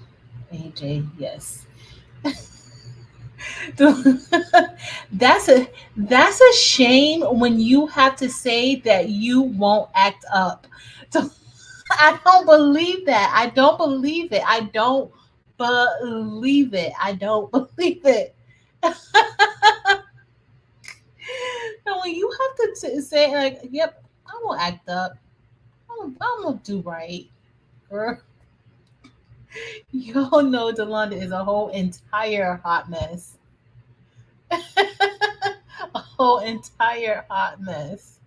AJ, yes. that's a shame when you have to say that you won't act up. So, I don't believe that. I don't believe it. I don't believe it. I don't believe it. And when you have to say like, "Yep, I won't act up. I'm gonna do right," girl. Y'all know Delonda is a whole entire hot mess. A whole entire hot mess.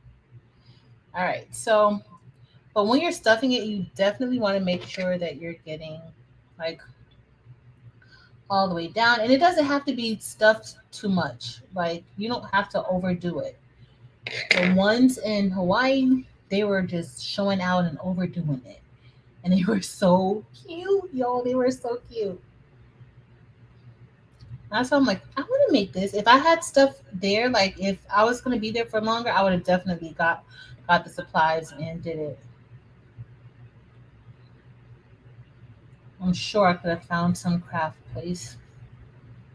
All right, so but when you're stuffing it, you definitely want to make sure that you're getting like all the way down, and it doesn't have to be stuffed too much. Like you don't have to overdo it. The ones in Hawaii, they were just showing out and overdoing it, and they were so cute, y'all. They were so cute. That's why I'm like, I want to make this. If I had stuff there, like if I was gonna be there for longer, I would have definitely got the supplies and did it. I'm sure I could have found some craft place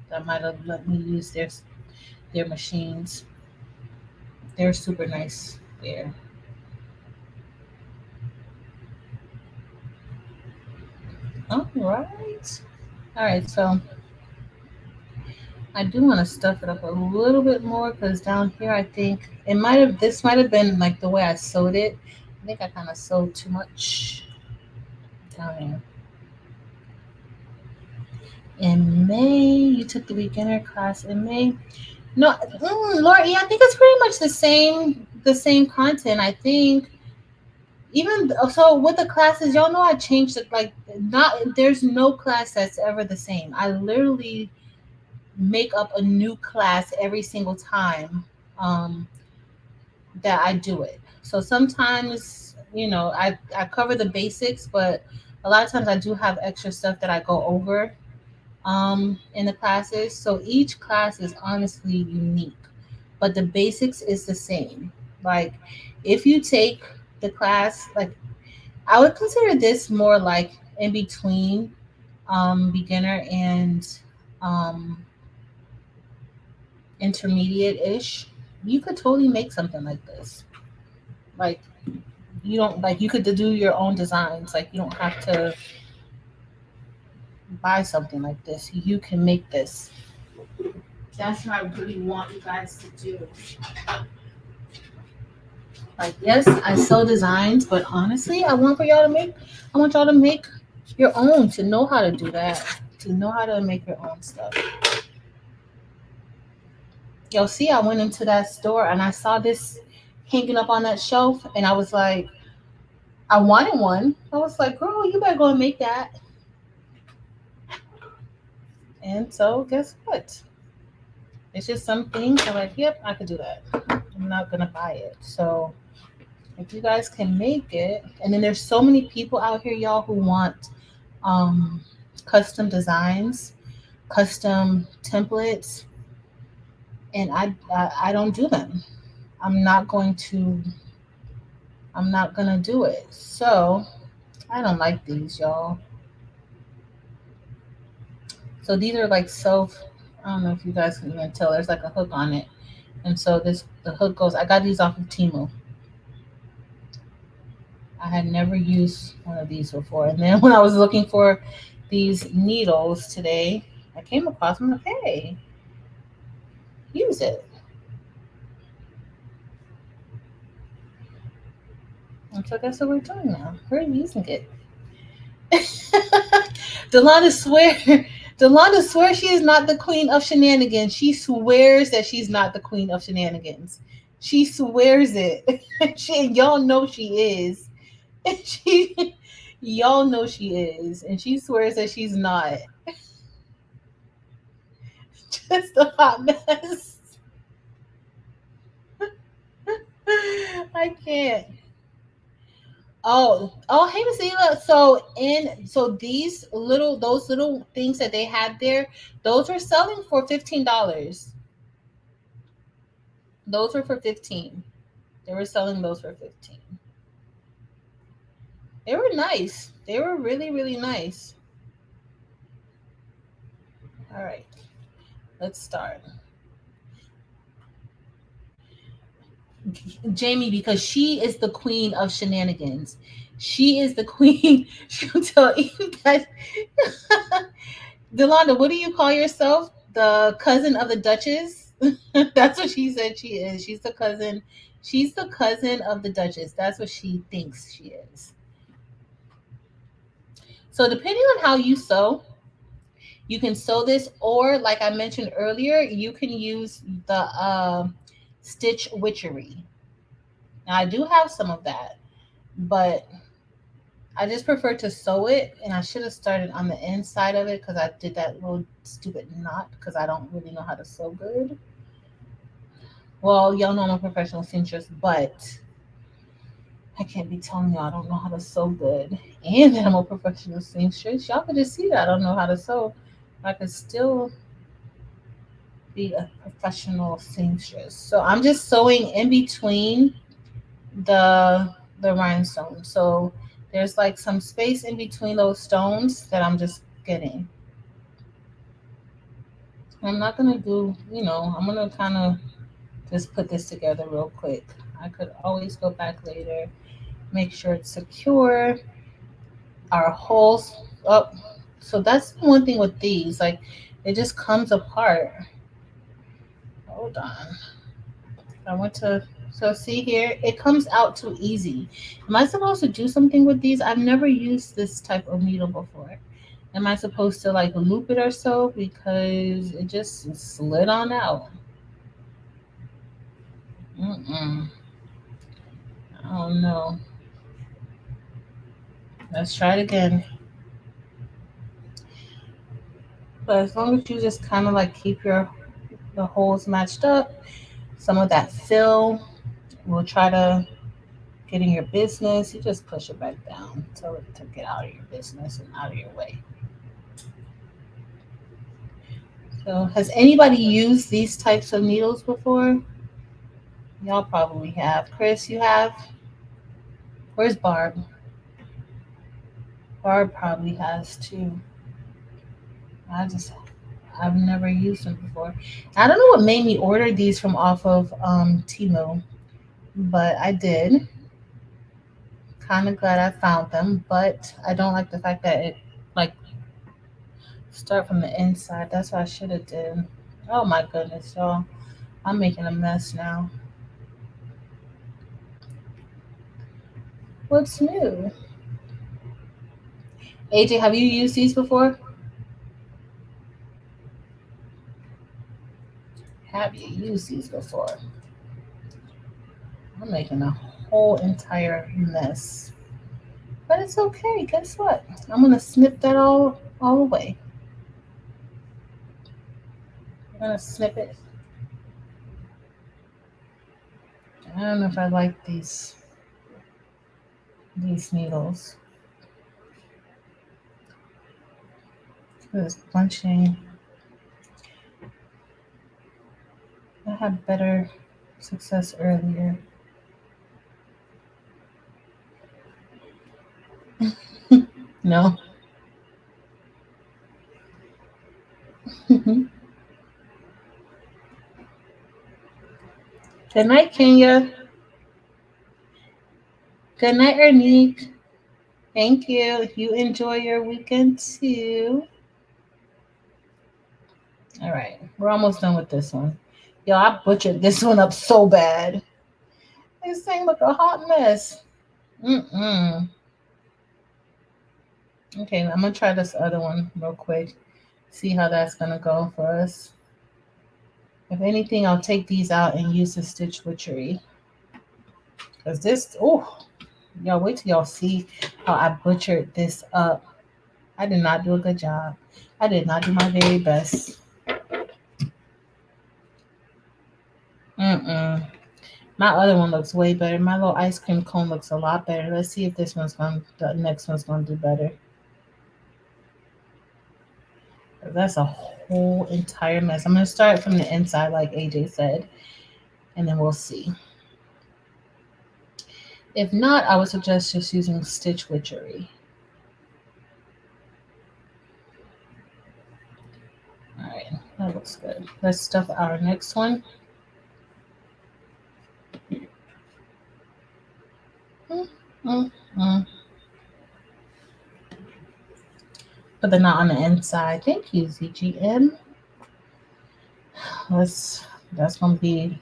that might have let me use their machines. They're super nice there. All right. All right. So I do want to stuff it up a little bit more because down here I think this might have been like the way I sewed it. I think I kind of sewed too much down here. In May, you took the beginner class in May. No, Laura, yeah, I think it's pretty much the same content. I think even so with the classes, y'all know I changed it. Like not there's no class that's ever the same. I literally make up a new class every single time um, that I do it. So sometimes I cover the basics, but a lot of times I do have extra stuff that I go over in the classes. So each class is honestly unique, but the basics is the same. Like if you take the class, like I would consider this more like in between beginner and um, intermediate ish. You could totally make something like this. Like you don't like you could do your own designs. Like you don't have to buy something like this. You can make this. That's what I really want you guys to do. Like, yes, I sell designs, but honestly, I want y'all to make your own, to know how to do that, to know how to make your own stuff. Yo, see, I went into that store and I saw this hanging up on that shelf, and I was like, I wanted one. I was like, girl, you better go and make that. And so, guess what? It's just some things I'm like, yep, I could do that. I'm not gonna buy it. So, if you guys can make it, and then there's so many people out here, y'all, who want um, custom designs, custom templates, and I don't do them. I'm not going to. I'm not gonna do it. So I don't like these, y'all. So these are like self. I don't know if you guys can even tell. There's like a hook on it, and so this the hook goes. I got these off of Temu. I had never used one of these before, and then when I was looking for these needles today, I came across them. Like, hey, use it. And so that's what we're doing now. We're using it. Delonda swear Delonda swears she is not the queen of shenanigans. She swears that she's not the queen of shenanigans. She swears it. Y'all know she is. She y'all know she is. And she swears that she's not. Just a hot mess. I can't. Hey, Miss Ela. So those little things that they had there, those were selling for $15. Those were for 15. They were selling those for 15. They were nice. They were really, really nice. All right, let's start. Jamie, because she is the queen of shenanigans. She is the queen. She'll tell you that. Delonda, what do you call yourself? The cousin of the Duchess? That's what she said she is. She's the cousin. She's the cousin of the Duchess. That's what she thinks she is. So depending on how you sew, you can sew this, or like I mentioned earlier, you can use the stitch witchery. Now I do have some of that, but I just prefer to sew it, and I should have started on the inside of it because I did that little stupid knot because I don't really know how to sew good. Well, y'all know I'm a professional seamstress, but I can't be telling y'all I don't know how to sew good and that I'm a professional seamstress. Y'all could just see that I don't know how to sew. I could still be a professional seamstress. So I'm just sewing in between the rhinestones. So there's like some space in between those stones that I'm just getting. I'm not gonna do, I'm gonna kind of just put this together real quick. I could always go back later, make sure it's secure. Our holes up. So that's the one thing with these, like it just comes apart. Hold on. I went to so see here, it comes out too easy. Am I supposed to do something with these? I've never used this type of needle before. Am I supposed to like loop it or so? Because it just slid on out. Mm-mm. I don't know. Let's try it again. But as long as you just kind of like keep the holes matched up, some of that fill will try to get in your business. You just push it back down. Tell it to get out of your business and out of your way. So has anybody used these types of needles before? Y'all probably have. Chris, you have? Where's Barb? Barb probably has too. I just I've never used them before. I don't know what made me order these from off of Timo, but I did. Kind of glad I found them, but I don't like the fact that it like start from the inside. That's what I should have did. Oh my goodness, y'all! I'm making a mess now. What's new? AJ, have you used these before? Have you used these before? I'm making a whole entire mess. But it's okay. Guess what? I'm gonna snip that all away. I'm gonna snip it. I don't know if I like these needles. It's bunching. I had better success earlier. No. Good night, Kenya. Good night, Ernique. Thank you. You enjoy your weekend too. All right, we're almost done with this one. Yo, I butchered this one up so bad. This thing look a hot mess. Mm-mm. Okay, I'm gonna try this other one real quick. See how that's gonna go for us. If anything, I'll take these out and use the stitch witchery. Cause this, oh, y'all wait till y'all see how I butchered this up. I did not do a good job. I did not do my very best. Mm-mm. My other one looks way better. My little ice cream cone looks a lot better. Let's see if the next one's gonna do better. That's a whole entire mess. I'm gonna start from the inside, like AJ said, and then we'll see. If not, I would suggest just using stitch witchery. All right, that looks good. Let's stuff our next one. Mm-hmm. Put the knot on the inside. Thank you, ZGM. That's gonna be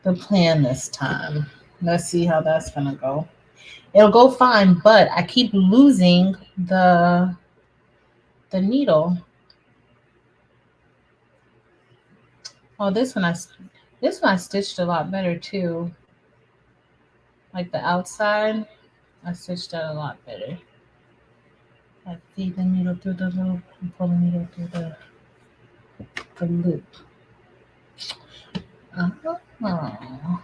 the plan this time. Let's see how that's gonna go. It'll go fine, but I keep losing the needle. Oh, this one I stitched a lot better too. Like the outside, I stitched that a lot better. I feed the needle through the loop and pull the needle through the loop. Uh-huh.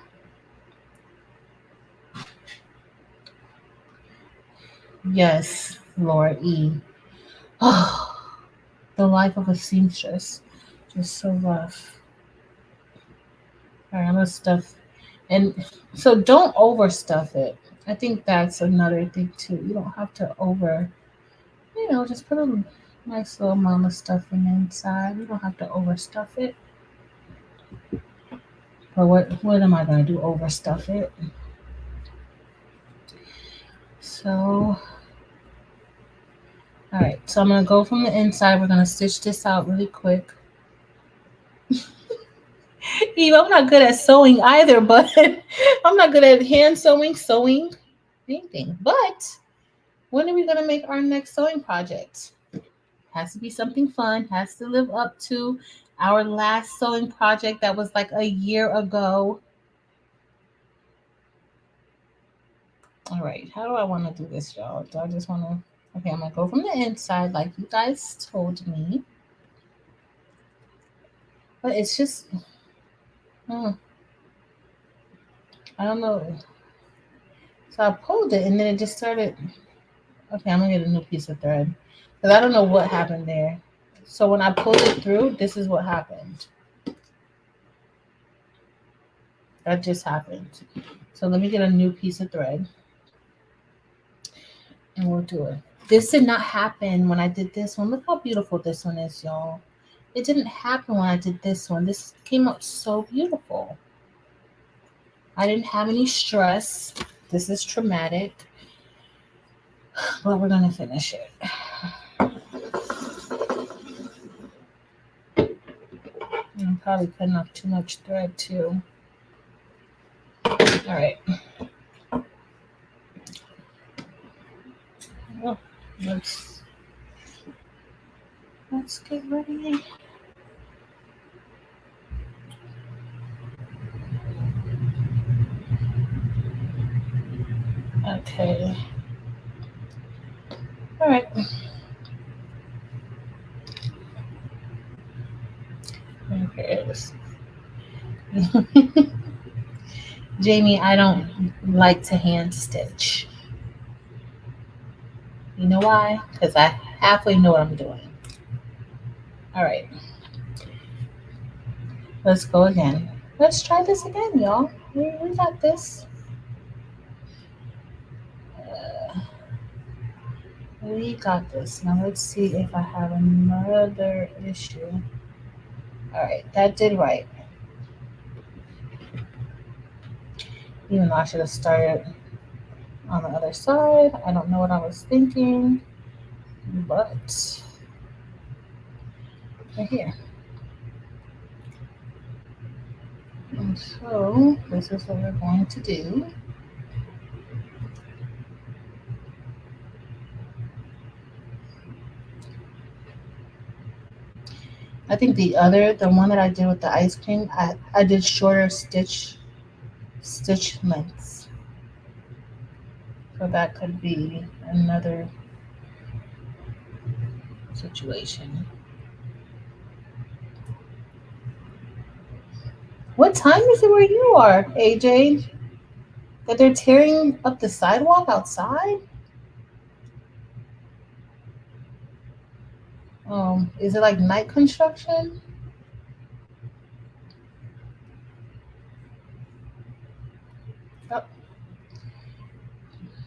Yes, Laura E. Oh, the life of a seamstress. Just so rough. All right, I'm gonna stuff. And so don't overstuff it. I think that's another thing too. You don't have to just put a nice little amount of stuffing inside. You don't have to overstuff it. But what am I gonna do? Overstuff it. So all right, so I'm gonna go from the inside. We're gonna stitch this out really quick. Eve, I'm not good at sewing either, but I'm not good at hand sewing, anything. But when are we gonna make our next sewing project? Has to be something fun. Has to live up to our last sewing project that was like a year ago. All right, how do I want to do this, y'all? Do I just want to? Okay, I'm gonna go from the inside, like you guys told me. But it's just, hmm, I don't know. So I pulled it, and then it just started. Okay, I'm gonna get a new piece of thread because I don't know what happened there. So when I pulled it through, this is what happened. That just happened. So let me get a new piece of thread and we'll do it. This did not happen when I did this one. Look how beautiful this one is, y'all. It didn't happen when I did this one. This came out so beautiful. I didn't have any stress. This is traumatic, but we're gonna finish it. I'm probably cutting off too much thread too. All right. Oh, let's get ready. Okay. All right. Okay. It is. Jamie, I don't like to hand stitch. You know why? Because I halfway know what I'm doing. All right. Let's go again. Let's try this again, y'all. We got this. We got this. Now let's see if I have another issue. All right, that did right. Even though I should have started on the other side. I don't know what I was thinking, but we're here. And so this is what we're going to do. I think the one that I did with the ice cream, I did shorter stitch lengths. So that could be another situation. What time is it where you are, AJ? That they're tearing up the sidewalk outside? Is it like night construction? Oh,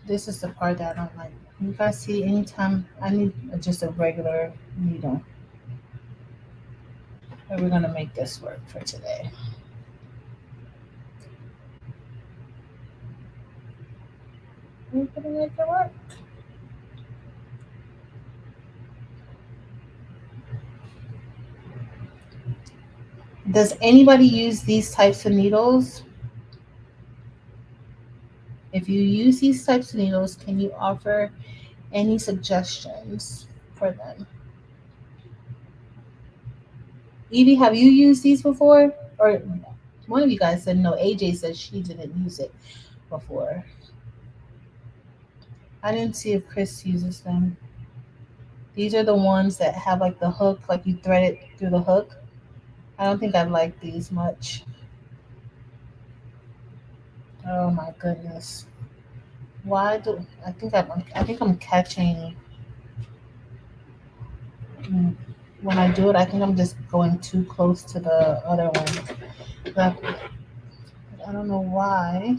this is the part that I don't like. You guys see, anytime I need just a regular needle. But we're gonna make this work for today. We're gonna make it work. Does anybody use these types of needles? If you use these types of needles, can you offer any suggestions for them? Evie, have you used these before? Or one of you guys said no. AJ said she didn't use it before. I didn't see if Chris uses them. These are the ones that have like the hook, like you thread it through the hook. I don't think I like these much. Oh my goodness. Why do I think I'm catching when I do it, I think I'm just going too close to the other one. But I don't know why.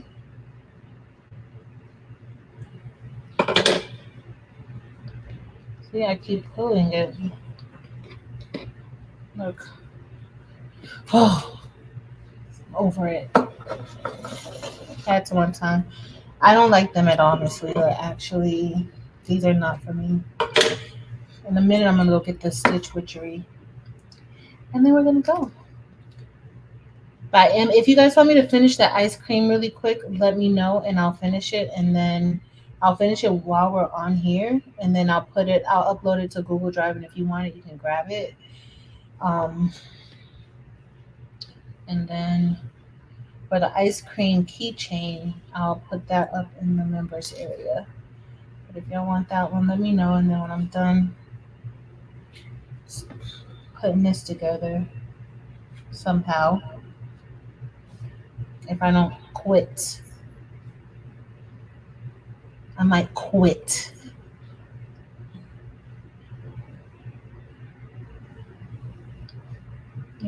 See, I keep pulling it. Look. Oh, over it. That's one time. I don't like them at all, Miss Leela. Actually, these are not for me. In a minute, I'm gonna go get the Stitch Witchery, and then we're gonna go. But if you guys want me to finish that ice cream really quick, let me know, and I'll finish it, and then I'll finish it while we're on here, and then I'll upload it to Google Drive, and if you want it, you can grab it. And then for the ice cream keychain, I'll put that up in the members area. But if y'all want that one, let me know, and then when I'm done putting this together somehow, if I don't quit, I might quit.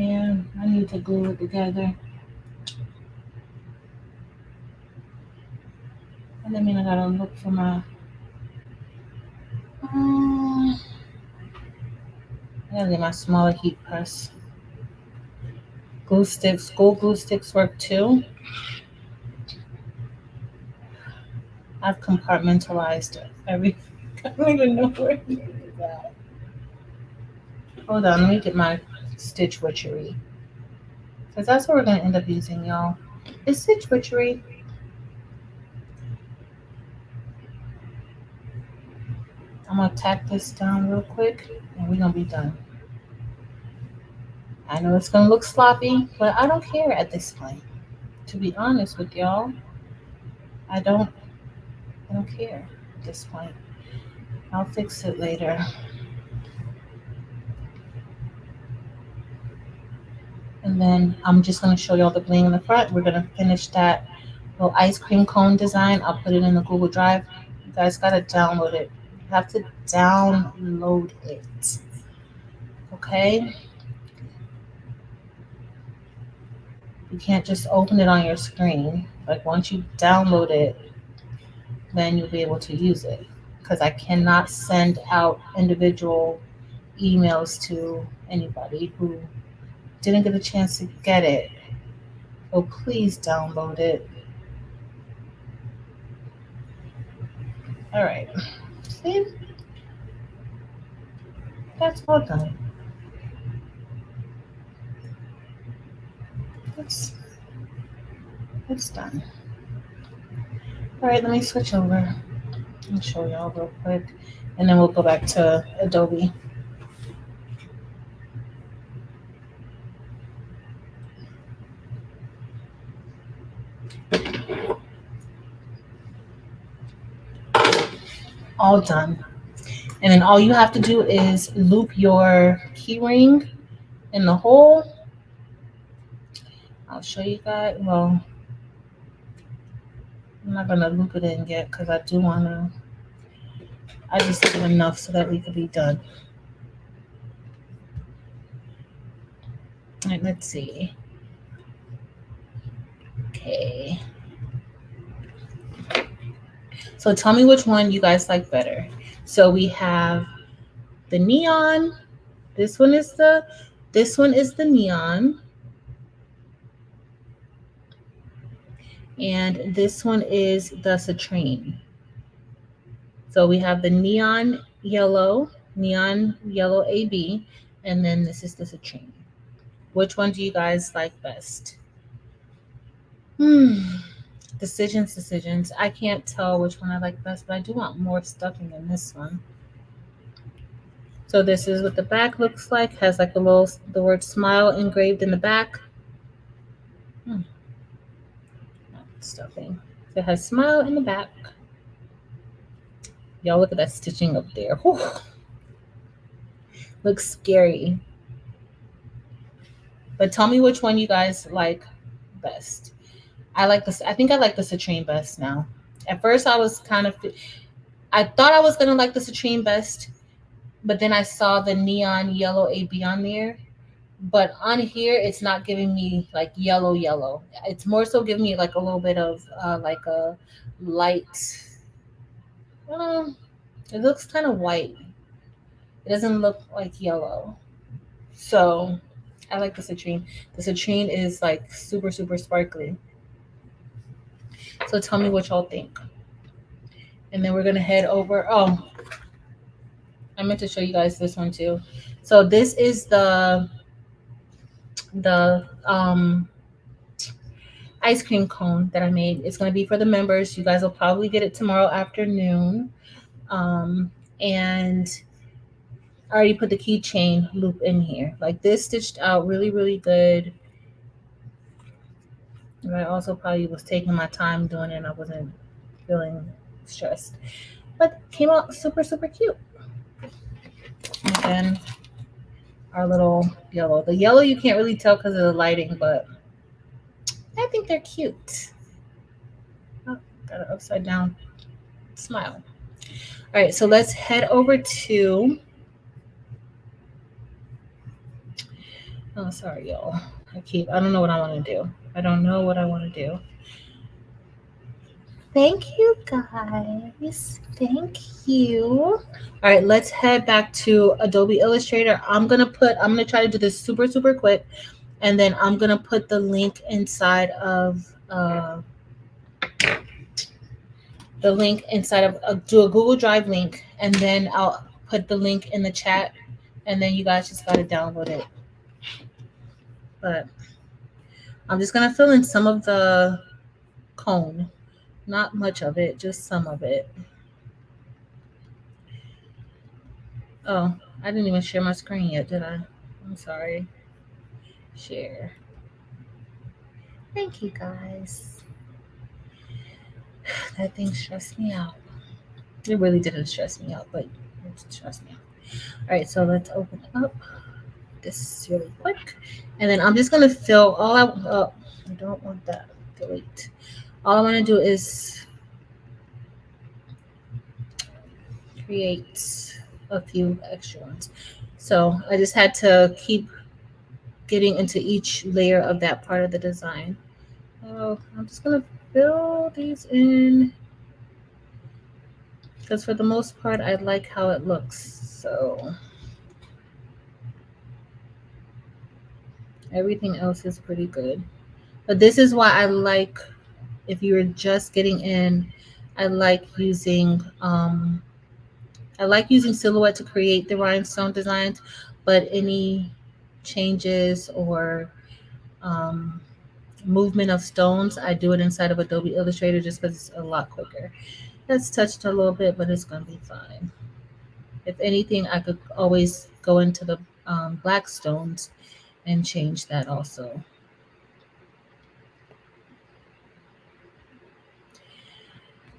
And I need to glue it together. And I mean, I gotta look for my. I gotta get my smaller heat press. Glue sticks, gold glue sticks work too. I've compartmentalized everything. I don't even know where it is at. Hold on, let me get my stitch witchery. Because that's what we're going to end up using, y'all. It's stitch witchery. I'm going to tack this down real quick and we're going to be done. I know it's going to look sloppy, but I don't care at this point. To be honest with y'all, I don't care at this point. I'll fix it later. And then I'm just going to show y'all the bling in the front. We're going to finish that little ice cream cone design. I'll put it in the Google Drive. You guys got to download it. You have to download it. Okay? You can't just open it on your screen. Like once you download it, then you'll be able to use it. Because I cannot send out individual emails to anybody who didn't get a chance to get it. So please download it. All right. See? That's all done. It's done. All right, let me switch over and show y'all real quick. And then we'll go back to Adobe. All done. And then all you have to do is loop your key ring in the hole. I'll show you guys. Well, I'm not gonna loop it in yet because I do wanna. I just did enough so that we could be done. All right, let's see. Okay. So tell me which one you guys like better. So we have the neon. This one is the neon. And this one is the citrine. So we have the neon yellow AB, and then this is the citrine. Which one do you guys like best? Decisions. I can't tell which one I like best, but I do want more stuffing in this one. So this is what the back looks like. Has like the word smile engraved in the back. Not stuffing. So it has smile in the back. Y'all look at that stitching up there. Whew. Looks scary. But tell me which one you guys like best. I think I like the citrine best now. At first I thought I was gonna like the citrine best, but then I saw the neon yellow AB on there. But on here it's not giving me like yellow. It's more so giving me like a little bit of like a light. It looks kind of white. It doesn't look like yellow. So I like the citrine. The citrine is like super sparkly. So tell me what y'all think. And then we're gonna head over. Oh, I meant to show you guys this one too. So this is the ice cream cone that I made. It's gonna be for the members. You guys will probably get it tomorrow afternoon. And I already put the keychain loop in here. Like this stitched out really good. And I also probably was taking my time doing it and I wasn't feeling stressed. But came out super cute. And then our little yellow. The yellow you can't really tell because of the lighting, but I think they're cute. Oh, got an upside down smile. All right, so let's head over to Oh, sorry, y'all. I don't know what I want to do. I don't know what I want to do. Thank you, guys. Thank you. All right, let's head back to Adobe Illustrator. I'm gonna try to do this super, super quick, and then I'm gonna put the link inside of do a Google Drive link, and then I'll put the link in the chat, and then you guys just gotta download it. But I'm just gonna fill in some of the cone, not much of it, just some of it. Oh, I didn't even share my screen yet, did I? I'm sorry. Share. Thank you, guys. That thing stressed me out. It really didn't stress me out, but it stressed me out. All right, so let's open up this really quick, and then I'm just gonna fill all I. Oh, I don't want that. Delete. All I want to do is create a few extra ones. So I just had to keep getting into each layer of that part of the design. So I'm just gonna fill these in because for the most part I like how it looks. So everything else is pretty good. But this is why I like, if you're just getting in, I like using Silhouette to create the rhinestone designs, but any changes or um, movement of stones, I do it inside of Adobe Illustrator just because it's a lot quicker. That's touched a little bit, but it's gonna be fine. If anything, I could always go into the black stones and change that also.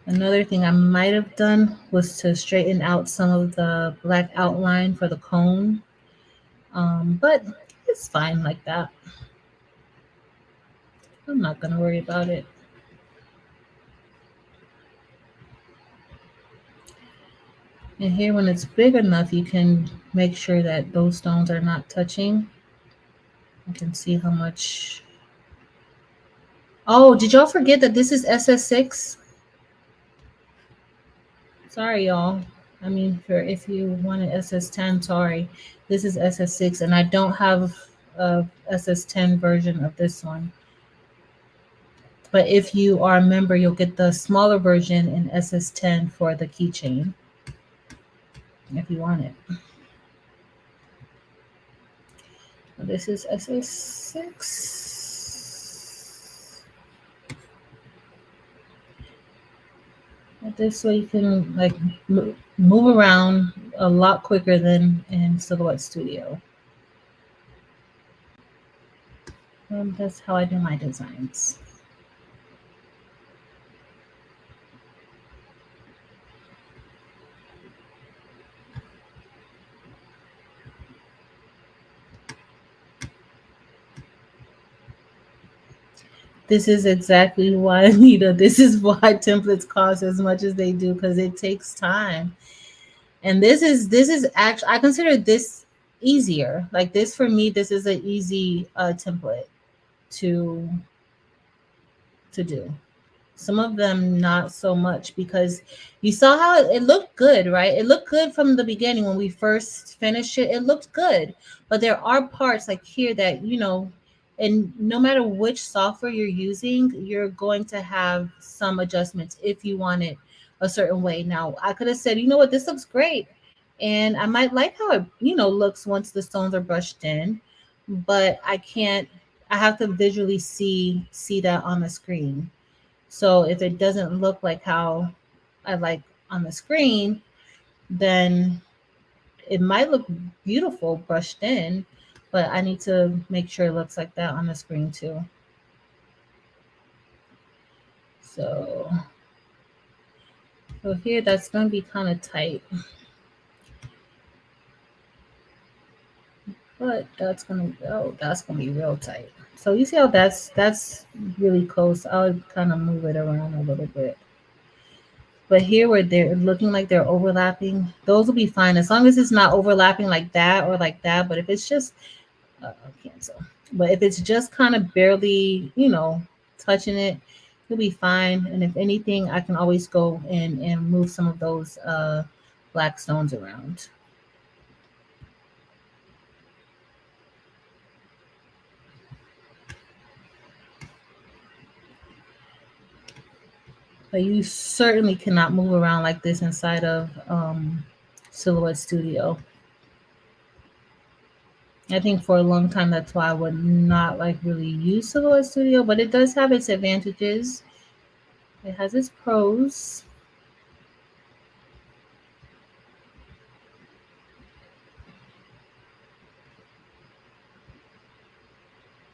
Another thing I might have done was to straighten out some of the black outline for the cone, but it's fine like that. I'm not gonna worry about it. And here, when it's big enough, you can make sure that those stones are not touching. You can see how much. Oh, did y'all forget that this is SS6? Sorry, y'all. I mean, for if you wanted SS10, sorry. This is SS6, and I don't have a SS10 version of this one. But if you are a member, you'll get the smaller version in SS10 for the keychain if you want it. This is SS6. This way you can like move around a lot quicker than in Silhouette Studio. And that's how I do my designs. This is exactly why, Anita, this is why templates cost as much as they do, because it takes time. And this is actually, I consider this easier. Like this for me, this is an easy template to do. Some of them not so much, because you saw how it looked good, right? It looked good from the beginning when we first finished it. It looked good, but there are parts like here that, and no matter which software you're using, you're going to have some adjustments if you want it a certain way. Now, I could have said, you know what, this looks great, and I might like how it, looks once the stones are brushed in, but I can't. I have to visually see that on the screen. So if it doesn't look like how I like on the screen, then it might look beautiful brushed in, but I need to make sure it looks like that on the screen too. So here, that's going to be kind of tight, but that's going to be real tight. So you see how that's really close. I'll kind of move it around a little bit. But here where they're looking like they're overlapping, those will be fine as long as it's not overlapping like that or like that. But if it's just Cancel. But if it's just kind of barely, touching it, you'll be fine. And if anything, I can always go in and move some of those black stones around. But you certainly cannot move around like this inside of Silhouette Studio. I think for a long time that's why I would not like really use Silhouette Studio, but it does have its advantages. It has its pros.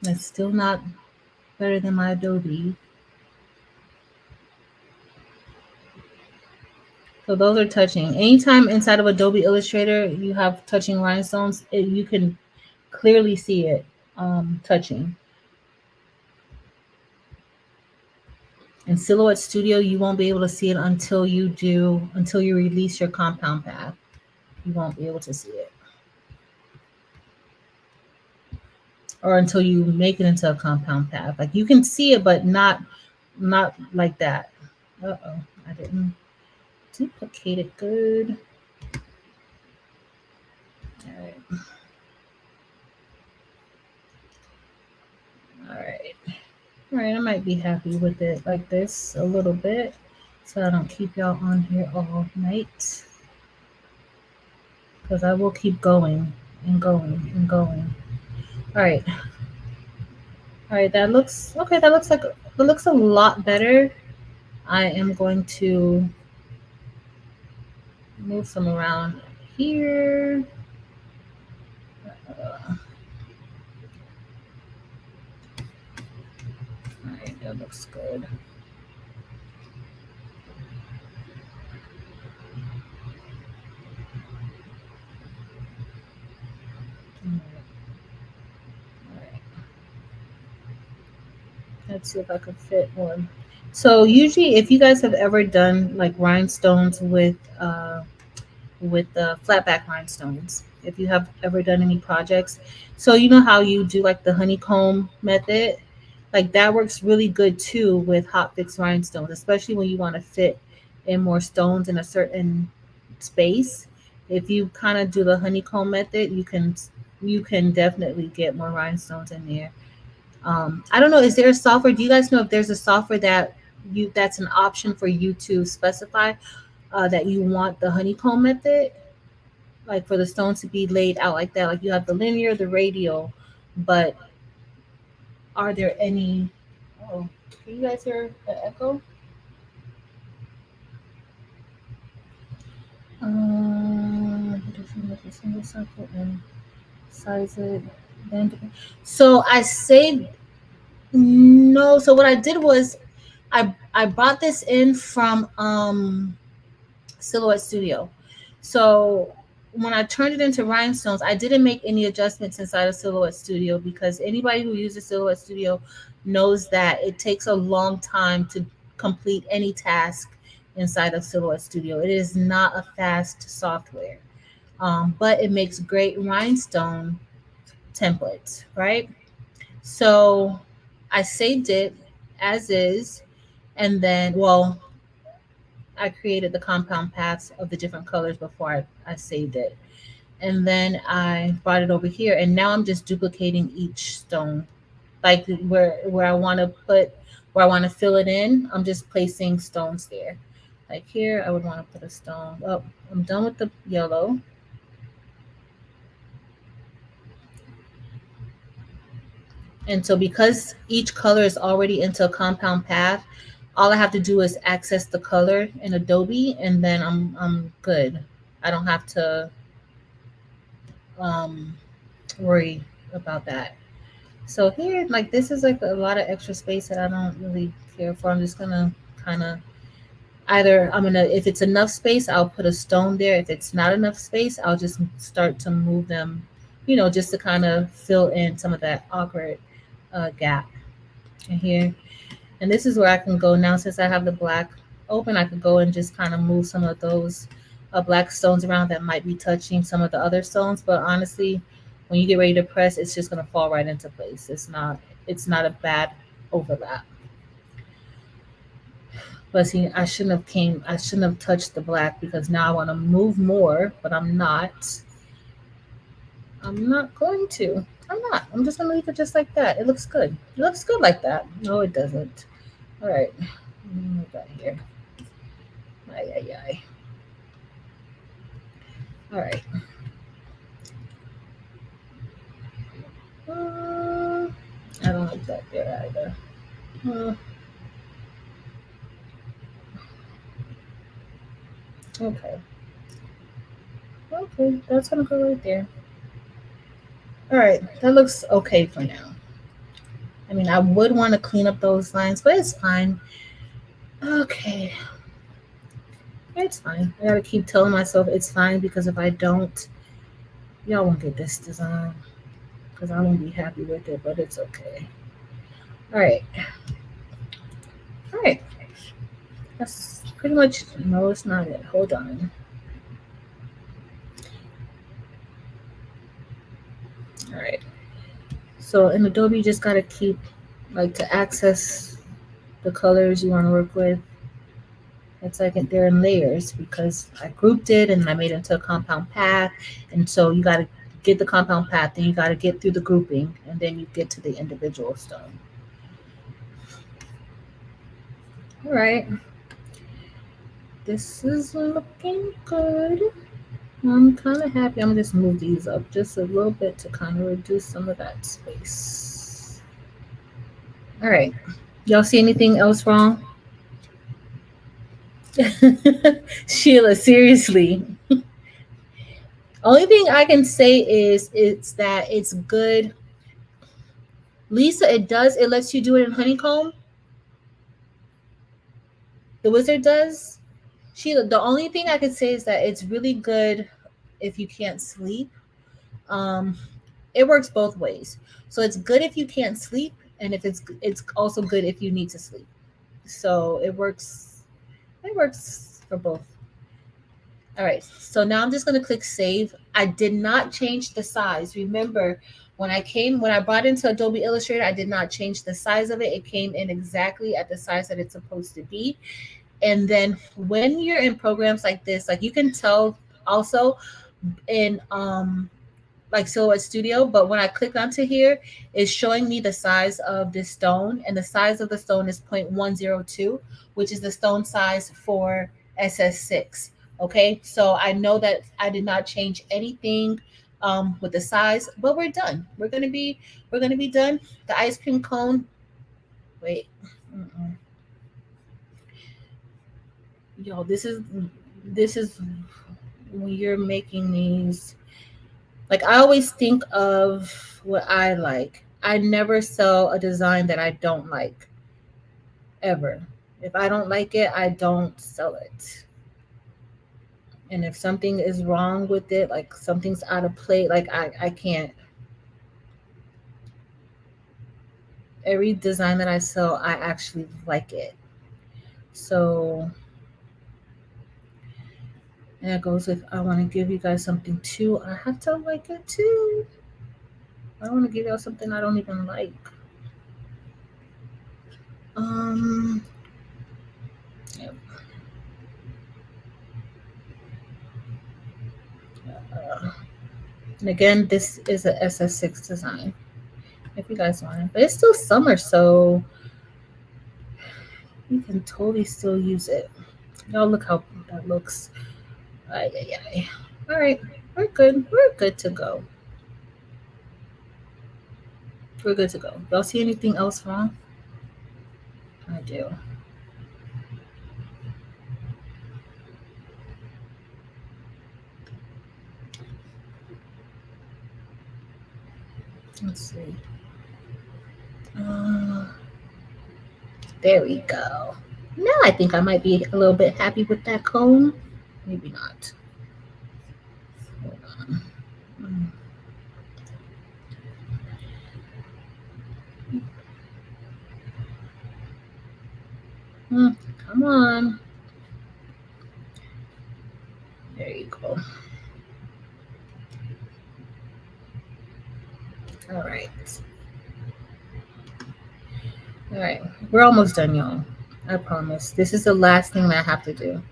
It's still not better than my Adobe. So those are touching. Anytime inside of Adobe Illustrator you have touching rhinestones, you can clearly see it touching. In Silhouette Studio, you won't be able to see it until you release your compound path. You won't be able to see it. Or until you make it into a compound path. Like you can see it, but not like that. Uh-oh, I didn't duplicate it good. All right. All right. All right, I might be happy with it like this a little bit so I don't keep y'all on here all night. Because I will keep going and going and going. All right. All right, that looks okay. That looks a lot better. I am going to move some around here. All right, that looks good. Let's see if I can fit one. So usually, if you guys have ever done like rhinestones with the flatback rhinestones, if you have ever done any projects, so you know how you do like the honeycomb method, like that works really good too with Hotfix rhinestones, especially when you want to fit in more stones in a certain space. If you kind of do the honeycomb method, you can definitely get more rhinestones in there. I don't know. Is there a software? Do you guys know if there's a software that's an option for you to specify that you want the honeycomb method, like for the stones to be laid out like that? Like you have the linear, the radial, but are there any? Oh, can you guys hear the echo? A single circle and size it. Then, so I saved. No, so what I did was I brought this in from Silhouette Studio. So when I turned it into rhinestones, I didn't make any adjustments inside of Silhouette Studio because anybody who uses Silhouette Studio knows that it takes a long time to complete any task inside of Silhouette Studio. It is not a fast software, but it makes great rhinestone templates, right? So I saved it as is, and then, well, I created the compound paths of the different colors before I saved it. And then I brought it over here, and now I'm just duplicating each stone. Like where I want to where I want to fill it in, I'm just placing stones there. Like here, I would want to put a stone. Oh, I'm done with the yellow. And so because each color is already into a compound path, all I have to do is access the color in Adobe, and then I'm good. I don't have to um, worry about that. So here, like this is like a lot of extra space that I don't really care for. I'm just gonna kind of if it's enough space, I'll put a stone there. If it's not enough space, I'll just start to move them, just to kind of fill in some of that awkward gap in here. And this is where I can go now, since I have the black open, I could go and just kind of move some of those black stones around that might be touching some of the other stones. But honestly, when you get ready to press, it's just gonna fall right into place. It's not a bad overlap. But see, I shouldn't have touched the black because now I want to move more, but I'm not going to. I'm not. I'm just gonna leave it just like that. It looks good. It looks good like that. No, it doesn't. All right. What we got here? Ay, ay, ay. All right. I don't like that there either. Uh, okay. Okay, that's gonna go right there. All right, that looks okay for now. I mean, I would want to clean up those lines, but it's fine. Okay, it's fine. I gotta keep telling myself it's fine because if I don't, y'all won't get this design because I won't be happy with it, but it's okay. All right, all right. That's pretty much, no, it's not it. Hold on. All right. So in Adobe, you just gotta keep, like, to access the colors you want to work with. It's like they're in layers because I grouped it and I made it into a compound path. And so you got to get the compound path, then you got to get through the grouping, and then you get to the individual stone. All right. This is looking good. I'm kind of happy. I'm going to just move these up just a little bit to kind of reduce some of that space. All right. Y'all see anything else wrong? Sheila, seriously. Only thing I can say is it's that it's good. Lisa, it lets you do it in honeycomb. The wizard does. Sheila, the only thing I could say is that it's really good if you can't sleep. Um, it works both ways. So it's good if you can't sleep, and if it's also good if you need to sleep. So it works. It works for both. All right, so now I'm just going to click save. I did not change the size. Remember, when I brought into Adobe Illustrator, I did not change the size of it. It came in exactly at the size that it's supposed to be. And then when you're in programs like this, like you can tell also in like Silhouette Studio, but when I click onto here, it's showing me the size of this stone, and the size of the stone is 0.102, which is the stone size for SS6. Okay, so I know that I did not change anything with the size, but we're done. We're gonna be done. The ice cream cone. Wait, yo, this is when you're making these. Like I always think of what I like. I never sell a design that I don't like ever. If I don't like it, I don't sell it. And if something is wrong with it, like something's out of place, like I can't. Every design that I sell, I actually like it. So, and that goes with I want to give you guys something too. I have to like it too. I don't want to give y'all something I don't even like. Um, yeah. And again, this is a SS6 design. If you guys want it, but it's still summer, so you can totally still use it. Y'all look how that looks. Ay, ay, ay. All right, we're good. We're good to go. We're good to go. Y'all see anything else wrong? I do. Let's see. Uh, there we go. Now I think I might be a little bit happy with that cone. Maybe not. Hold on. Come on. There you go. All right. All right. We're almost done, y'all. I promise. This is the last thing that I have to do.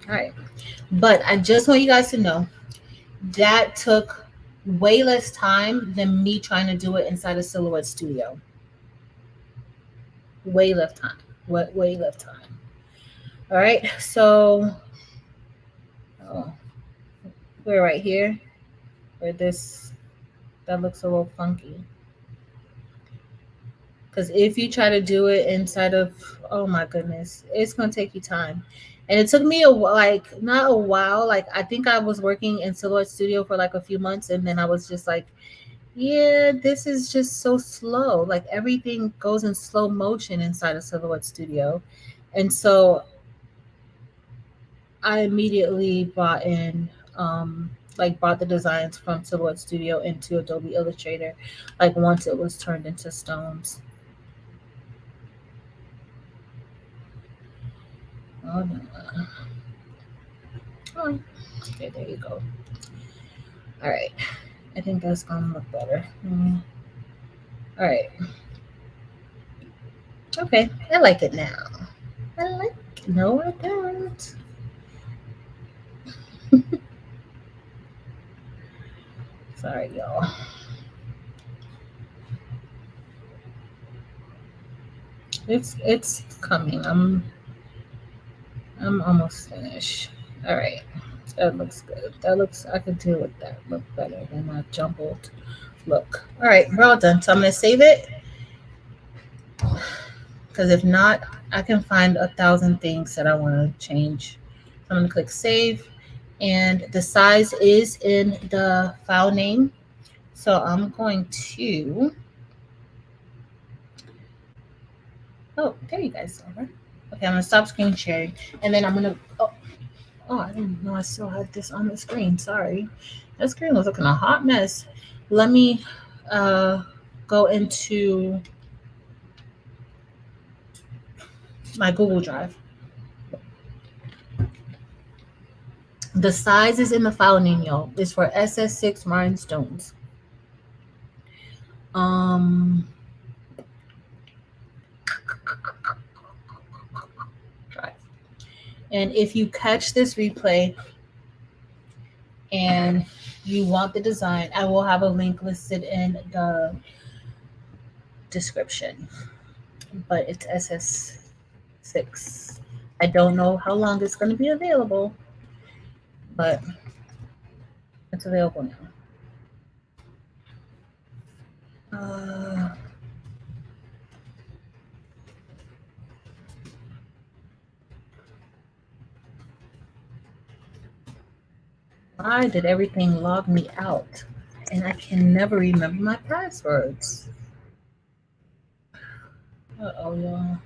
All right. But I just want you guys to know that took way less time than me trying to do it inside a Silhouette Studio. Way less time. Way less time. All right. So, oh, we're right here. Where this, that looks a little funky. Because if you try to do it inside of, oh my goodness, it's going to take you time. And it took me like, not a while. Like, I think I was working in Silhouette Studio for like a few months. And then I was just like, yeah, this is just so slow. Like, everything goes in slow motion inside of Silhouette Studio. And so I immediately brought in, brought the designs from Silhouette Studio into Adobe Illustrator, like once it was turned into stones. Oh, no. Oh, okay, there you go. All right. I think that's going to look better. All right. Okay. I like it now. I like it. No, I don't. Sorry, y'all. It's coming. I'm almost finished. All right. That looks good. That looks, I could deal with that. Look better than a jumbled look. All right, we're all done. So I'm going to save it. Because if not, I can find 1,000 things that I want to change. So I'm going to click save. And the size is in the file name. So I'm going to, oh, there you guys are. Okay, I'm going to stop screen sharing. And then I'm going to, oh, I didn't know I still had this on the screen. Sorry. That screen was looking a hot mess. Let me go into my Google Drive. The size is in the file name, y'all. It's for SS6 Rhinestones. Drive. And if you catch this replay and you want the design, I will have a link listed in the description. But it's SS6. I don't know how long it's going to be available, but it's available now. Why did everything log me out? And I can never remember my passwords. Uh-oh, y'all.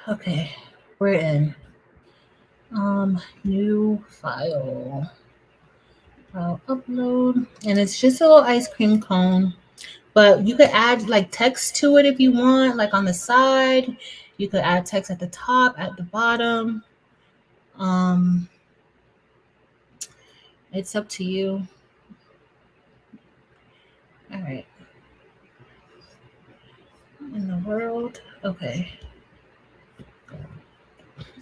Okay, we're in. New file. I'll upload. And it's just a little ice cream cone. But you could add like text to it if you want, like on the side. You could add text at the top, at the bottom. It's up to you. All right. In the world. Okay.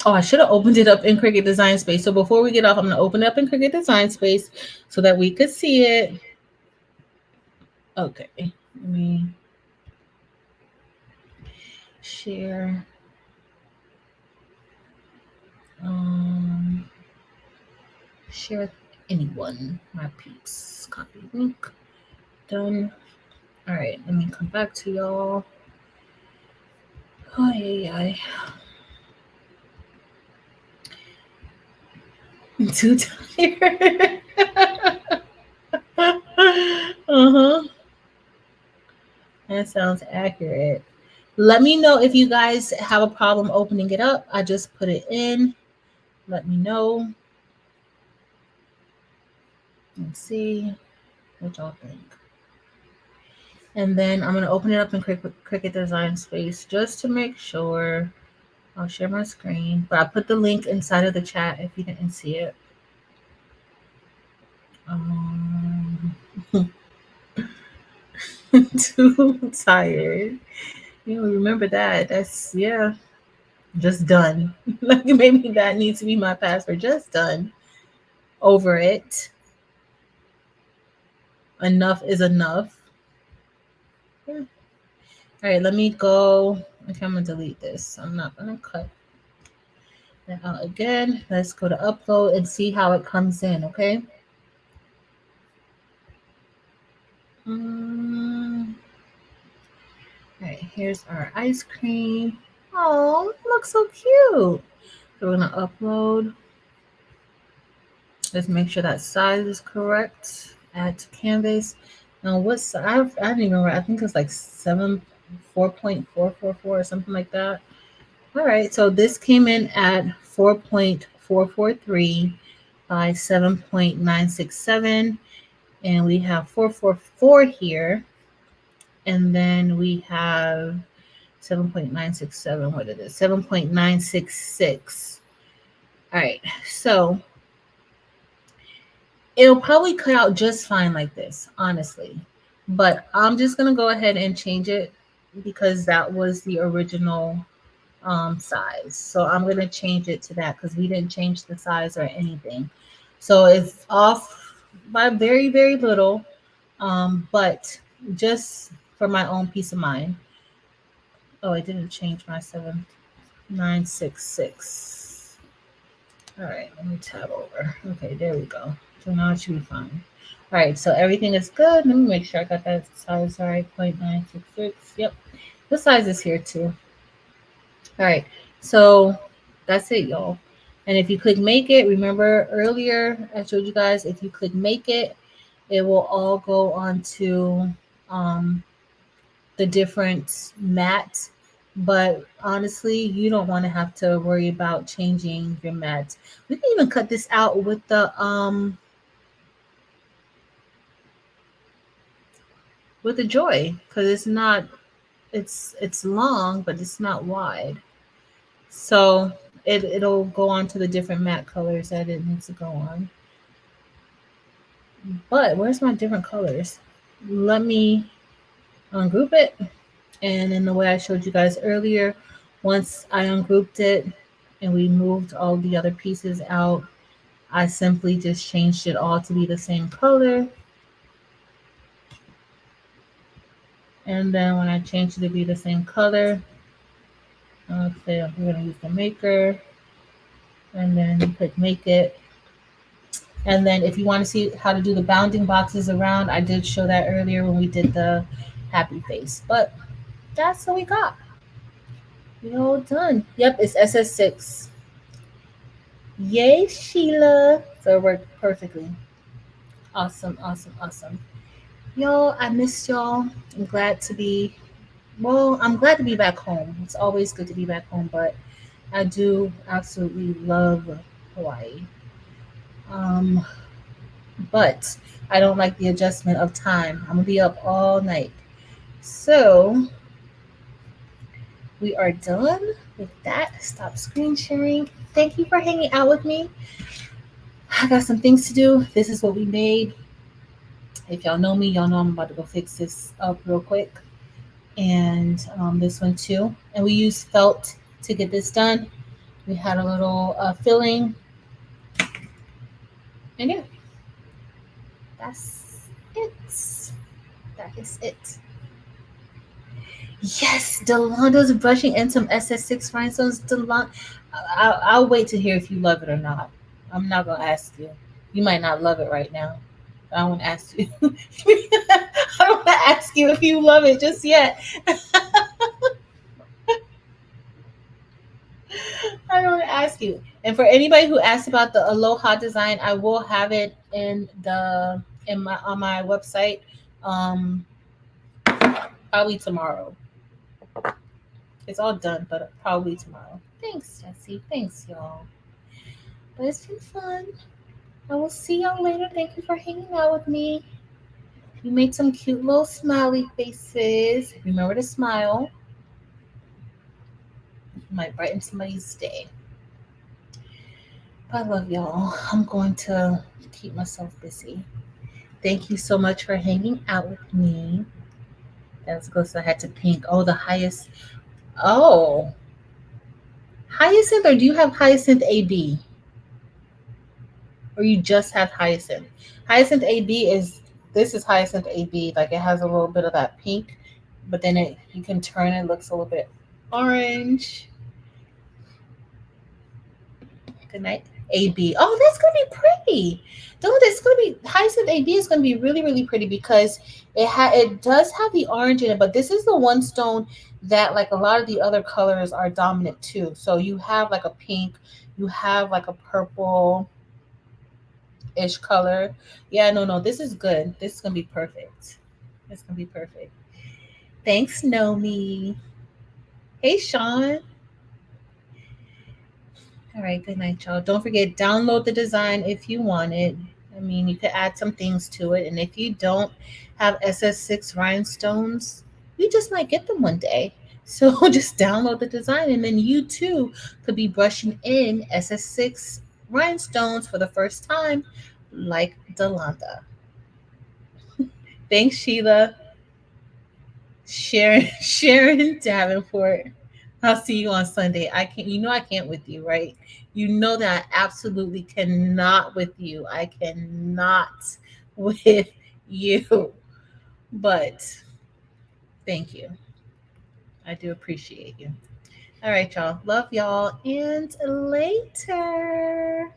Oh, I should have opened it up in Cricut Design Space. So before we get off, I'm going to open it up in Cricut Design Space so that we could see it. Okay. Let me share. Share with anyone. My peeps. Copy link. Done. All right. Let me come back to y'all. Oh, yeah. I'm too tired. That sounds accurate. Let me know if you guys have a problem opening it up. I just put it in. Let me know. Let's see. What y'all think? And then I'm gonna open it up in Cricut Design Space just to make sure. I'll share my screen, but I put the link inside of the chat if you didn't see it. Too tired. You remember that? That's yeah. Just done. Like maybe that needs to be my password. Just done. Over it. Enough is enough. Yeah. All right, let me go. Okay, I'm gonna delete this. I'm not gonna cut that out again. Let's go to upload and see how it comes in. Okay. All right, here's our ice cream. Oh, it looks so cute. So we're gonna upload. Let's make sure that size is correct. Add to canvas. Now what size? I don't even remember. I think it's like 4.444 or something like that. All right, so this came in at 4.443 by 7.967, and we have 444 here, and then we have 7.967. What is it? 7.966. All right, so it'll probably cut out just fine like this, honestly. But I'm just gonna go ahead and change it because that was the original size. So I'm gonna change it to that because we didn't change the size or anything. So it's off by very, very little. But just for my own peace of mind. Oh, I didn't change my 7966. All right, let me tab over. Okay, there we go. So now it should be fine. All right, so everything is good. Let me make sure I got that size right. 0.966. Yep, the size is here too. All right, so that's it, y'all. And if you click make it, remember earlier I showed you guys, if you click make it, it will all go onto the different mats. But honestly, you don't want to have to worry about changing your mats. We can even cut this out with the joy because it's not it's long but it's not wide. So it'll go on to the different matte colors that it needs to go on. But where's my different colors? Let me ungroup it. And in the way I showed you guys earlier, once I ungrouped it and we moved all the other pieces out, I simply just changed it all to be the same color. And then when I changed it to be the same color, okay, we're going to use the maker. And then you click make it. And then if you want to see how to do the bounding boxes around, I did show that earlier when we did the happy face. But that's what we got. We all done. Yep, it's SS6. Yay, Sheila. So it worked perfectly. Awesome, awesome, awesome. Y'all, I missed y'all. I'm glad to be back home. It's always good to be back home, but I do absolutely love Hawaii. But I don't like the adjustment of time. I'm gonna be up all night. So we are done with that. Stop screen sharing. Thank you for hanging out with me. I got some things to do. This is what we made. If y'all know me, y'all know I'm about to go fix this up real quick. And this one too. And we used felt to get this done. We had a little filling. And yeah, that's it. That is it. Yes, Delonda's brushing in some SS6 rhinestones. I'll wait to hear if you love it or not. I'm not going to ask you. You might not love it right now. I don't want to ask you. I don't want to ask you if you love it just yet. I don't want to ask you. And for anybody who asked about the Aloha design, I will have it on my website probably tomorrow. It's all done, but probably tomorrow. Thanks, Jessie. Thanks, y'all. But it's been fun. I will see y'all later. Thank you for hanging out with me. You made some cute little smiley faces. Remember to smile. You might brighten somebody's day. I love y'all. I'm going to keep myself busy. Thank you so much for hanging out with me. That's close. I had to pink. Oh, the highest. Oh, hyacinth, or do you have hyacinth AB? Or you just have hyacinth? Hyacinth AB is, this is hyacinth AB. Like it has a little bit of that pink, but then you can turn it, looks a little bit orange. Good night. AB. Oh, that's gonna be pretty. Don't, it's gonna be, hyacinth AB is gonna be really, really pretty because it does have the orange in it, but this is the one stone that like a lot of the other colors are dominant too. So you have like a pink, you have like a purple ish color. Yeah, no, no, this is good. This is gonna be perfect. It's gonna be perfect. Thanks, Nomi. Hey, Sean. All right, good night, y'all. Don't forget, download the design if you want it. I mean, you could add some things to it. And if you don't have SS6 rhinestones, you just might get them one day. So just download the design, and then you too could be brushing in SS6 rhinestones for the first time, like Delonda. Thanks, Sheila. Sharon Davenport. I'll see you on Sunday. I can't, you know, I can't with you, right? You know that I absolutely cannot with you. I cannot with you. But thank you. I do appreciate you. All right, y'all. Love y'all. And later.